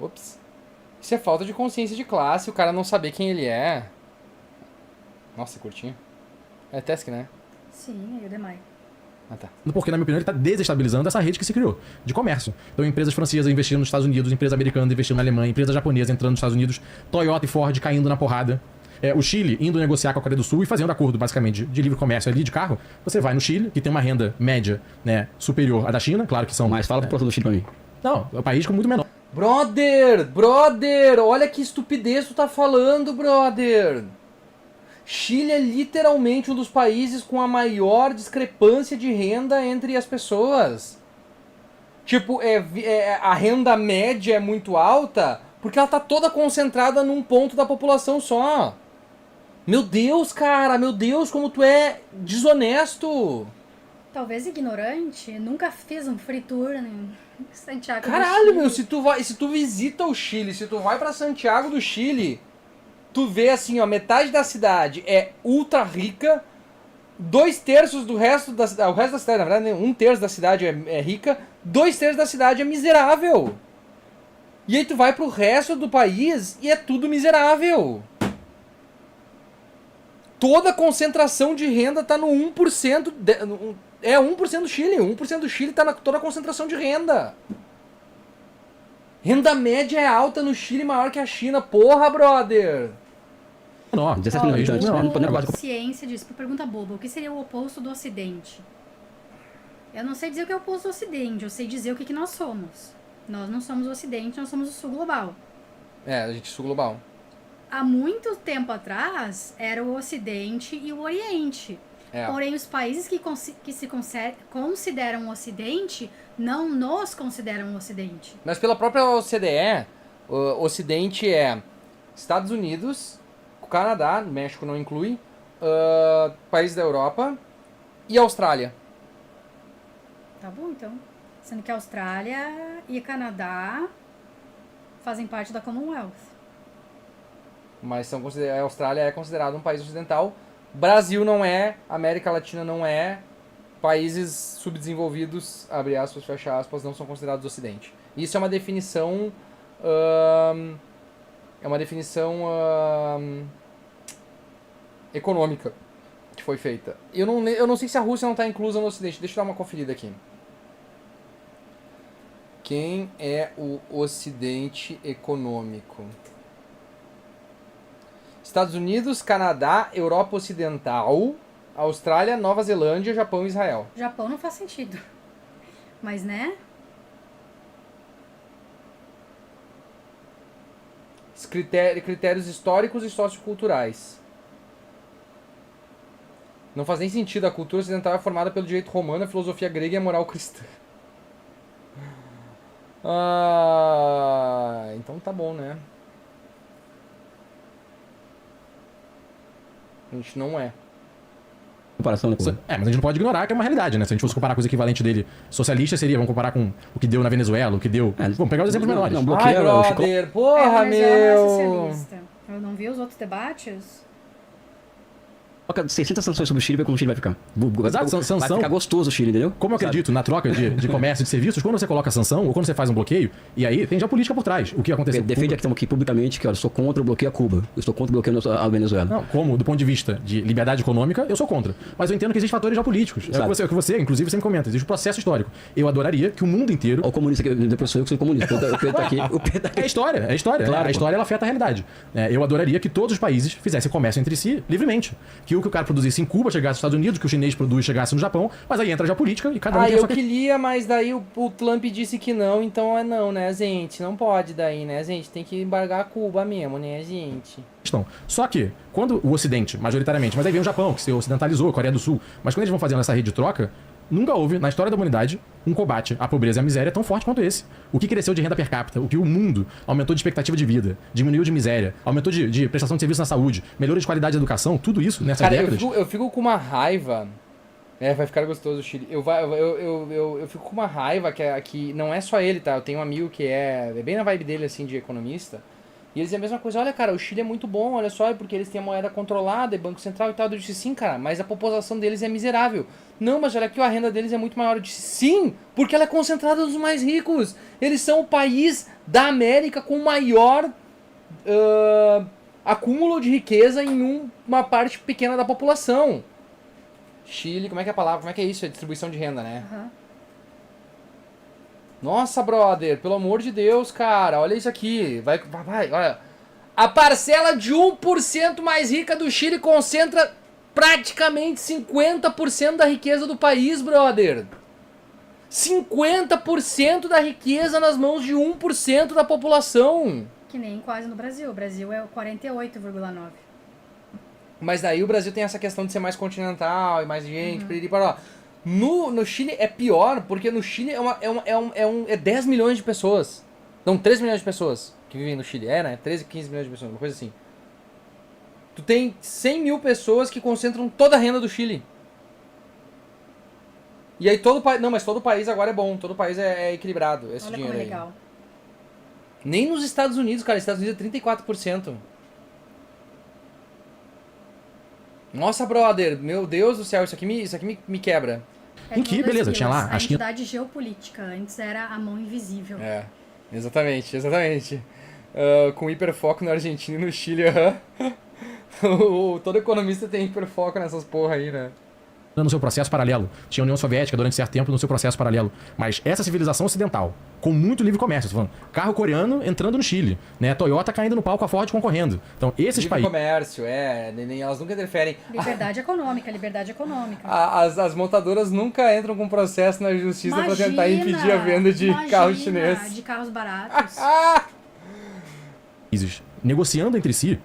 Ops. Isso é falta de consciência de classe, o cara não saber quem ele é. Nossa, curtinho. É Tesk, né? Sim, aí o demais. Ah, tá. Porque, na minha opinião, ele está desestabilizando essa rede que se criou de comércio. Então, empresas francesas investindo nos Estados Unidos, empresa americana investindo na Alemanha, empresa japonesa entrando nos Estados Unidos, Toyota e Ford caindo na porrada. O Chile indo negociar com a Coreia do Sul e fazendo acordo, basicamente, de livre comércio ali de carro. Você vai no Chile, que tem uma renda média, né, superior à da China, claro que são... Mas fala do produto do Chile pra mim. Não, é um país com muito menor. Brother, olha que estupidez tu tá falando, brother. Chile é literalmente um dos países com a maior discrepância de renda entre as pessoas. Tipo, a renda média é muito alta porque ela tá toda concentrada num ponto da população só. Meu Deus, cara, meu Deus, como tu é desonesto. Talvez ignorante, nunca fiz um free tour em Santiago do Caralho, Chile. meu, se tu visita o Chile, se tu vai pra Santiago do Chile, tu vê assim, ó, metade da cidade é ultra rica, 2/3 do resto da cidade, o resto da cidade, na verdade, 1/3 da cidade é rica, 2/3 da cidade é miserável. E aí tu vai pro resto do país e é tudo miserável. Toda a concentração de renda tá no 1%, 1% do Chile, 1% do Chile tá na toda a concentração de renda. Renda média é alta no Chile, maior que a China, porra, brother. Menor, 17 milhões de habitantes. menor. Não podemos falar de Ciência disso, pergunta boba. O que seria o oposto do Ocidente? Eu não sei dizer o que é o oposto do Ocidente, eu sei dizer o que nós somos. Nós não somos o Ocidente, nós somos o Sul Global. É, a gente sul global. Há muito tempo atrás, era o Ocidente e o Oriente. É. Porém, os países que se consideram o Ocidente, não nos consideram o Ocidente. Mas pela própria OCDE, o Ocidente é Estados Unidos, Canadá, México não inclui, países da Europa e Austrália. Tá bom, então. Sendo que a Austrália e Canadá fazem parte da Commonwealth. Mas a Austrália é considerada um país ocidental. Brasil não é, América Latina não é, países subdesenvolvidos, abre aspas, fecha aspas, não são considerados Ocidente. Isso é uma definição... econômica que foi feita. Eu não sei se a Rússia não está inclusa no Ocidente. Deixa eu dar uma conferida aqui. Quem é o Ocidente econômico? Estados Unidos, Canadá, Europa Ocidental, Austrália, Nova Zelândia, Japão e Israel. Japão não faz sentido. Mas, né? Critérios históricos e socioculturais. Não faz nem sentido. A cultura ocidental é formada pelo direito romano, a filosofia grega e a moral cristã. Então tá bom, né? A gente não é. comparação, né? Pô? Mas a gente não pode ignorar que é uma realidade, né? Se a gente fosse comparar com os equivalentes dele socialista, seria, vamos comparar com o que deu na Venezuela, o que deu... Vamos pegar os exemplos menores. Não, Ai, bloqueia o Chico. brother, porra, a Venezuela não é meu! socialista. Eu não vi os outros debates. Coloca 600 sanções sobre o Chile, ver como o Chile vai ficar. Exato, Vai sanção. ficar gostoso o Chile, entendeu? Como eu acredito na troca de comércio e de serviços, quando você coloca sanção ou quando você faz um bloqueio, e aí tem já política por trás. O que aconteceu? Defende aqui, aqui publicamente que olha, eu sou contra o bloqueio a Cuba. Eu estou contra o bloqueio a Venezuela. Não, como, do ponto de vista de liberdade econômica, eu sou contra. Mas eu entendo que existem fatores geopolíticos. É o que você, inclusive, sempre comenta. Existe um processo histórico. Eu adoraria que o mundo inteiro... Olha o comunista, depois sou eu que sou comunista. O Pedro tá aqui. É história, é história. Claro, a história ela afeta a realidade. Eu adoraria que todos os países fizessem comércio entre si livremente. Que o cara produzisse em Cuba chegasse nos Estados Unidos, que o chinês produz chegasse no Japão, mas aí entra já a política e cada um tem a eu sua queria, mas daí o Trump disse que não, então é não, né, gente? Não pode daí, né, gente? Tem que embargar Cuba mesmo, né, gente? questão. Só que, quando o Ocidente, majoritariamente, mas aí vem o Japão, que se ocidentalizou, a Coreia do Sul, mas quando eles vão fazendo essa rede de troca, nunca houve, na história da humanidade, um combate à pobreza e à miséria tão forte quanto esse. O que cresceu de renda per capita, o que o mundo aumentou de expectativa de vida, diminuiu de miséria, aumentou de prestação de serviço na saúde, melhorou de qualidade da educação, tudo isso nessas décadas. Eu fico com uma raiva. Vai ficar gostoso o Chile. Eu fico com uma raiva que não é só ele, tá? Eu tenho um amigo que é bem na vibe dele, assim, de economista. E eles dizem a mesma coisa, olha, cara, o Chile é muito bom, olha só, porque eles têm a moeda controlada, e Banco Central e tal. Eu disse, sim, cara, mas a população deles é miserável. Não, mas olha aqui, a renda deles é muito maior. Eu disse, sim, porque ela é concentrada nos mais ricos. Eles são o país da América com o maior acúmulo de riqueza em uma parte pequena da população. Chile, como é que é a palavra? Como é que é isso? É distribuição de renda, né? Uhum. Nossa, brother, pelo amor de Deus, cara, olha isso aqui. Vai, olha. A parcela de 1% mais rica do Chile concentra praticamente 50% da riqueza do país, brother. 50% da riqueza nas mãos de 1% da população. Que nem quase no Brasil. O Brasil é 48,9%. Mas daí o Brasil tem essa questão de ser mais continental e mais gente, piriri, paró. No Chile é pior, porque no Chile é 10 milhões de pessoas. Não, 3 milhões de pessoas que vivem no Chile. Né? 13, 15 milhões de pessoas, uma coisa assim. Tu tem 100 mil pessoas que concentram toda a renda do Chile. E aí todo o país... Não, mas todo o país agora é bom. Todo o país é equilibrado, esse Olha dinheiro como é aí. legal. Nem nos Estados Unidos, cara. Estados Unidos é 34%. Nossa, brother, meu Deus do céu, isso aqui me quebra. Em que, beleza, tinha lá a a China. entidade geopolítica, antes era a mão invisível. É, exatamente. Com hiperfoco na Argentina e no Chile, todo economista tem hiperfoco nessas porra aí, né? No seu processo paralelo. Tinha a União Soviética durante certo tempo no seu processo paralelo. Mas essa civilização ocidental, com muito livre comércio, tô falando, carro coreano entrando no Chile, né? Toyota caindo no pau com a Ford concorrendo. Então, esses países... comércio, nem elas nunca interferem. Liberdade econômica, liberdade econômica. As montadoras nunca entram com processo na justiça pra tentar impedir a venda de carro chinês. De carros baratos. negociando entre si,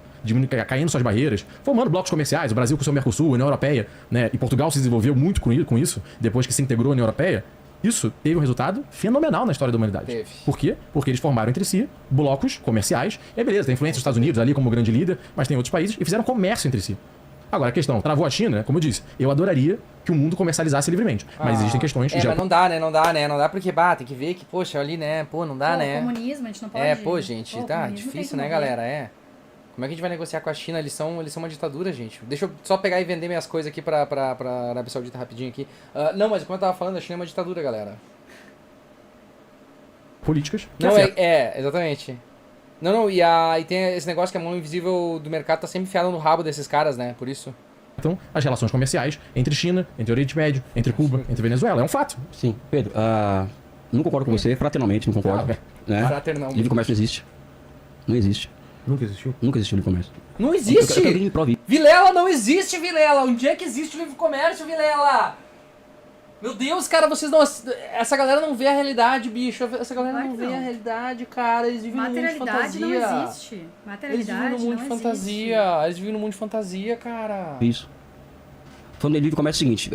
caindo suas barreiras, formando blocos comerciais, o Brasil com o seu Mercosul, a União Europeia, né? E Portugal se desenvolveu muito com isso, depois que se integrou à União Europeia. Isso teve um resultado fenomenal na história da humanidade. Teve. Por quê? Porque eles formaram entre si blocos comerciais. E beleza, tem influência dos Estados Unidos ali como grande líder, mas tem outros países e fizeram comércio entre si. Agora, a questão, travou a China, como eu disse, eu adoraria que o mundo comercializasse livremente. Mas existem questões... Mas não dá, né? Não dá porque, tem que ver que, poxa, ali, né? Pô, não dá, né? Comunismo, a gente não pode... Gente, tá difícil, né, galera? Como é que a gente vai negociar com a China? Eles são uma ditadura, gente. Deixa eu só pegar e vender minhas coisas aqui pra Arábia Saudita rapidinho aqui. Não, mas como eu tava falando, a China é uma ditadura, galera. Políticas. Não, exatamente. E tem esse negócio que a mão invisível do mercado tá sempre enfiada no rabo desses caras, né? Por isso. Então, as relações comerciais entre China, entre Oriente Médio, entre Cuba, entre Venezuela, é um fato. Sim. Pedro, não concordo com você, fraternalmente não concordo. Né? Fraternalmente. Livre comércio não existe. Não existe. Nunca existiu? Nunca existiu livre comércio. Não existe! Eu quero que me prove. Vilela, não existe, Vilela! Onde é que existe o livre comércio, Vilela? Meu Deus, cara, vocês não... Essa galera não vê a realidade, bicho. Essa galera não vê a realidade, cara. Eles vivem num mundo de fantasia. Materialidade não existe. Materialidade Eles vivem num mundo de fantasia. Eles vivem num mundo de fantasia, cara. Isso. Falando de livre comércio é o seguinte,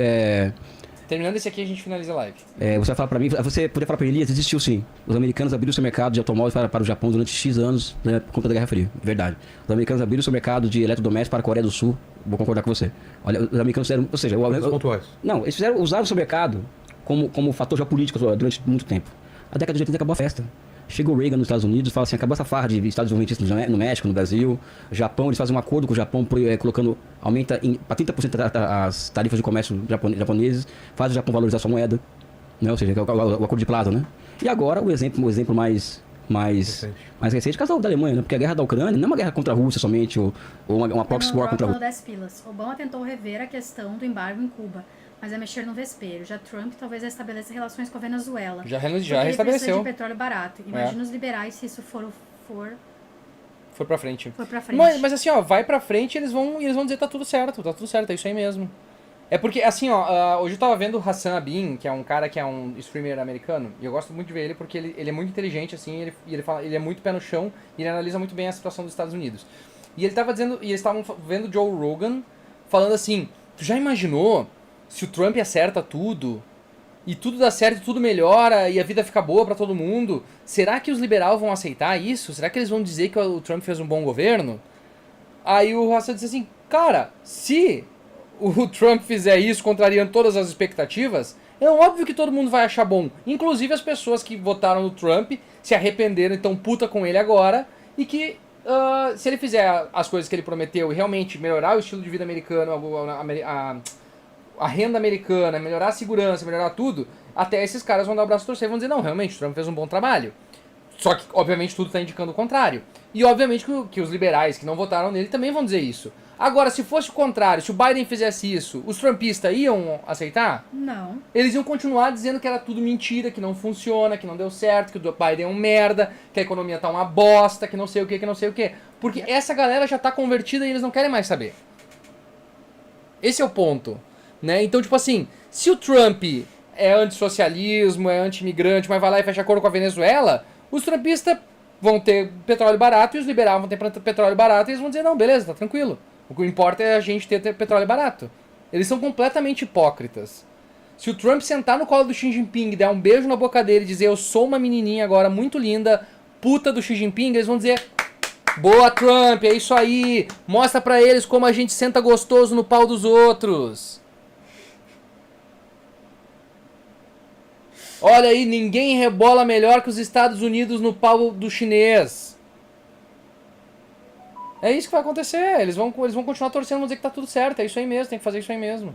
Terminando esse aqui, a gente finaliza a live. você vai falar pra mim, você poder falar pra Elias, existiu sim. Os americanos abriram seu mercado de automóveis para o Japão durante X anos, né, por conta da Guerra Fria. Verdade. Os americanos abriram seu mercado de eletrodomésticos para a Coreia do Sul. Vou concordar com você. Olha, os americanos fizeram, ou seja... pontuais. Não, eles usaram o seu mercado como fator geopolítico durante muito tempo. A década de 80 acabou a festa. Chegou o Reagan nos Estados Unidos, fala assim, acabou essa farra de Estados Unidos no México, no Brasil. Japão, eles fazem um acordo com o Japão, colocando, aumenta para 30% as tarifas de comércio japoneses, faz o Japão valorizar sua moeda, né? Ou seja, o acordo de Plaza, né? E agora o exemplo mais recente, caso da Alemanha, né? Porque a guerra da Ucrânia não é uma guerra contra a Rússia somente, ou uma proxy war contra a Rússia. 10 pilas. Obama tentou rever a questão do embargo em Cuba, mas é mexer no vespeiro. Já Trump talvez estabeleça relações com a Venezuela. Já Ele precisa restabeleceu. de petróleo barato. Imagina os liberais se isso for Foi pra frente. Mas assim, ó, vai pra frente e eles vão dizer tá tudo certo, é isso aí mesmo. É porque, assim, ó, hoje eu tava vendo o Hassan Abin, que é um cara que é um streamer americano, e eu gosto muito de ver ele porque ele é muito inteligente, assim, ele é muito pé no chão e ele analisa muito bem a situação dos Estados Unidos. E ele tava dizendo, e eles estavam vendo o Joe Rogan falando assim, tu já imaginou se o Trump acerta tudo, e tudo dá certo, e tudo melhora, e a vida fica boa pra todo mundo, será que os liberais vão aceitar isso? Será que eles vão dizer que o Trump fez um bom governo? Aí o Hassan disse assim, cara, se o Trump fizer isso, contrariando todas as expectativas, é óbvio que todo mundo vai achar bom. Inclusive as pessoas que votaram no Trump se arrependeram, então puta com ele agora, e que se ele fizer as coisas que ele prometeu e realmente melhorar o estilo de vida americano, a renda americana, melhorar a segurança, melhorar tudo, até esses caras vão dar o braço a torcer e vão dizer, não, realmente, o Trump fez um bom trabalho. Só que, obviamente, tudo está indicando o contrário. E, obviamente, que os liberais que não votaram nele também vão dizer isso. Agora, se fosse o contrário, se o Biden fizesse isso, os trumpistas iam aceitar? Não. Eles iam continuar dizendo que era tudo mentira, que não funciona, que não deu certo, que o Biden é um merda, que a economia tá uma bosta, que não sei o que, que não sei o que. Porque essa galera já tá convertida e eles não querem mais saber. Esse é o ponto, né? Então, tipo assim, se o Trump é antissocialismo, é anti-imigrante, mas vai lá e fecha acordo com a Venezuela, os trumpistas vão ter petróleo barato e os liberais vão ter petróleo barato e eles vão dizer, não, beleza, tá tranquilo. O que importa é a gente ter petróleo barato. Eles são completamente hipócritas. Se o Trump sentar no colo do Xi Jinping, der um beijo na boca dele e dizer eu sou uma menininha agora muito linda, puta do Xi Jinping, eles vão dizer boa Trump, é isso aí, mostra pra eles como a gente senta gostoso no pau dos outros. Olha aí, ninguém rebola melhor que os Estados Unidos no pau do chinês. É isso que vai acontecer, eles vão continuar torcendo, vão dizer que tá tudo certo, é isso aí mesmo, tem que fazer isso aí mesmo.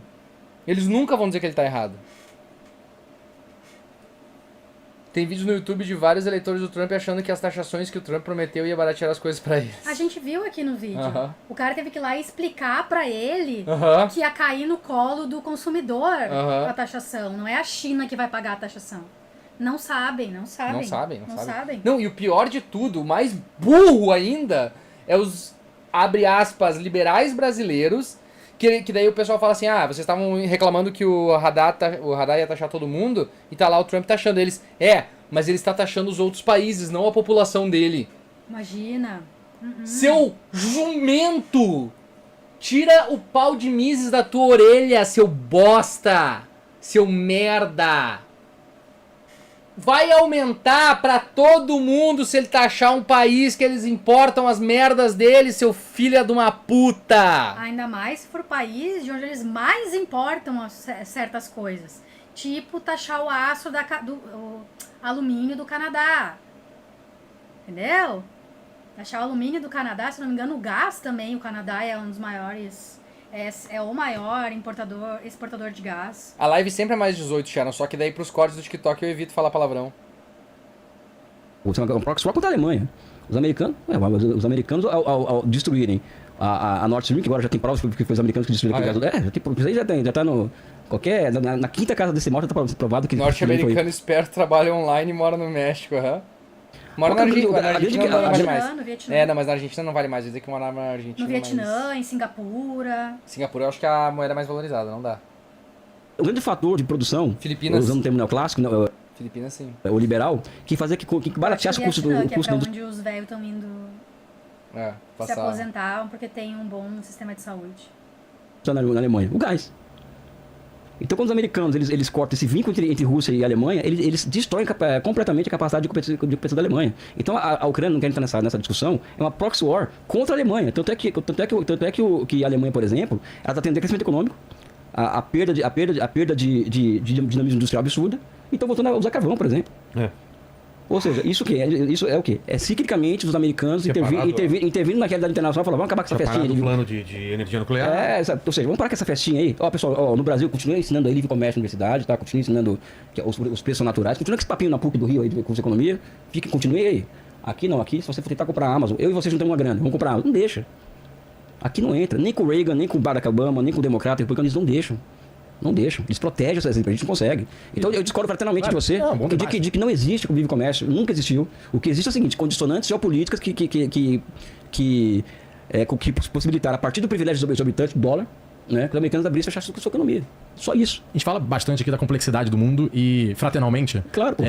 Eles nunca vão dizer que ele tá errado. Tem vídeos no YouTube de vários eleitores do Trump achando que as taxações que o Trump prometeu ia baratear as coisas pra eles. A gente viu aqui no vídeo. O cara teve que ir lá explicar pra ele que ia cair no colo do consumidor a taxação. Não é a China que vai pagar a taxação. Não sabem. Não sabem. Não, e o pior de tudo, o mais burro ainda, é os, abre aspas, liberais brasileiros, que daí o pessoal fala assim, vocês estavam reclamando que o Haddad ia taxar todo mundo, e tá lá o Trump taxando eles. Mas ele está taxando os outros países, não a população dele. Imagina. Seu jumento! Tira o pau de Mises da tua orelha, seu bosta! Seu merda! Vai aumentar pra todo mundo se ele taxar um país que eles importam as merdas dele, seu filho de uma puta! Ainda mais se for o país de onde eles mais importam certas coisas. Tipo taxar o aço o alumínio do Canadá. Entendeu? Taxar o alumínio do Canadá, se não me engano, o gás também. O Canadá é um dos maiores... É o maior exportador de gás. A live sempre é mais 18, Sharon, só que daí pros cortes do TikTok eu evito falar palavrão. Você é um proxy war contra a Alemanha. Os americanos ao destruírem a Nord Stream, que agora já tem provas que foi os americanos que destruíram aquele gás. Isso aí já tá no... na quinta casa desse morto já tá provado que... Norte-americano esperto, trabalha online e mora no México, Mora na Argentina, não vale mais. Não, mas na Argentina não vale mais. Dizer que mora na Argentina. No Vietnã, em Singapura. Singapura eu acho que é a moeda mais valorizada, não dá. O grande fator de produção, Filipinas. usando o termo neoclássico, Filipinas sim. O liberal, que fazia que barateasse o custo do... Que é pra onde os velhos estão indo passar. Se aposentar porque tem um bom sistema de saúde. Na Alemanha, o gás. Então, quando os americanos eles cortam esse vínculo entre Rússia e Alemanha, eles destroem completamente a capacidade de competição da Alemanha. Então, a Ucrânia não quer entrar nessa discussão, é uma proxy war contra a Alemanha. Tanto é que a Alemanha, por exemplo, ela está tendo decrescimento econômico, a perda de dinamismo industrial absurda, e estão voltando a usar carvão, por exemplo. Ou seja, isso é o quê? É ciclicamente os americanos Separado, intervindo na realidade internacional e falando, vamos acabar com essa festinha. Separado do plano de energia nuclear. Ou seja, vamos parar com essa festinha aí. Ó, pessoal, ó, no Brasil, continua ensinando aí livre comércio na universidade, tá? Continua ensinando que os preços são naturais. Continua com esse papinho na PUC do Rio aí, de curso de economia. Continue aí. Aqui não, aqui se você for tentar comprar a Amazon, eu e você juntamos uma grana, vamos comprar a Amazon. Não deixa. Aqui não entra, nem com o Reagan, nem com o Barack Obama, nem com o democrata, porque eles não deixam. Não deixam. Eles protegem essas empresas, a gente não consegue. Então eu discordo fraternalmente de você. De que não existe o livre comércio, nunca existiu. O que existe é o seguinte, condicionantes geopolíticas que possibilitaram, a partir do privilégio exorbitante do dólar, né, que os americanos abrissem e fechassem sua economia. Só isso. A gente fala bastante aqui da complexidade do mundo e, fraternalmente, Claro, pô.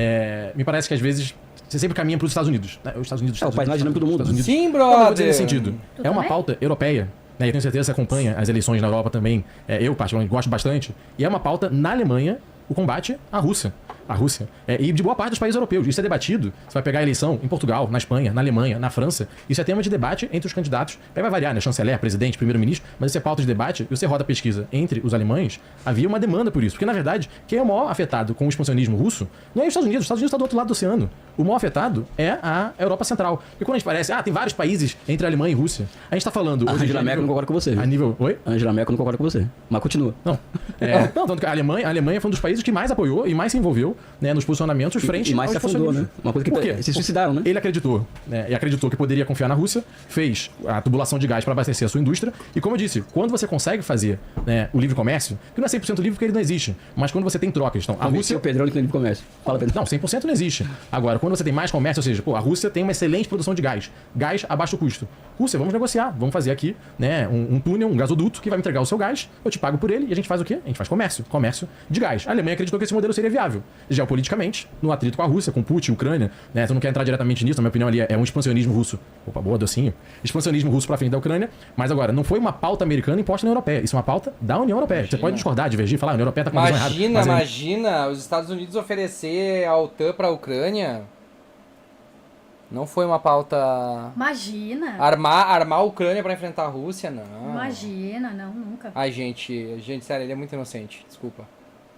me parece que às vezes você sempre caminha para os Estados Unidos. Né? Os Estados Unidos, o país mais dinâmico do mundo. Sim, Não, eu vou dizer brother. nesse sentido. Tu É uma também? pauta europeia. Né? Eu tenho certeza que você acompanha as eleições na Europa também. Eu, particularmente, gosto bastante. E é uma pauta na Alemanha o combate à Rússia. A Rússia. E de boa parte dos países europeus. Isso é debatido. Você vai pegar a eleição em Portugal, na Espanha, na Alemanha, na França. Isso é tema de debate entre os candidatos. Aí vai variar, né? Chanceler, presidente, primeiro-ministro. Mas isso é pauta de debate. E você roda a pesquisa entre os alemães. Havia uma demanda por isso. Porque, na verdade, quem é o maior afetado com o expansionismo russo não é os Estados Unidos. Os Estados Unidos está do outro lado do oceano. O maior afetado é a Europa Central. E quando a gente parece, tem vários países entre a Alemanha e Rússia. A gente está falando... A hoje Angela Merkel não concorda com você. A nível... Oi? A Angela Merkel não concorda com você. Mas continua. Não. Não, tanto que a Alemanha foi um dos países que mais apoiou e mais se envolveu, né, nos posicionamentos frente E mais aos se afundou, né? expansionistas. Uma coisa Por quê? que se suicidaram, né? Ele acreditou, né? E acreditou que poderia confiar na Rússia, fez a tubulação de gás para abastecer a sua indústria. E como eu disse, quando você consegue fazer, né, o livre comércio, que não é 100% livre porque ele não existe, mas quando você tem trocas, então a Rússia... o Pedrão que tem livre comércio. Fala, Pedro. Não, 100% não existe. Agora, quando você tem mais comércio, ou seja, a Rússia tem uma excelente produção de gás. Gás a baixo custo. Rússia, vamos negociar. Vamos fazer aqui, né, um túnel, um gasoduto que vai me entregar o seu gás, eu te pago por ele e a gente faz o quê? A gente faz comércio. Comércio de gás. A Alemanha acreditou que esse modelo seria viável. Geopoliticamente, no atrito com a Rússia, com Putin, Ucrânia, né? Você não quer entrar diretamente nisso, na minha opinião ali é um expansionismo russo. Opa, boa, docinho. Expansionismo russo pra frente da Ucrânia. Mas agora, não foi uma pauta americana imposta na União Europeia. Isso é uma pauta da União Europeia. Você pode discordar, divergir, falar, a União Europeia tá com a visão errada. Imagina os Estados Unidos oferecer a OTAN pra Ucrânia. Não foi uma pauta... Imagina. Armar a Ucrânia pra enfrentar a Rússia, não. Imagina, não, nunca. Ai, gente, sério, ele é muito inocente, desculpa.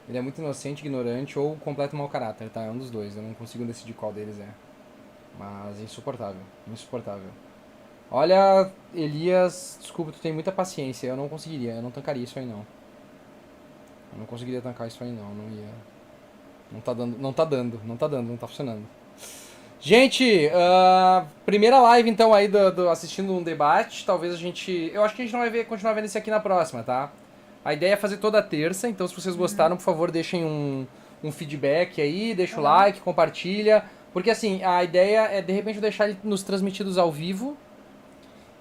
Ele é muito inocente, ignorante ou completo mau caráter, tá? É um dos dois, eu não consigo decidir qual deles é. Mas insuportável, insuportável. Olha, Elias, desculpa, tu tem muita paciência, eu não conseguiria, eu não tancaria isso aí não. Eu não conseguiria tancar isso aí não ia. Não tá funcionando. Gente, primeira live então aí assistindo um debate, talvez eu acho que a gente não vai continuar vendo esse aqui na próxima, tá? A ideia é fazer toda terça, então se vocês gostaram, por favor, deixem um feedback aí, deixa o like, compartilha, porque assim, a ideia é de repente deixar ele nos transmitidos ao vivo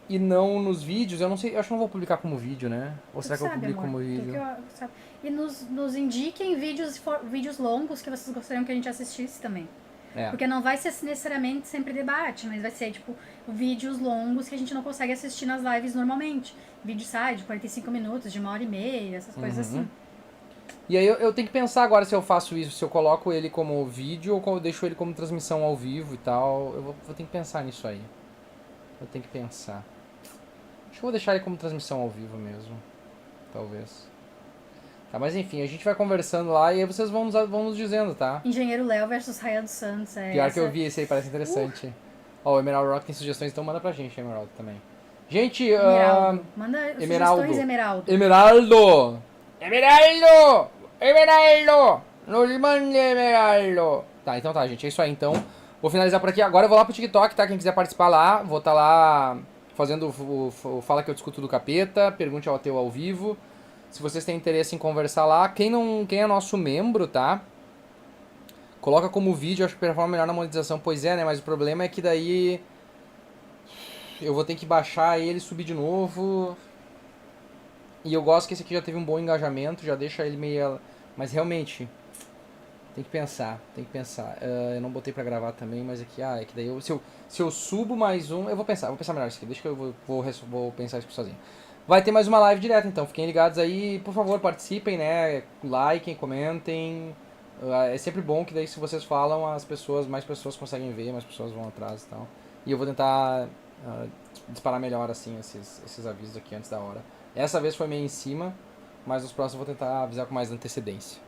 e não nos vídeos. Eu não sei, eu acho que não vou publicar como vídeo, né? Ou será que eu publico como vídeo? E nos indiquem vídeos longos que vocês gostariam que a gente assistisse também. Porque não vai ser necessariamente sempre debate, mas vai ser, tipo, vídeos longos que a gente não consegue assistir nas lives normalmente. Vídeo sai de 45 minutos, de 1h30, essas coisas assim. E aí eu tenho que pensar agora se eu faço isso, se eu coloco ele como vídeo ou eu deixo ele como transmissão ao vivo e tal. Eu vou ter que pensar nisso aí. Eu tenho que pensar. Acho que eu vou deixar ele como transmissão ao vivo mesmo. Talvez. Tá, mas enfim, a gente vai conversando lá e aí vocês vão nos dizendo, tá? Engenheiro Léo versus Raia dos Santos. Pior que eu vi esse aí, parece interessante. Ó, o Emerald Rock tem sugestões, então manda pra gente, Emerald, também. Gente, Emeraldo. Manda Emeraldo. sugestões, Emeraldo. Emeraldo! Emeraldo! Emeraldo! Nos mande Emeraldo! Tá, então tá, gente, é isso aí, então. Vou finalizar por aqui. Agora eu vou lá pro TikTok, tá? Quem quiser participar lá, vou estar lá fazendo o Fala Que Eu Discuto do Capeta, Pergunte ao Ateu ao vivo. Se vocês têm interesse em conversar lá, quem é nosso membro, tá? Coloca como vídeo, acho que performa melhor na monetização. Pois é, né? Mas o problema é que daí eu vou ter que baixar ele, subir de novo. E eu gosto que esse aqui já teve um bom engajamento, já deixa ele meio... Mas realmente, tem que pensar. Eu não botei pra gravar também, mas aqui, é que daí se eu subo mais um... Eu vou pensar melhor isso aqui. Deixa que eu vou pensar isso aqui sozinho. Vai ter mais uma live direta, então fiquem ligados aí, por favor, participem, né, likem, comentem, é sempre bom que daí se vocês falam, mais pessoas conseguem ver, mais pessoas vão atrás e tal. E eu vou tentar disparar melhor, assim, esses avisos aqui antes da hora. Essa vez foi meio em cima, mas nos próximos eu vou tentar avisar com mais antecedência.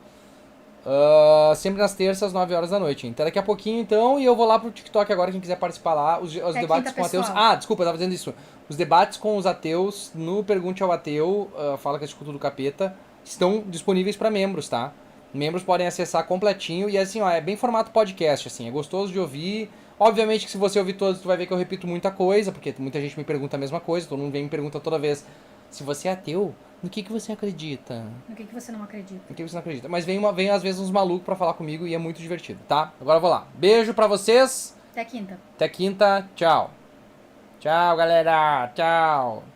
Sempre nas terças, 9 horas da noite. Até daqui a pouquinho, então, e eu vou lá pro TikTok agora, quem quiser participar lá. Os debates com ateus. pessoal. Desculpa, eu tava dizendo isso. Os debates com os ateus no Pergunte ao Ateu, fala que é Escuto do Capeta, estão disponíveis para membros, tá? Membros podem acessar completinho e assim, ó, é bem formato podcast, assim, é gostoso de ouvir. Obviamente que se você ouvir todos, tu vai ver que eu repito muita coisa, porque muita gente me pergunta a mesma coisa, todo mundo vem me pergunta toda vez, se você é ateu, no que você acredita? No que você não acredita? No que você não acredita? Mas vem às vezes uns malucos pra falar comigo e é muito divertido, tá? Agora eu vou lá. Beijo pra vocês. Até quinta. Até quinta. Tchau. Tchau, galera. Tchau.